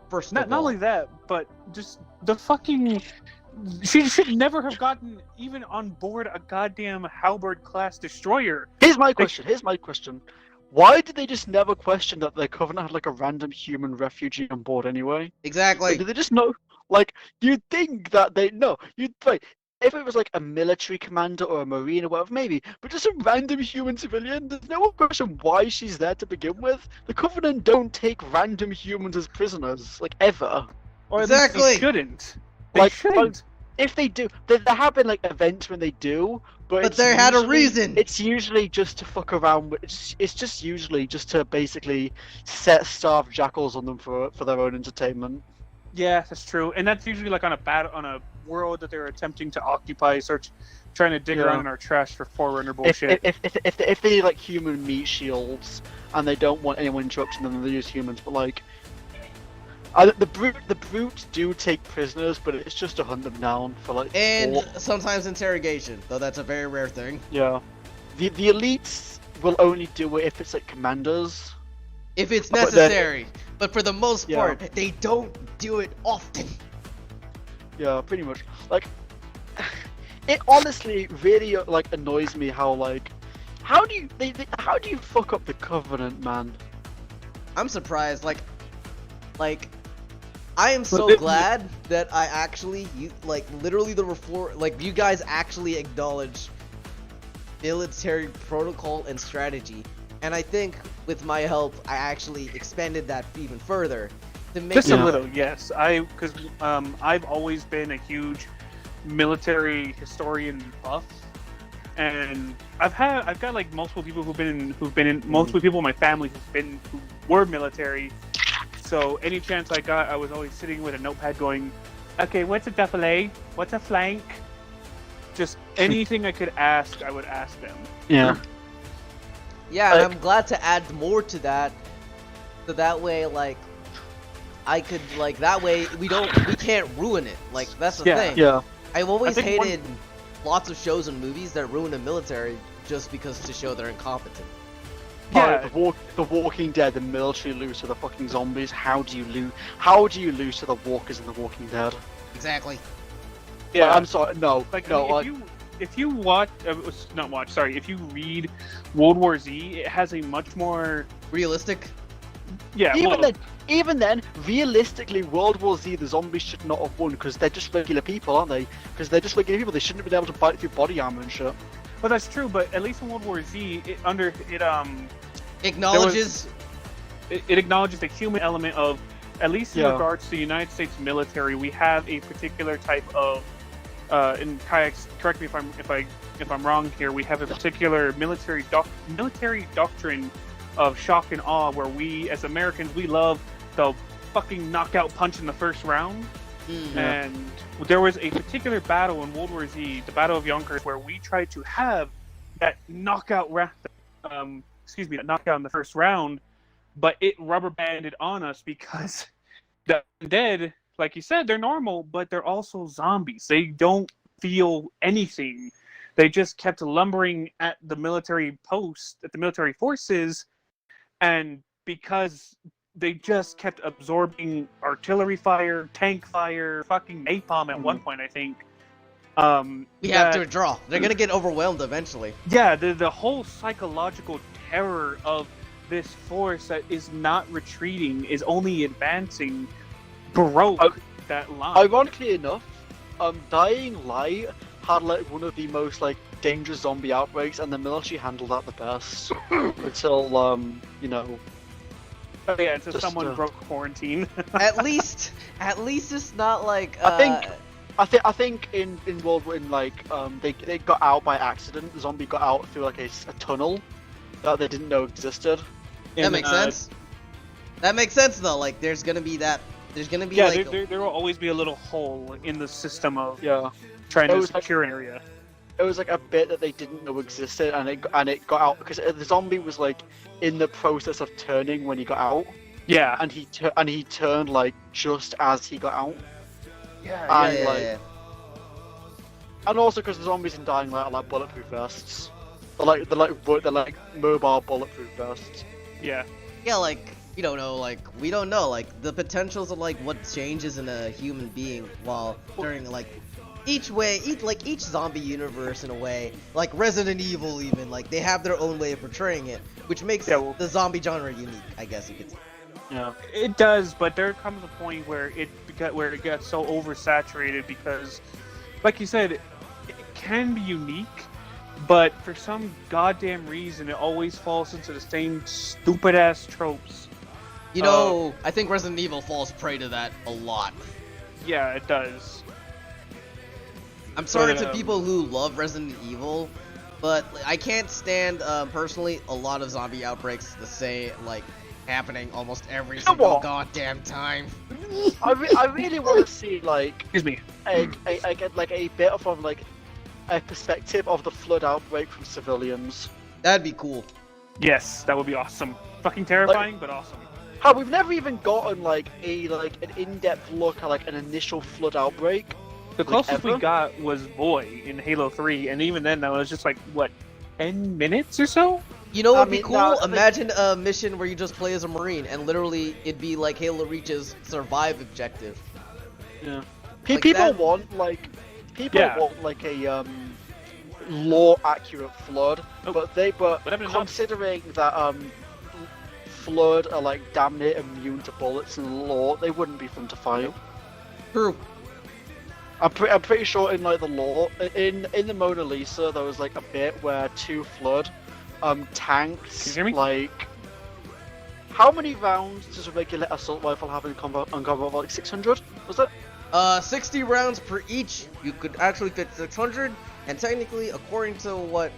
[SPEAKER 2] First
[SPEAKER 3] Not
[SPEAKER 2] of all,
[SPEAKER 3] only that, but just the fucking. She should never have gotten even on board a goddamn Halberd class destroyer.
[SPEAKER 4] Here's my question. Why did they just never question that the Covenant had like a random human refugee on board anyway?
[SPEAKER 2] exactly.
[SPEAKER 4] Like, did they just know? Like, you'd think that you'd like, if it was like a military commander or a marine or whatever, maybe, but just a random human civilian, there's no question why she's there to begin with. The Covenant don't take random humans as prisoners, like, ever.
[SPEAKER 3] Or at
[SPEAKER 2] Exactly.
[SPEAKER 3] least they shouldn't. They
[SPEAKER 4] Like,
[SPEAKER 3] shouldn't.
[SPEAKER 4] If they do, there have been like events when they do, but
[SPEAKER 2] But
[SPEAKER 4] it's
[SPEAKER 2] they had a
[SPEAKER 4] usually-
[SPEAKER 2] reason.
[SPEAKER 4] It's usually just to fuck around with. It's just usually just to basically set starved jackals on them for their own entertainment.
[SPEAKER 3] Yeah, that's true, and that's usually like on a world that they're attempting to occupy, trying to dig
[SPEAKER 4] Yeah.
[SPEAKER 3] around in our trash for Forerunner
[SPEAKER 4] If,
[SPEAKER 3] bullshit.
[SPEAKER 4] if they like human meat shields and they don't want anyone interrupting them, then they use humans. But like, the brutes do take prisoners, but it's just to hunt them down for like.
[SPEAKER 2] And
[SPEAKER 4] sport.
[SPEAKER 2] sometimes interrogation, though that's a very rare thing.
[SPEAKER 4] Yeah, the elites will only do it if it's like commanders.
[SPEAKER 2] If it's
[SPEAKER 4] But then-
[SPEAKER 2] necessary. But for the most
[SPEAKER 4] Yeah.
[SPEAKER 2] part, they don't do it often.
[SPEAKER 4] Yeah, pretty much. Like, it honestly really like annoys me how like, how do you fuck up the Covenant, man?
[SPEAKER 2] I'm surprised, like, I am so
[SPEAKER 3] But it-
[SPEAKER 2] glad that I actually, literally you guys actually acknowledge military protocol and strategy. And I think with my help, I actually expanded that even further to make
[SPEAKER 3] Just
[SPEAKER 2] it
[SPEAKER 3] a little, yes. Because I've always been a huge military historian buff, and I've got like multiple people multiple people in my family who were military. So any chance I got, I was always sitting with a notepad going, okay, what's a défilé? What's a flank? Just anything I could ask, I would ask them.
[SPEAKER 4] Yeah.
[SPEAKER 2] Yeah, and
[SPEAKER 4] Like-
[SPEAKER 2] I'm glad to add more to that, so that way, like, I could, like, that way we can't ruin it. Like, that's the
[SPEAKER 3] Yeah.
[SPEAKER 2] thing.
[SPEAKER 4] Yeah.
[SPEAKER 2] I've always
[SPEAKER 3] I think
[SPEAKER 2] hated lots of shows and movies that ruin the military just because to show they're incompetent.
[SPEAKER 3] Yeah.
[SPEAKER 4] The Walking Dead, the military lose to the fucking zombies. How do you lose? How do you lose to the walkers in the Walking Dead?
[SPEAKER 2] Exactly.
[SPEAKER 4] Like, I'm sorry. No.
[SPEAKER 3] Like,
[SPEAKER 4] no.
[SPEAKER 3] I mean, if you watch, not watch, sorry, if you read World War Z, it has a much more,
[SPEAKER 2] Realistic.
[SPEAKER 3] yeah,
[SPEAKER 4] even then, realistically, World War Z, the zombies should not have won because they're just regular people, aren't they? Because they're just regular people. They shouldn't have been able to fight through body armor and shit.
[SPEAKER 3] but that's true. But at least in World War Z,
[SPEAKER 2] Acknowledges.
[SPEAKER 3] it acknowledges the human element of, at least in
[SPEAKER 4] Yeah.
[SPEAKER 3] regards to the United States military, we have a particular type of, and Kayaks, correct me if I'm wrong here, we have a particular military doctrine of shock and awe, where we as Americans, we love the fucking knockout punch in the first round.
[SPEAKER 2] Mm.
[SPEAKER 3] And there was a particular battle in World War Z, the Battle of Yonkers, where we tried to have that knockout that knockout in the first round, but it rubber banded on us because the undead, like you said, they're normal, but they're also zombies. They don't feel anything. They just kept lumbering at the military post, at the military forces, and because they just kept absorbing artillery fire, tank fire, fucking napalm at one point, I think.
[SPEAKER 2] We have to draw. They're gonna get overwhelmed eventually.
[SPEAKER 3] Yeah, the whole psychological terror of this force that is not retreating, is only advancing, broke that line.
[SPEAKER 4] Ironically enough, Dying Light had like one of the most like dangerous zombie outbreaks, and the military handled that the best until you know.
[SPEAKER 3] Oh, yeah, until
[SPEAKER 4] just,
[SPEAKER 3] someone broke quarantine.
[SPEAKER 2] At least it's not like.
[SPEAKER 4] I think in World War they got out by accident. The zombie got out through like a tunnel that they didn't know existed.
[SPEAKER 2] That makes sense. That makes sense though. Like, there's gonna be like.
[SPEAKER 3] There will always be a little hole in the system of
[SPEAKER 4] Yeah.
[SPEAKER 3] trying
[SPEAKER 4] It
[SPEAKER 3] to
[SPEAKER 4] was like-
[SPEAKER 3] secure an area.
[SPEAKER 4] It was like a bit that they didn't know existed, and it got out because the zombie was like in the process of turning when he got out,
[SPEAKER 3] Yeah.
[SPEAKER 4] and he turned like just as he got out,
[SPEAKER 3] Yeah.
[SPEAKER 4] and and also because the zombies in Dying Light are like bulletproof vests, they're like mobile bulletproof vests.
[SPEAKER 3] Yeah.
[SPEAKER 2] Yeah, like, we don't know, like, the potentials of, like, what changes in a human being while during, like, each zombie universe in a way, like Resident Evil even, like, they have their own way of portraying it, which makes
[SPEAKER 3] Yeah,
[SPEAKER 2] the zombie genre unique, I guess you could say.
[SPEAKER 4] Yeah.
[SPEAKER 3] It does, but there comes a point where it gets so oversaturated because, like you said, it can be unique, but for some goddamn reason, it always falls into the same stupid ass tropes.
[SPEAKER 2] You know, I think Resident Evil falls prey to that a lot.
[SPEAKER 3] Yeah, it does.
[SPEAKER 2] I'm sorry
[SPEAKER 3] But,
[SPEAKER 2] to people who love Resident Evil, but I can't stand, personally, a lot of zombie outbreaks the same, like, happening almost every
[SPEAKER 4] know
[SPEAKER 2] single
[SPEAKER 4] what?
[SPEAKER 2] goddamn time.
[SPEAKER 4] I really want to see like
[SPEAKER 3] Excuse me.
[SPEAKER 4] a bit of like a perspective of the flood outbreak from civilians.
[SPEAKER 2] That'd be cool.
[SPEAKER 3] Yes, that would be awesome. Fucking terrifying, but awesome.
[SPEAKER 4] How we've never even gotten like an in-depth look at like an initial flood outbreak.
[SPEAKER 3] The closest we
[SPEAKER 4] ever?
[SPEAKER 3] got was Boy in Halo 3, and even then that was just like, what, 10 minutes or so?
[SPEAKER 2] You know what would be
[SPEAKER 4] mean,
[SPEAKER 2] cool?
[SPEAKER 4] no, I think-
[SPEAKER 2] Imagine a mission where you just play as a Marine, and literally it'd be like Halo Reach's survive objective.
[SPEAKER 3] Yeah.
[SPEAKER 2] Like
[SPEAKER 4] People
[SPEAKER 2] that?
[SPEAKER 4] want like
[SPEAKER 3] Yeah.
[SPEAKER 4] a lore accurate flood,
[SPEAKER 3] Oh,
[SPEAKER 4] but
[SPEAKER 3] whatever it is.
[SPEAKER 4] considering that flood are like damn near immune to bullets and lore, they wouldn't be fun to fight.
[SPEAKER 2] True.
[SPEAKER 4] I'm pretty sure in like the lore in the Mona Lisa there was like a bit where two flood tanks
[SPEAKER 3] Can you hear me?
[SPEAKER 4] like how many rounds does a regular assault rifle have in combat? Like 600 was it?
[SPEAKER 2] 60 rounds per each. You could actually fit 600, and technically, according to what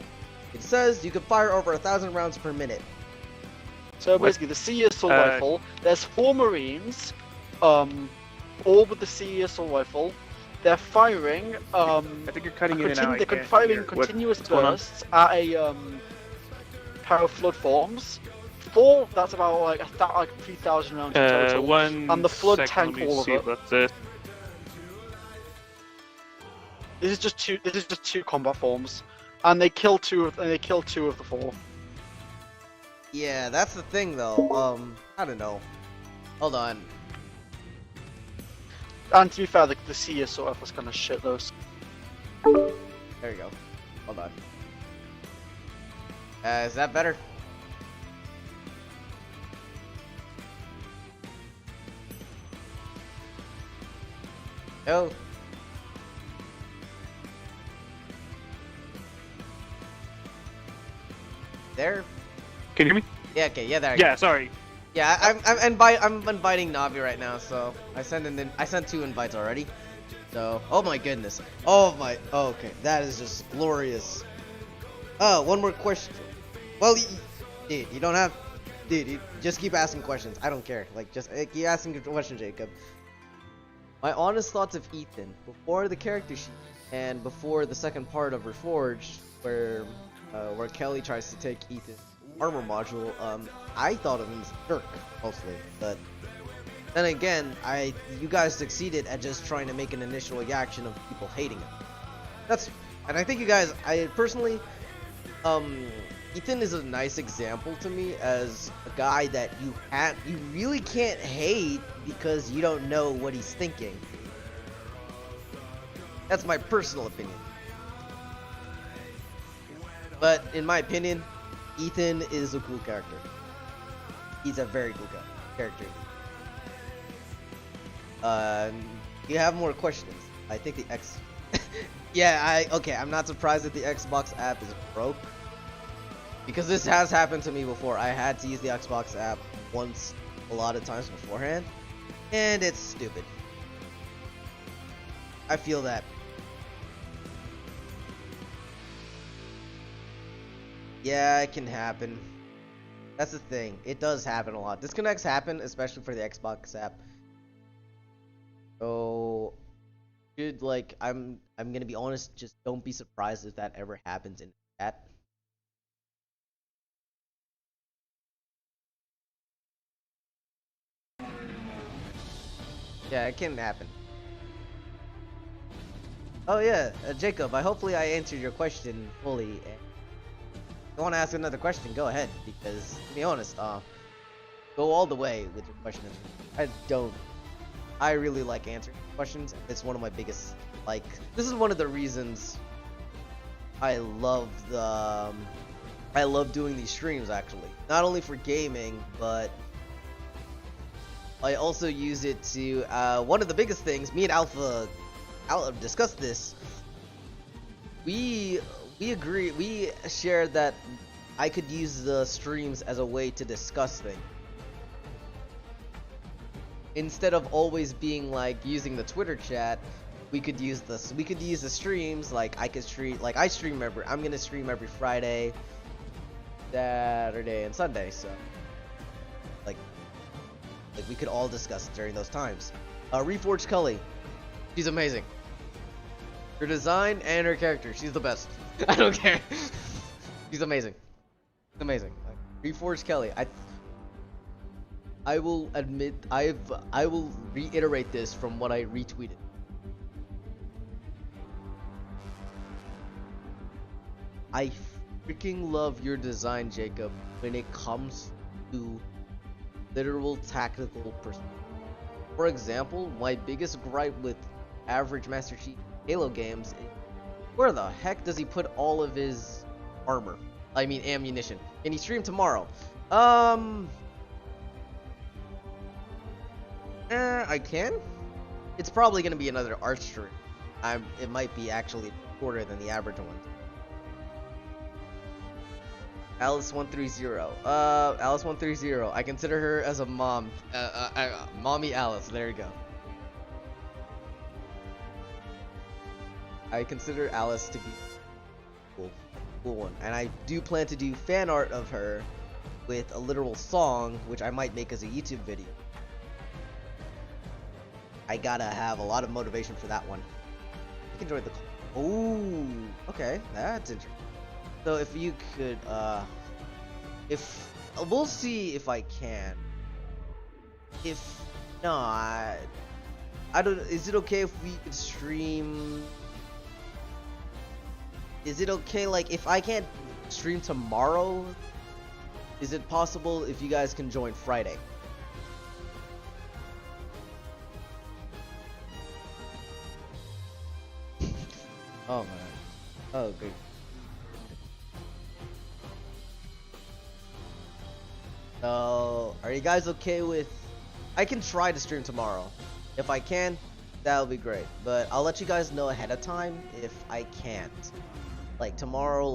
[SPEAKER 2] it says, you could fire over 1,000 rounds per minute.
[SPEAKER 4] So
[SPEAKER 3] What?
[SPEAKER 4] basically, the CE assault rifle. There's 4 Marines, all with the CE assault rifle. They're firing.
[SPEAKER 3] I think you're cutting in and out. I
[SPEAKER 4] They're
[SPEAKER 3] can't
[SPEAKER 4] firing
[SPEAKER 3] hear.
[SPEAKER 4] continuous
[SPEAKER 3] what's going on?
[SPEAKER 4] bursts at a pair of flood forms. 4. That's about like 3,000 rounds in total.
[SPEAKER 3] One
[SPEAKER 4] And the flood
[SPEAKER 3] second,
[SPEAKER 4] tank
[SPEAKER 3] let me
[SPEAKER 4] all of
[SPEAKER 3] see
[SPEAKER 4] it.
[SPEAKER 3] about this.
[SPEAKER 4] This is just two combat forms, and they kill 2 of the 4.
[SPEAKER 2] Yeah, that's the thing, though. I don't know. Hold on.
[SPEAKER 4] And to be fair, the CE assault rifle's kind of shit though.
[SPEAKER 2] There you go. Hold on. Is that better? No. There.
[SPEAKER 3] Can you hear me?
[SPEAKER 2] Yeah. Okay. Yeah. There. I go.
[SPEAKER 3] Yeah, sorry.
[SPEAKER 2] Yeah. I'm inviting Navi right now. So I sent 2 invites already. So. Oh my goodness. Oh my. Oh, okay. That is just glorious. Oh, one more question. Well, dude, you don't have. Dude, you just keep asking questions. I don't care. Like, just keep asking your question, Jacob. My honest thoughts of Ethan before the character sheet and before the second part of Reforged, where Kelly tries to take Ethan's armor module. I thought of him as a jerk mostly, but then again, you guys succeeded at just trying to make an initial reaction of people hating him. And I think you guys, I personally, Ethan is a nice example to me as a guy that you really can't hate because you don't know what he's thinking. That's my personal opinion. But in my opinion, Ethan is a cool character. He's a very cool character. You have more questions? I think the X. Yeah, I'm not surprised that the Xbox app is broke. Because this has happened to me before. I had to use the Xbox app once, a lot of times beforehand, and it's stupid. I feel that. Yeah, it can happen. That's the thing. It does happen a lot. Disconnects happen, especially for the Xbox app. So, dude, like, I'm gonna be honest. Just don't be surprised if that ever happens in chat. Yeah, it can happen. Oh yeah, Jacob. Hopefully I answered your question fully. If you want to ask another question, go ahead. Because to be honest, go all the way with your question. I really like answering questions. It's one of my biggest. Like, this is one of the reasons I love doing these streams. Actually, not only for gaming, but I also use it to, one of the biggest things, me and Alpha discussed this. We shared that I could use the streams as a way to discuss things. Instead of always being like using the Twitter chat, we could use the streams, like I'm gonna stream every Friday, Saturday, and Sunday, so like Like, we could all discuss it during those times. Reforged Cully. She's amazing. Her design and her character. She's the best. I don't care. She's amazing. She's amazing. Reforged Kelly. I will admit, I will reiterate this from what I retweeted. I freaking love your design, Jacob, when it comes to literal tactical perspective. For example, my biggest gripe with average Master Chief Halo games is, where the heck does he put all of his armor? I mean ammunition. Can he stream tomorrow? I can. It's probably gonna be another art stream. It might be actually shorter than the average one. Alice 130. Alice 130. I consider her as a mom. Mommy Alice. There you go. I consider Alice to be cool one, and I do plan to do fan art of her with a literal song, which I might make as a YouTube video. I gotta have a lot of motivation for that one. You can join the call. Oh, okay, that's interesting. So if you could, if we'll see if I can. If not, I don't. Is it okay if we could stream? Is it okay, like, if I can't stream tomorrow? Is it possible if you guys can join Friday? Oh man. Oh good. So, are you guys okay with... I can try to stream tomorrow. If I can, that'll be great. But I'll let you guys know ahead of time if I can't. Like tomorrow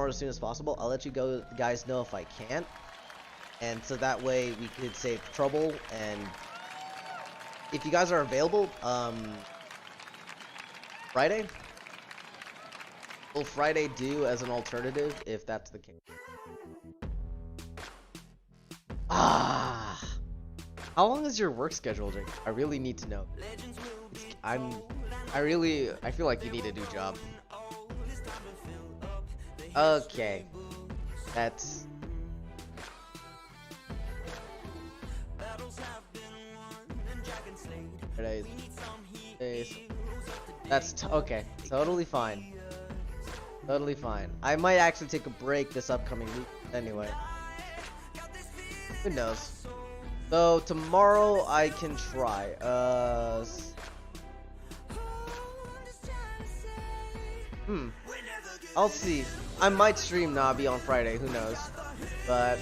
[SPEAKER 2] as soon as possible. I'll let you guys know if I can't. And so that way we could save trouble. And if you guys are available, Friday? Will Friday do as an alternative if that's the case? Ah, how long is your work schedule, Jake? I really need to know. I feel like you need a new job. Okay, that's. That's okay. Totally fine. Totally fine. I might actually take a break this upcoming week anyway. Who knows? So tomorrow I can try. I'll see. I might stream Nabi on Friday. Who knows? But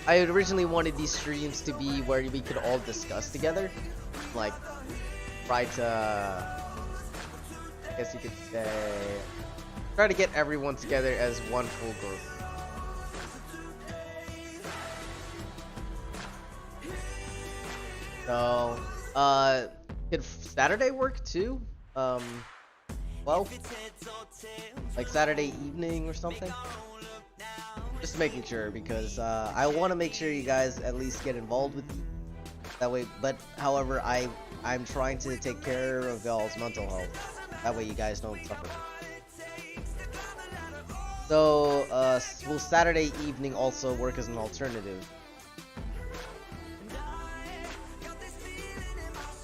[SPEAKER 2] I originally wanted these streams to be where we could all discuss together, like try to. I guess you could say. Try to get everyone together as one full group. So, could Saturday work too? Well, like Saturday evening or something? Just making sure, because I want to make sure you guys at least get involved with that way. But however, I'm trying to take care of y'all's mental health. That way you guys don't suffer. So, will Saturday evening also work as an alternative?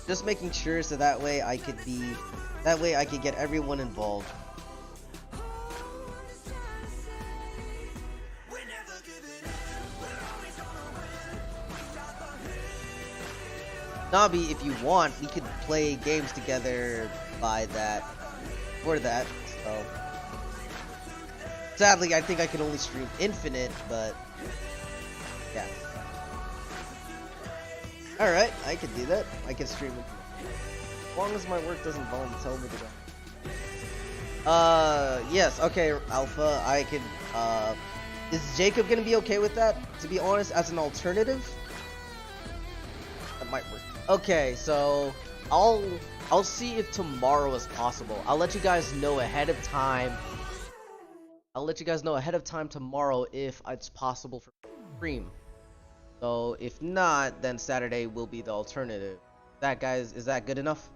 [SPEAKER 2] Just making sure so that way I could get everyone involved. Nabi, if you want, we could play games together for that, so. Sadly, I think I can only stream Infinite, but yeah. Alright, I could do that. I can stream it. As long as my work doesn't tell me to go. Yes, okay, Alpha, I could, is Jacob gonna be okay with that? To be honest, as an alternative? That might work. Okay, so, I'll see if tomorrow is possible. I'll let you guys know ahead of time. I'll let you guys know ahead of time tomorrow if it's possible for stream. So if not, then Saturday will be the alternative. That guys, is that good enough?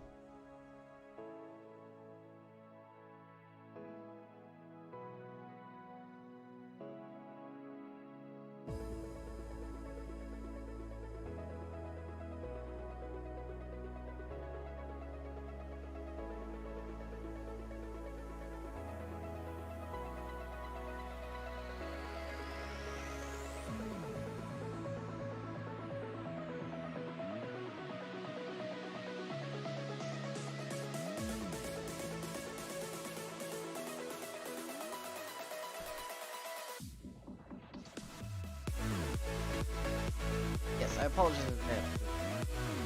[SPEAKER 2] Yes, I apologize in advance.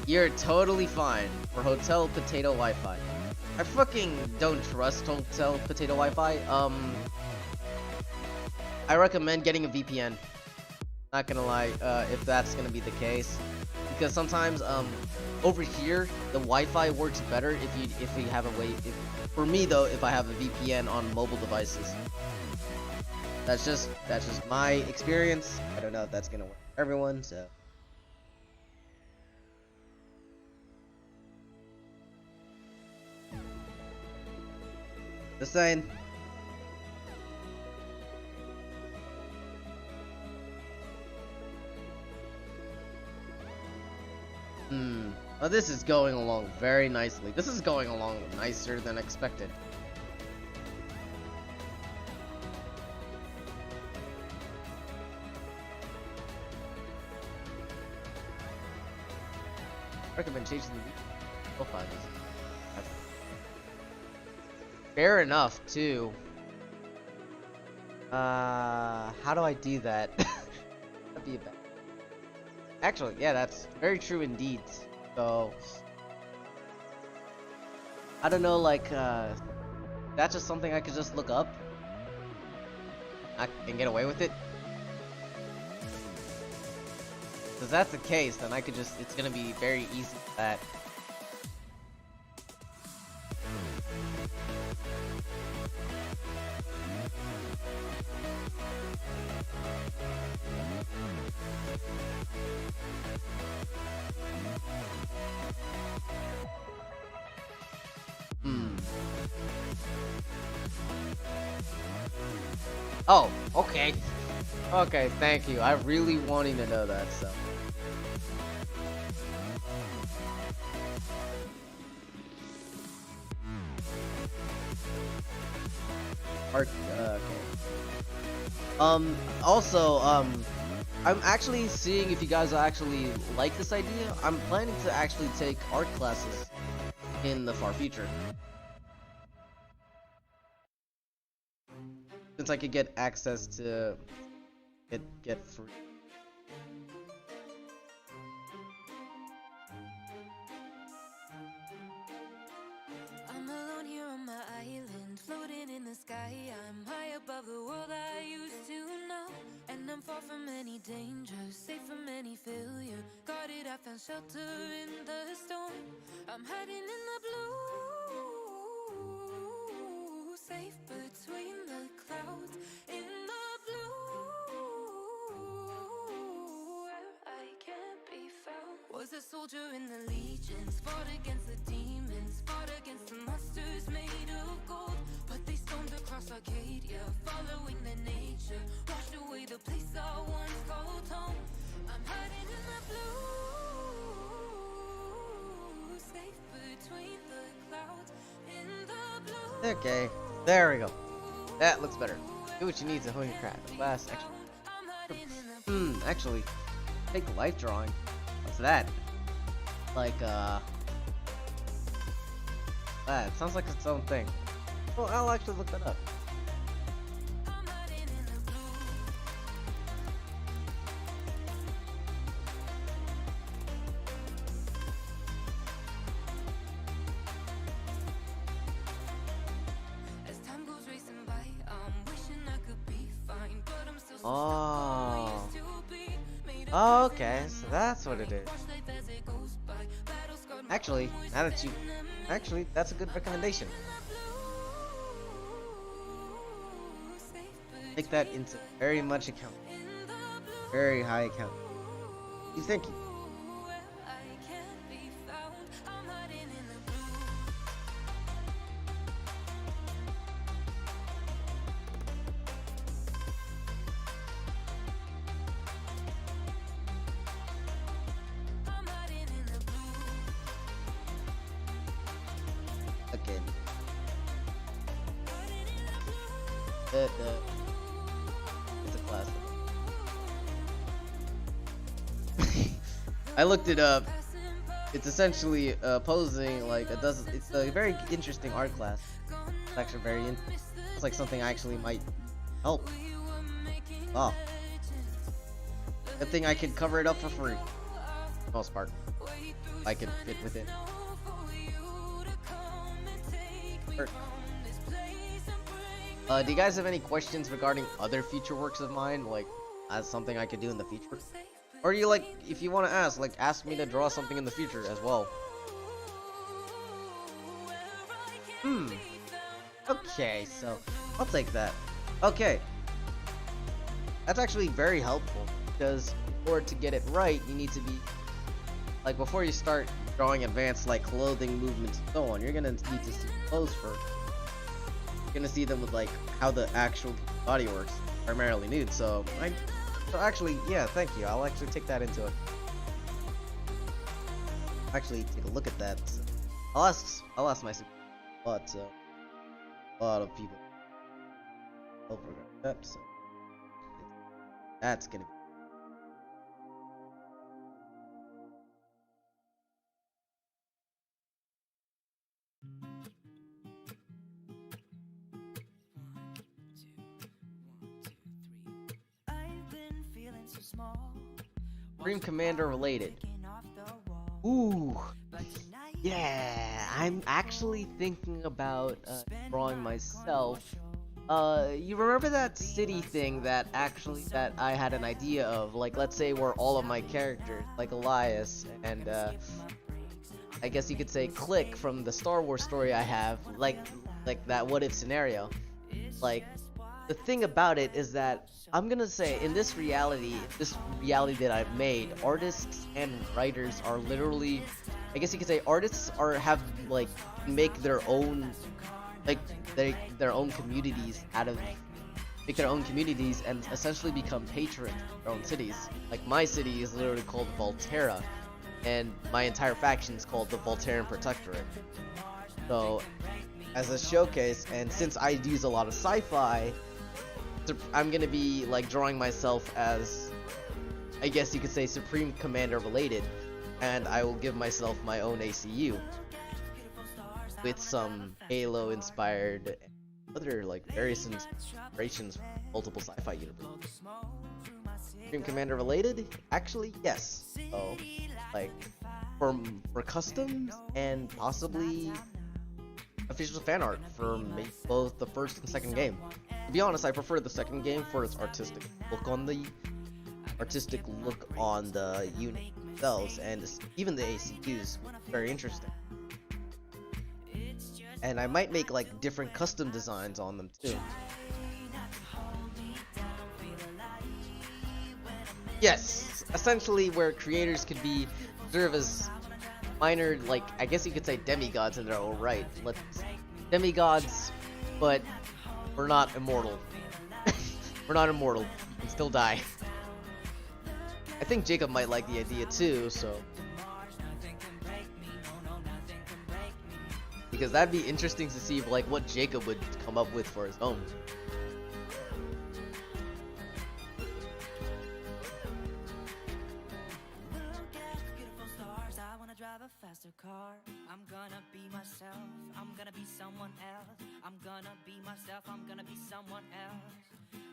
[SPEAKER 2] You're totally fine for Hotel Potato Wi-Fi. I fucking don't trust Hotel Potato Wi-Fi. I recommend getting a VPN. Not gonna lie, if that's gonna be the case, because sometimes over here the Wi-Fi works better if you have a way. For me though, if I have a VPN on mobile devices. That's just my experience. I don't know if that's gonna work for everyone, so. Just saying. Well, this is going along very nicely. This is going along nicer than expected. Recommend changing the profile. Fair enough, too. How do I do that? That'd be a bad. Actually, yeah, that's very true indeed. So, I don't know, like, that's just something I could just look up. I can get away with it. If that's the case, then I could just, it's gonna be very easy for that. Oh, okay. Okay, thank you. I really wanting to know that, so. Okay. Also, I'm actually seeing if you guys actually like this idea. I'm planning to actually take art classes in the far future. Since I could get access to get free.
[SPEAKER 1] I'm alone here on my island, floating in the sky. I'm high above the world I used to know, and I'm far from any danger, safe from any failure. Guarded, I found shelter in the storm. I'm hiding in the blue, safe between the clouds. In the blue, where I can't be found. Was a soldier in the legions, fought against the demons, fought against the monsters made of gold. But they stormed across Arcadia, following the nature, washed away the place I once called home. I'm hiding in the blue, safe between the clouds. In the blue.
[SPEAKER 2] Okay, there we go. That looks better. Do what you need to hone your craft. Class extra. Actually, take life drawing. What's that? Like, that sounds like its own thing. Well, I'll actually look that up. Oh, okay, so that's what it is. Actually, now that you... Actually, that's a good recommendation. Take that into very much account. Very high account. Thank you. Again. It's a classic. I looked it up. It's essentially posing like it's a very interesting art class. It's actually it's like something I actually might help. Oh. Good thing I can cover it up for free. For the most part. I can fit with it. Do you guys have any questions regarding other future works of mine, like as something I could do in the future? Or you like, if you want to ask, like ask me to draw something in the future as well. Okay, so I'll take that. Okay. That's actually very helpful because in order to get it right, you need to be like before you start drawing advanced like clothing movements and so on, you're gonna need to see clothes first. You're gonna see them with like how the actual body works, primarily nude. So actually, yeah, thank you. I'll actually take that into it. Actually, take a look at that. I'll ask my but a lot of people over that. So that's gonna be. Supreme Commander related. Ooh. Yeah, I'm actually thinking about drawing myself. You remember that city thing that I had an idea of? Like, let's say where all of my characters, like Elias and I guess you could say Click from the Star Wars story I have, like that what if scenario. Like, the thing about it is that I'm gonna say in this reality that I've made, artists and writers are literally, I guess you could say artists make their own their own communities and essentially become patrons of their own cities. Like my city is literally called Volterra, and my entire faction is called the Volterran Protectorate. So as a showcase, and since I use a lot of sci-fi, I'm gonna be like drawing myself as, I guess you could say, Supreme Commander related, and I will give myself my own ACU with some Halo inspired other like various inspirations from multiple sci-fi universes. Supreme Commander related? Actually, yes. So like for customs and possibly official fan art for both the first and second game. To be honest, I prefer the second game for its artistic look on the unit themselves, and even the ACUs. Very interesting. And I might make like different custom designs on them too. Yes, essentially where creators could serve as minor, like, I guess you could say demigods in their own right. Demigods, but we're not immortal. We're not immortal. We can still die. I think Jacob might like the idea too, so. Because that'd be interesting to see like what Jacob would come up with for his own.
[SPEAKER 1] Car. I'm gonna be myself, I'm gonna be someone else. I'm gonna be myself, I'm gonna be someone else.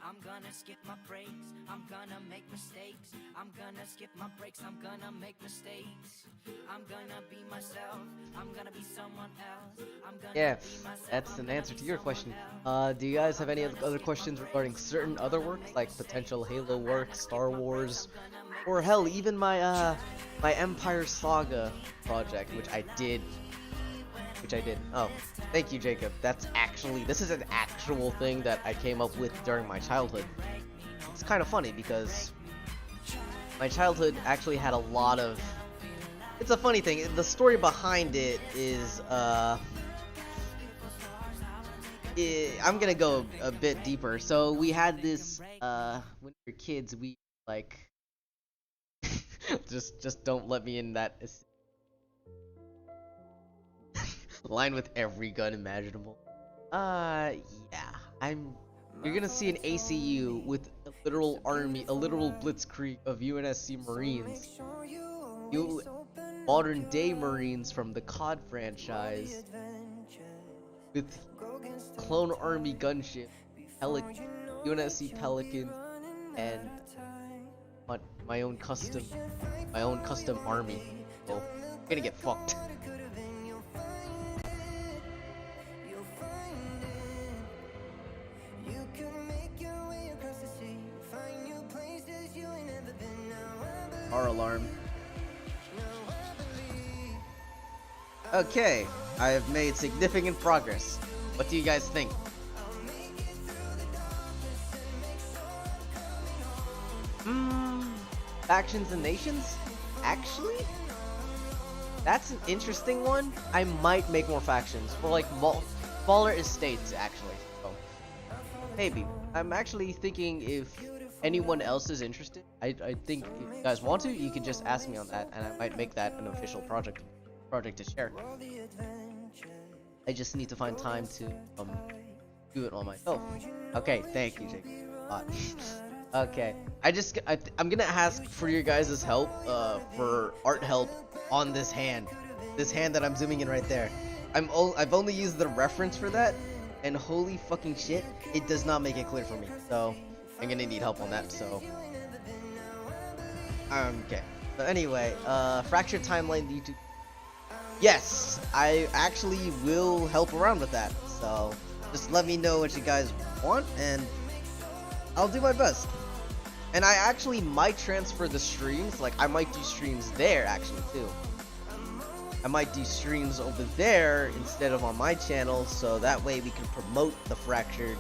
[SPEAKER 1] I'm gonna skip my breaks, I'm gonna make mistakes. I'm gonna skip my breaks, I'm gonna make mistakes. I'm gonna be myself, I'm gonna be someone else. I'm gonna be myself,
[SPEAKER 2] that's an answer to your question. Do you guys have any other questions regarding certain other works, like potential Halo work, Star Wars, or hell, even my my Empire Saga project, which I did. Oh, thank you, Jacob. This is an actual thing that I came up with during my childhood. It's kind of funny because my childhood actually had a lot of. It's a funny thing. The story behind it is I'm gonna go a bit deeper. So we had this when we were kids, we like just don't let me in that line with every gun imaginable. Yeah. You're gonna see an ACU with a literal army, a literal blitzkrieg of UNSC Marines. Modern day Marines from the COD franchise with clone army gunship, UNSC Pelican, and my own custom army. So I'm gonna get fucked. Our alarm. Okay, I have made significant progress. What do you guys think? Factions and nations? Actually? That's an interesting one. I might make more factions. For like smaller estates, actually. So, maybe. I'm actually thinking if anyone else is interested, I think if you guys want to, you can just ask me on that, and I might make that an official project to share. I just need to find time to do it on myself. Okay, thank you, Jake. A lot. Okay, I'm gonna ask for your guys' help for art help on this hand that I'm zooming in right there. I've only used the reference for that, and holy fucking shit, it does not make it clear for me. So I'm gonna need help on that. So okay. But anyway, fractured timeline YouTube. Yes, I actually will help around with that. So just let me know what you guys want, and I'll do my best. And I actually might transfer the streams, like I might do streams there actually too. I might do streams over there instead of on my channel, so that way we can promote the Fractured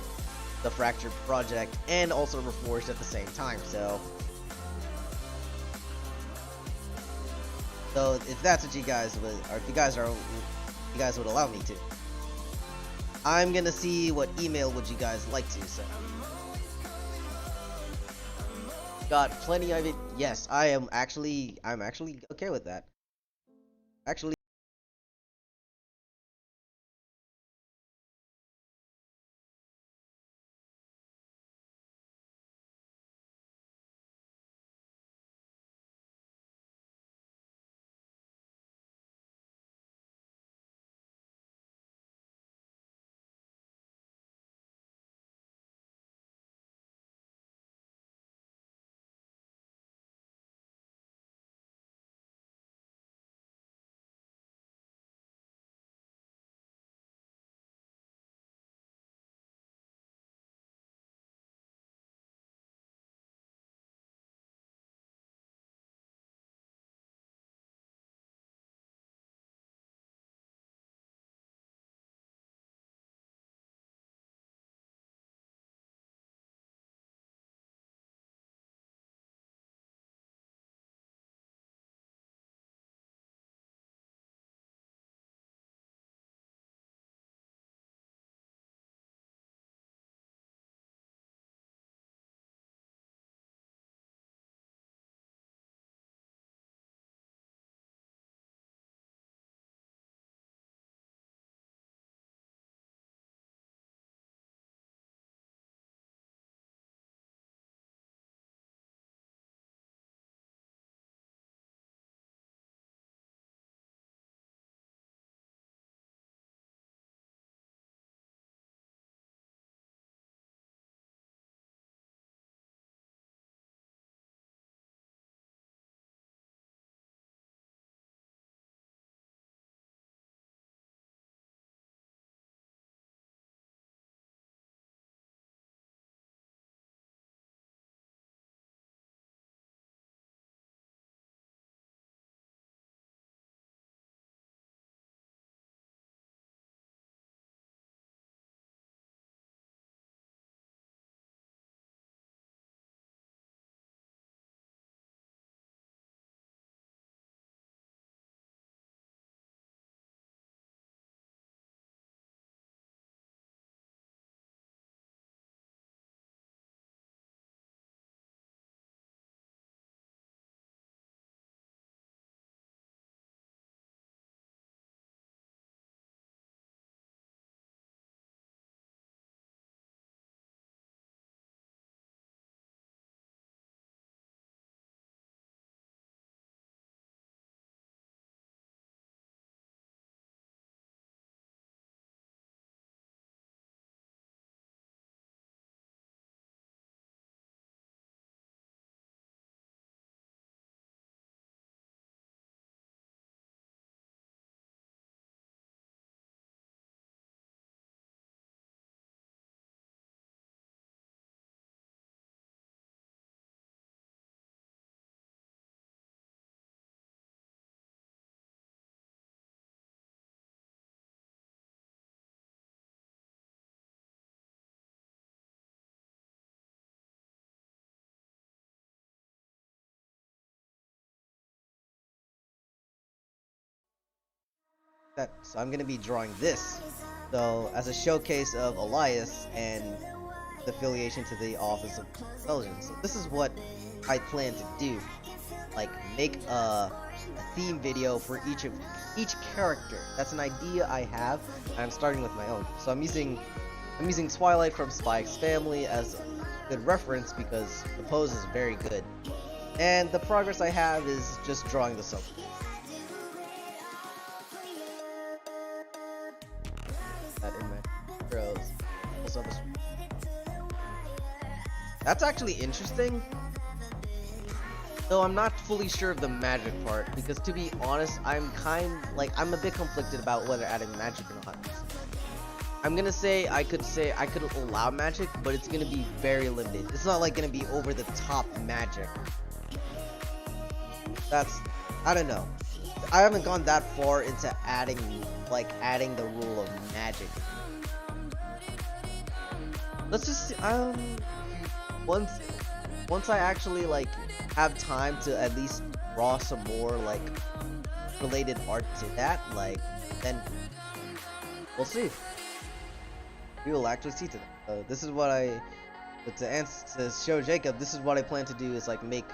[SPEAKER 2] project and also Reforged at the same time. So if that's what you guys would, or if you guys would allow me to, I'm gonna see what email would you guys like to. So. Got plenty of it. Yes, I'm actually okay with that. Actually So I'm gonna be drawing this. So as a showcase of Elias and the affiliation to the Office of Intelligence. So this is what I plan to do. Like make a theme video for each character. That's an idea I have, and I'm starting with my own. So I'm using Twilight from Spy X Family as a good reference because the pose is very good. And the progress I have is just drawing the sub. That in my throws. That's actually interesting. Though I'm not fully sure of the magic part, because to be honest, I'm a bit conflicted about whether adding magic or not. I'm gonna say I could allow magic, but it's gonna be very limited. It's not like gonna be over the top magic. I don't know. I haven't gone that far into adding the rule of magic. Let's just once I actually have time to at least draw some more related art to that, then we'll see. We will actually see to that. This is what to show Jacob, this is what I plan to do is make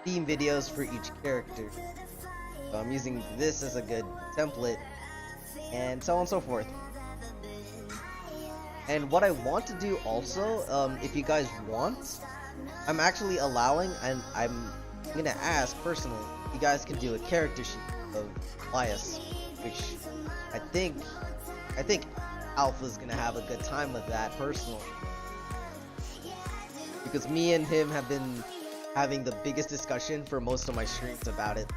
[SPEAKER 2] theme videos for each character. So I'm using this as a good template, and so on and so forth. And what I want to do also, if you guys want, I'm actually allowing, and I'm gonna ask personally, you guys can do a character sheet of Elias, which I think Alpha's gonna have a good time with that personally, because me and him have been having the biggest discussion for most of my streams about it.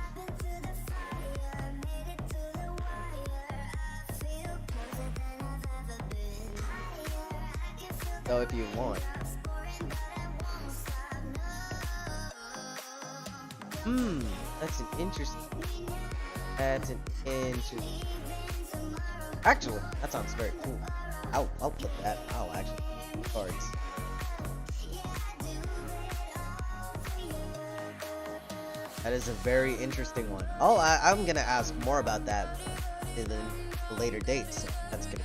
[SPEAKER 2] So if you want. That's an interesting. Actually, that sounds very cool. I'll put that. I'll actually put cards. That is a very interesting one. Oh, I'm gonna ask more about that in the later dates. So that's gonna.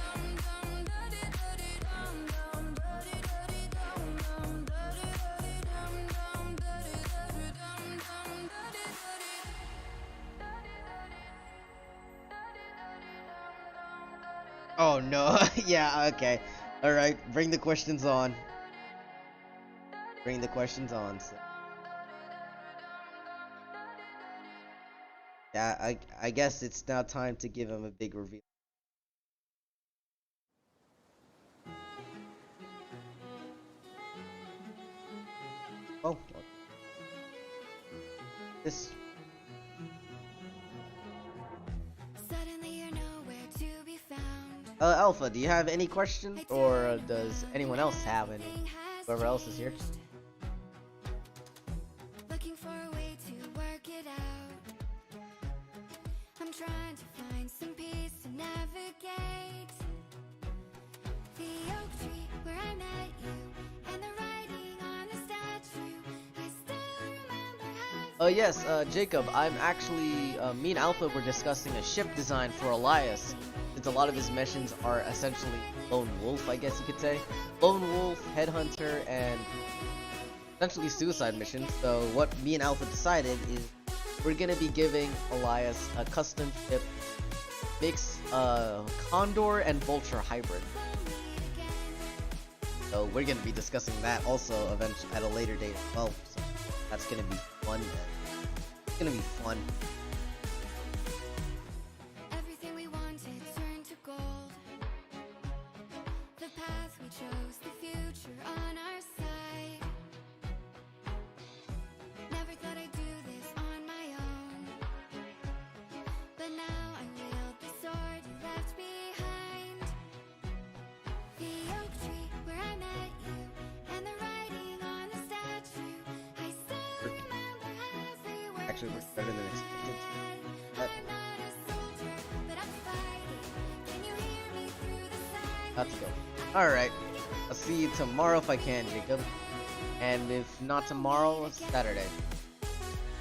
[SPEAKER 2] Oh no, yeah, okay. Alright, bring the questions on. Bring the questions on. So. Yeah, I guess it's now time to give him a big reveal. Oh. This. Alpha, do you have any questions, or does anyone else have any? Whoever else is here. Looking for a way to work it out. I'm trying to find some peace to navigate the oak tree where I met you, and the writing on the statue. I still remember how. Oh yes, Jacob, I'm actually me and Alpha were discussing a ship design for Elias. Since a lot of his missions are essentially lone wolf, I guess you could say. Lone wolf, headhunter, and essentially suicide missions. So what me and Alpha decided is we're gonna be giving Elias a custom ship mix Condor and Vulture hybrid. So we're gonna be discussing that also eventually at a later date as well. So that's gonna be fun. It's gonna be fun. Actually works better than expected. Let's go. Alright. I'll see you tomorrow if I can, Jacob. And if not tomorrow, Saturday.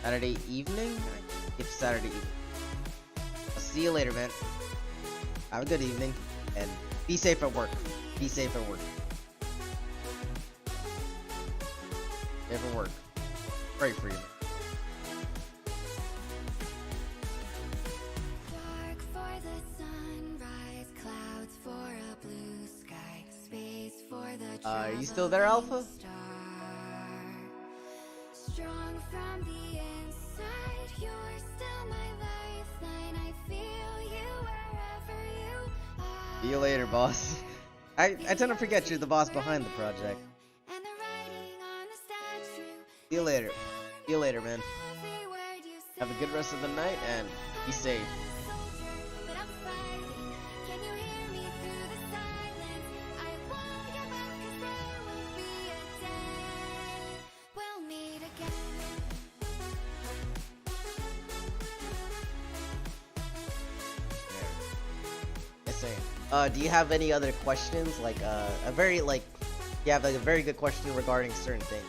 [SPEAKER 2] Saturday evening? It's Saturday evening. I'll see you later, man. Have a good evening, and be safe at work. Be safe at work. Safe at work. Pray for you.
[SPEAKER 1] Dark for the sunrise, clouds for a blue sky, space for the
[SPEAKER 2] Are you still there, Alpha?
[SPEAKER 1] star. Strong from the inside, you're still my lifeline. I feel you wherever you are.
[SPEAKER 2] See you later, boss. I tend to forget you're the boss behind the project.
[SPEAKER 1] And the writing on the statue.
[SPEAKER 2] See you later. See you later, man.
[SPEAKER 1] Every word you say.
[SPEAKER 2] Have a good rest of the night, and be safe.
[SPEAKER 1] But I'm fighting. Can you hear me through the silence? I won't give up 'cause there won't be a day we'll meet again.
[SPEAKER 2] Yes, sir. Do you have any other questions? Like, you have like a very good question regarding certain things.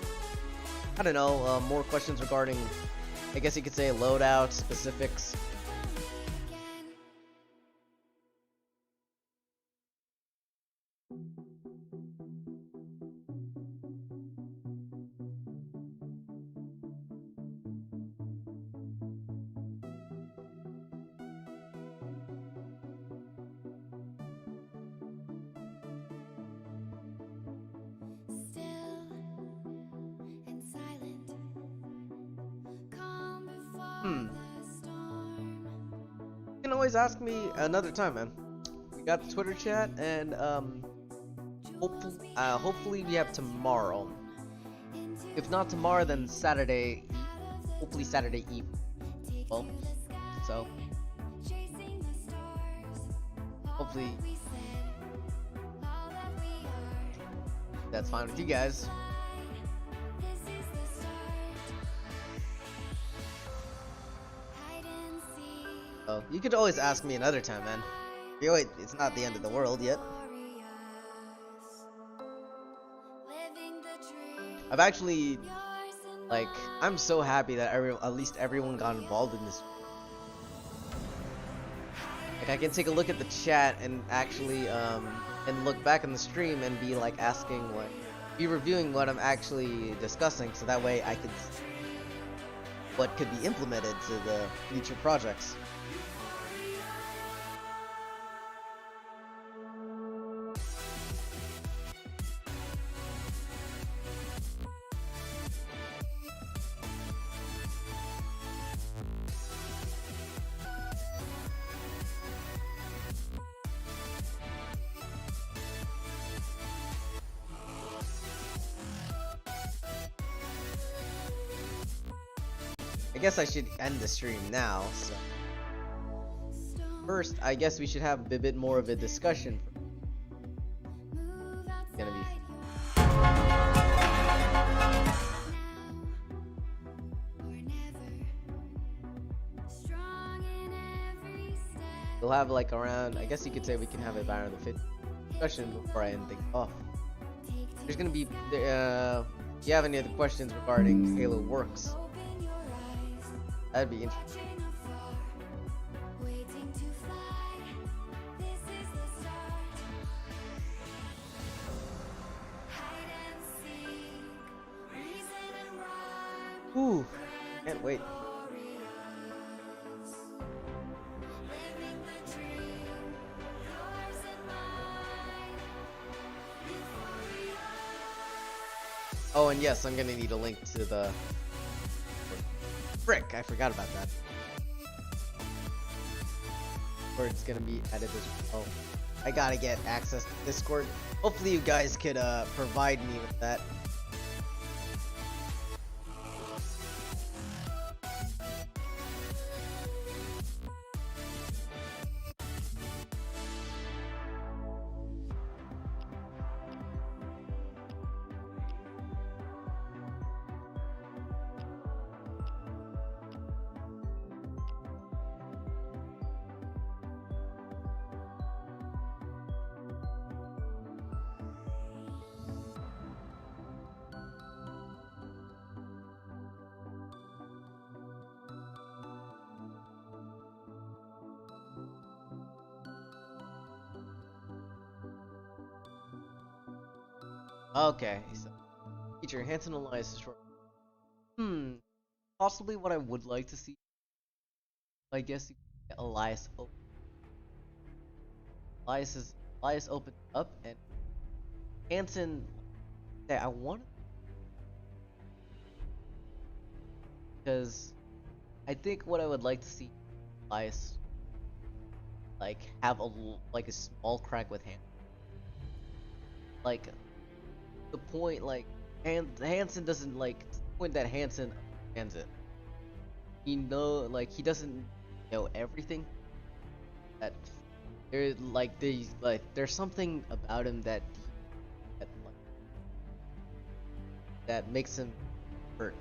[SPEAKER 2] I don't know, more questions regarding, I guess you could say, loadout specifics.
[SPEAKER 1] Again. Still and silent, calm before the storm.
[SPEAKER 2] You can always ask me another time, man. We got the Twitter chat, and hopefully we have tomorrow. If not tomorrow, then Saturday. Hopefully Saturday evening. Well, so
[SPEAKER 1] Chasing the stars,
[SPEAKER 2] hopefully
[SPEAKER 1] we said, all that we are.
[SPEAKER 2] that's fine with you guys.
[SPEAKER 1] This is the start. Hide and seek.
[SPEAKER 2] So you could always ask me another time, man. It's not the end of the world yet.
[SPEAKER 1] Glorious. Living the dream.
[SPEAKER 2] I've actually,
[SPEAKER 1] Yours and
[SPEAKER 2] like, I'm so happy that at least everyone got involved in this. Like, I can take a look at the chat and actually, and look back in the stream and be like be reviewing what I'm actually discussing, so that way I could see what could be implemented to the future projects. I guess I should end the stream now, so first I guess we should have a bit more of a discussion.
[SPEAKER 1] move
[SPEAKER 2] It's gonna be
[SPEAKER 1] or never. Strong in every step.
[SPEAKER 2] we'll have like around, I guess you could say we can have it around the 5th discussion before I end things off. There's gonna be if you have any other questions regarding Halo Works,
[SPEAKER 1] Open your eyes.
[SPEAKER 2] that'd be interesting.
[SPEAKER 1] Watching afar. Waiting to fly. This is the start. Hide and seek. Reason and rhyme.
[SPEAKER 2] Ooh, can't wait.
[SPEAKER 1] Glorious. Living the dream. Yours and mine. Euphoria.
[SPEAKER 2] Oh, and yes, I'm gonna need a link to the frick. I forgot about that. Where it's gonna be added as well. I gotta get access to Discord. Hopefully, you guys could provide me with that. Okay, so feature Hanson Elias is short. Possibly what I would like to see. I guess you could get Elias open. Elias opened up and Hanson. Say I want because I think what I would like to see Elias like have like a small crack with Hanson. Like the point like Hanson doesn't like to the point that Hanson understands it. He doesn't know everything. That there's something about him that like, that makes him hurt.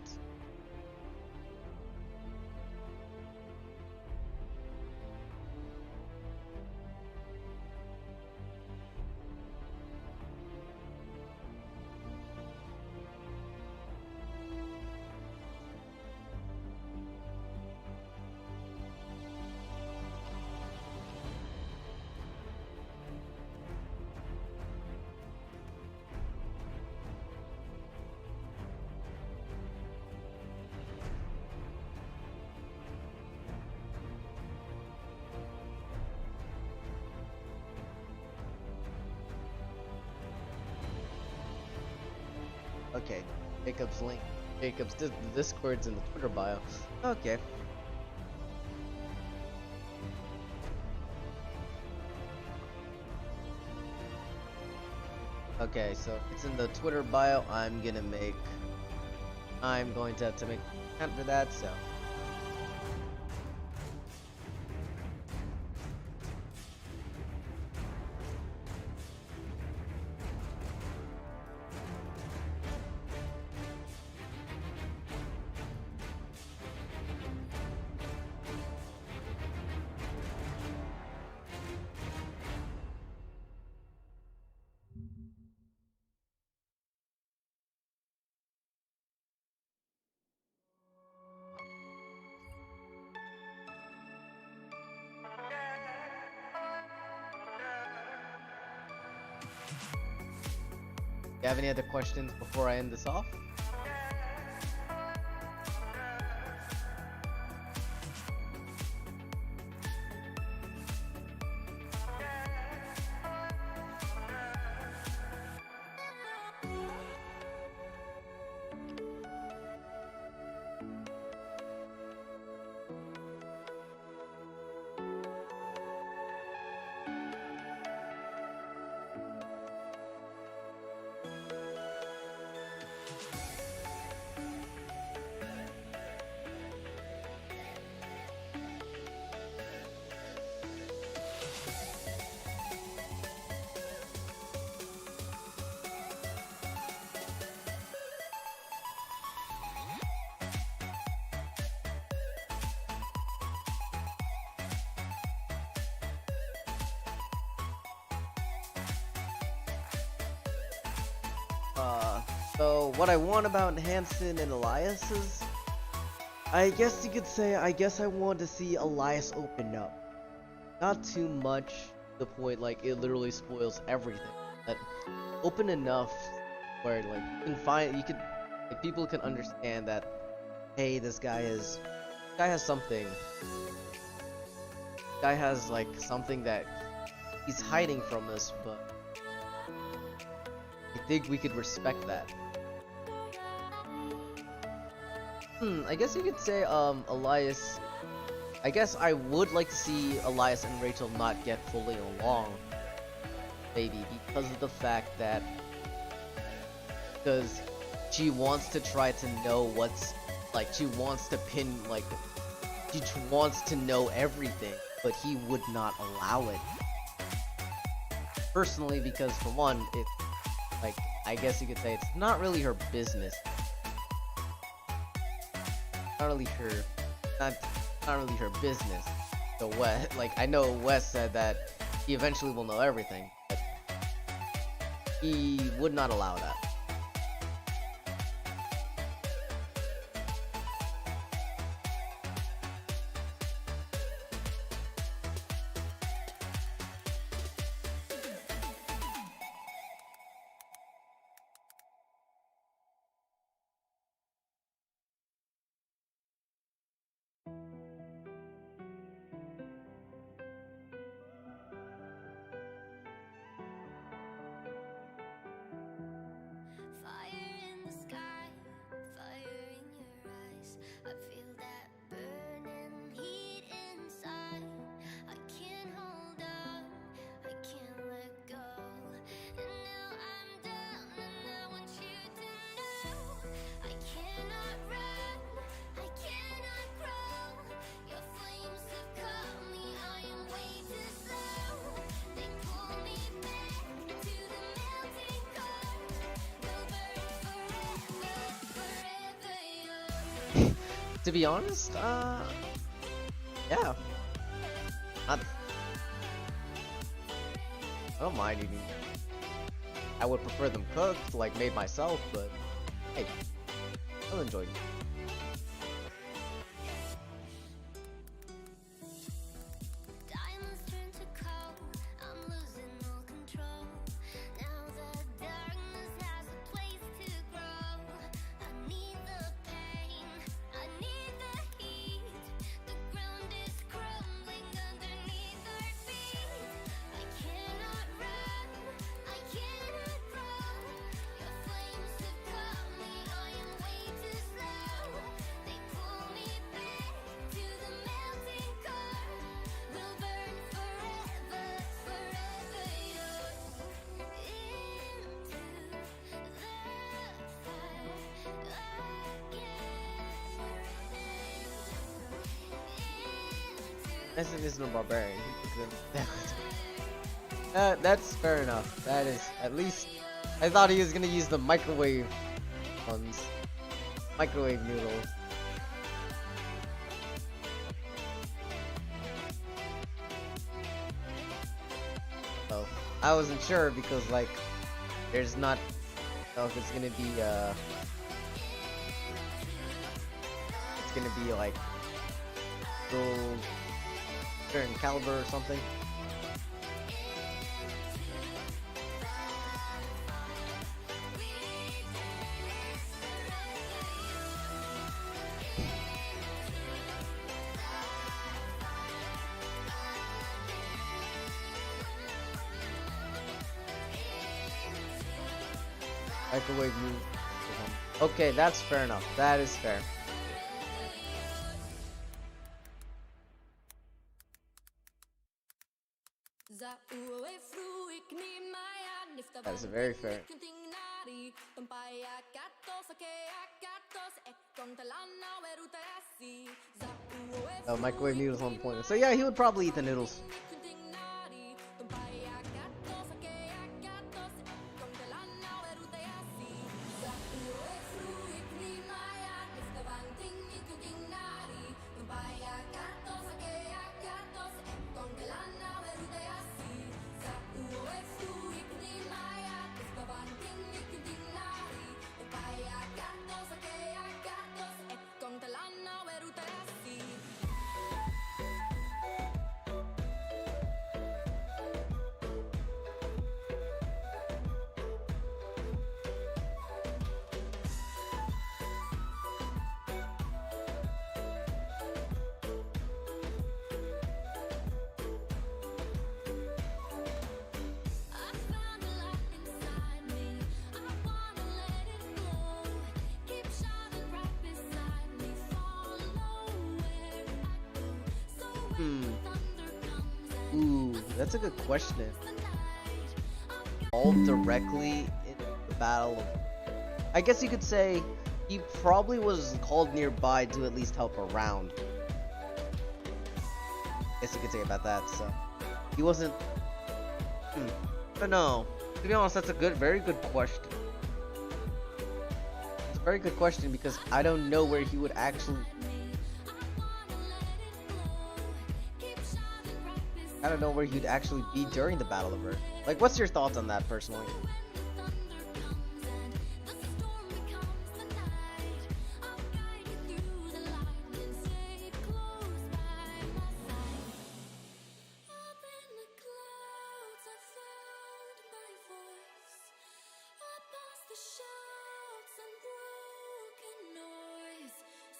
[SPEAKER 2] Okay, Jacob's link. Discord's in the Twitter bio. Okay. Okay, so it's in the Twitter bio. I'm going to have to make an account for that, so. You have any other questions before I end this off? So what I want about Hanson and Elias is, I guess you could say, I want to see Elias open up. Not too much to the point like it literally spoils everything, but open enough where like people can understand that, hey, this guy has something. This guy has like something that he's hiding from us, but I think we could respect that. I guess you could say, Elias. I guess I would like to see Elias and Rachel not get fully along, maybe, because of the fact that, because she wants to try to know she wants to know everything, but he would not allow it. Personally, because for one, I guess you could say it's not really her business. Not really her business. So I know Wes said that he eventually will know everything, but he would not allow that. To be honest, yeah. Not, I don't mind eating. I would prefer them cooked, like made myself, but hey, I'll enjoy it.
[SPEAKER 1] Diamonds turn to coal, I'm losing all control. Now the darkness has a place to grow. I need the pain, I need the heat. The ground is crumbling underneath our feet. I cannot run, I cannot grow. Your flames have caught me, I am way too slow. They pull me back to the melting core. We'll burn forever, forever yours. Into the fire again.
[SPEAKER 2] This is no barbarian. That's fair enough. That is at least. I thought he was gonna use the microwave ones, microwave noodles. So I wasn't sure because like there's not. I don't know if it's gonna be it's gonna be like gold certain caliber or something. Microwave move. Okay, that's fair enough. That is fair. That is very fair. Oh, microwave noodles on point. So yeah, he would probably eat the noodles. Ooh, that's a good question. All directly in the battle of... I guess you could say he probably was called nearby to at least help around. Guess you could say about that, so... He wasn't... I don't know. To be honest, that's a very good question. It's a very good question because I don't know where he would actually... I don't know where he'd actually be during the Battle of Earth. Like, what's your thoughts on that, personally?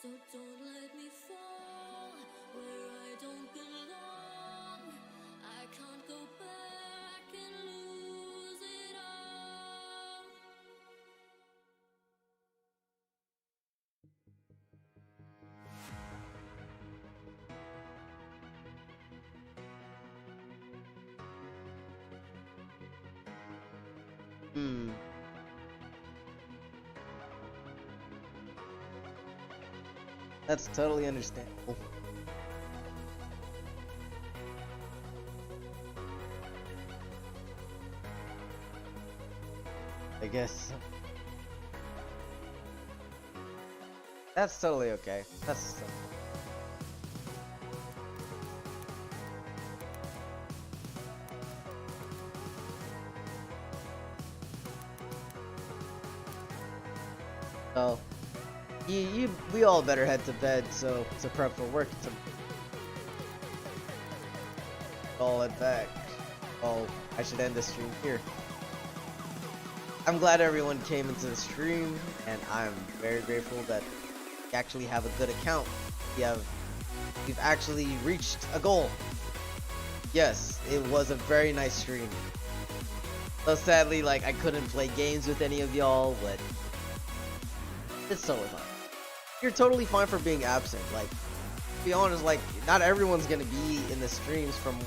[SPEAKER 1] So don't let me fall where I don't belong. I can't go back and lose it all.
[SPEAKER 2] That's totally understandable. I guess. That's totally okay. That's so we all better head to bed so to prep for work to call it back. Oh, I should end the stream here. I'm glad everyone came into the stream, and I'm very grateful that we actually have a good account. We've actually reached a goal. Yes, it was a very nice stream. So sadly, like, I couldn't play games with any of y'all, but it's totally fine. You're totally fine for being absent. Like, to be honest, like, not everyone's gonna be in the streams from,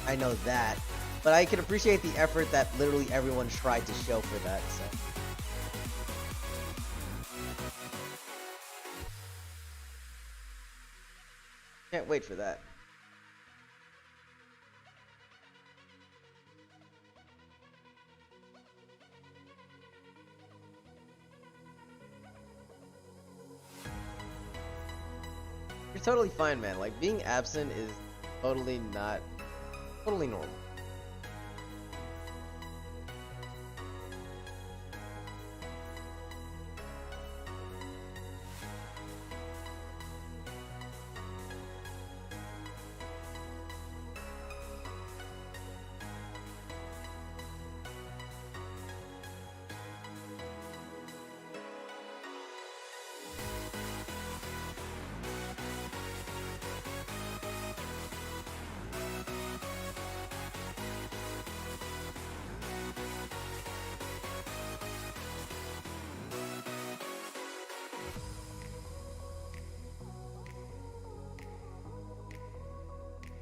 [SPEAKER 2] I know that. But I can appreciate the effort that literally everyone tried to show for that, so. Can't wait for that. You're totally fine, man. Like, being absent is totally normal.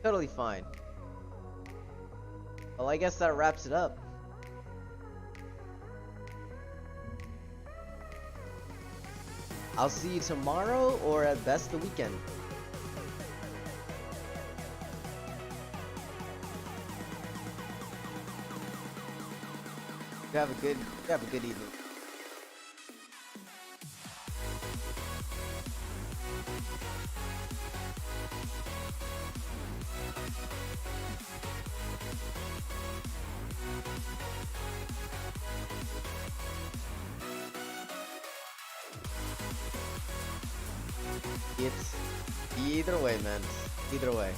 [SPEAKER 2] Totally fine. Well, I guess that wraps it up. I'll see you tomorrow, or at best the weekend. You have a good evening. It's either way, man. Either way.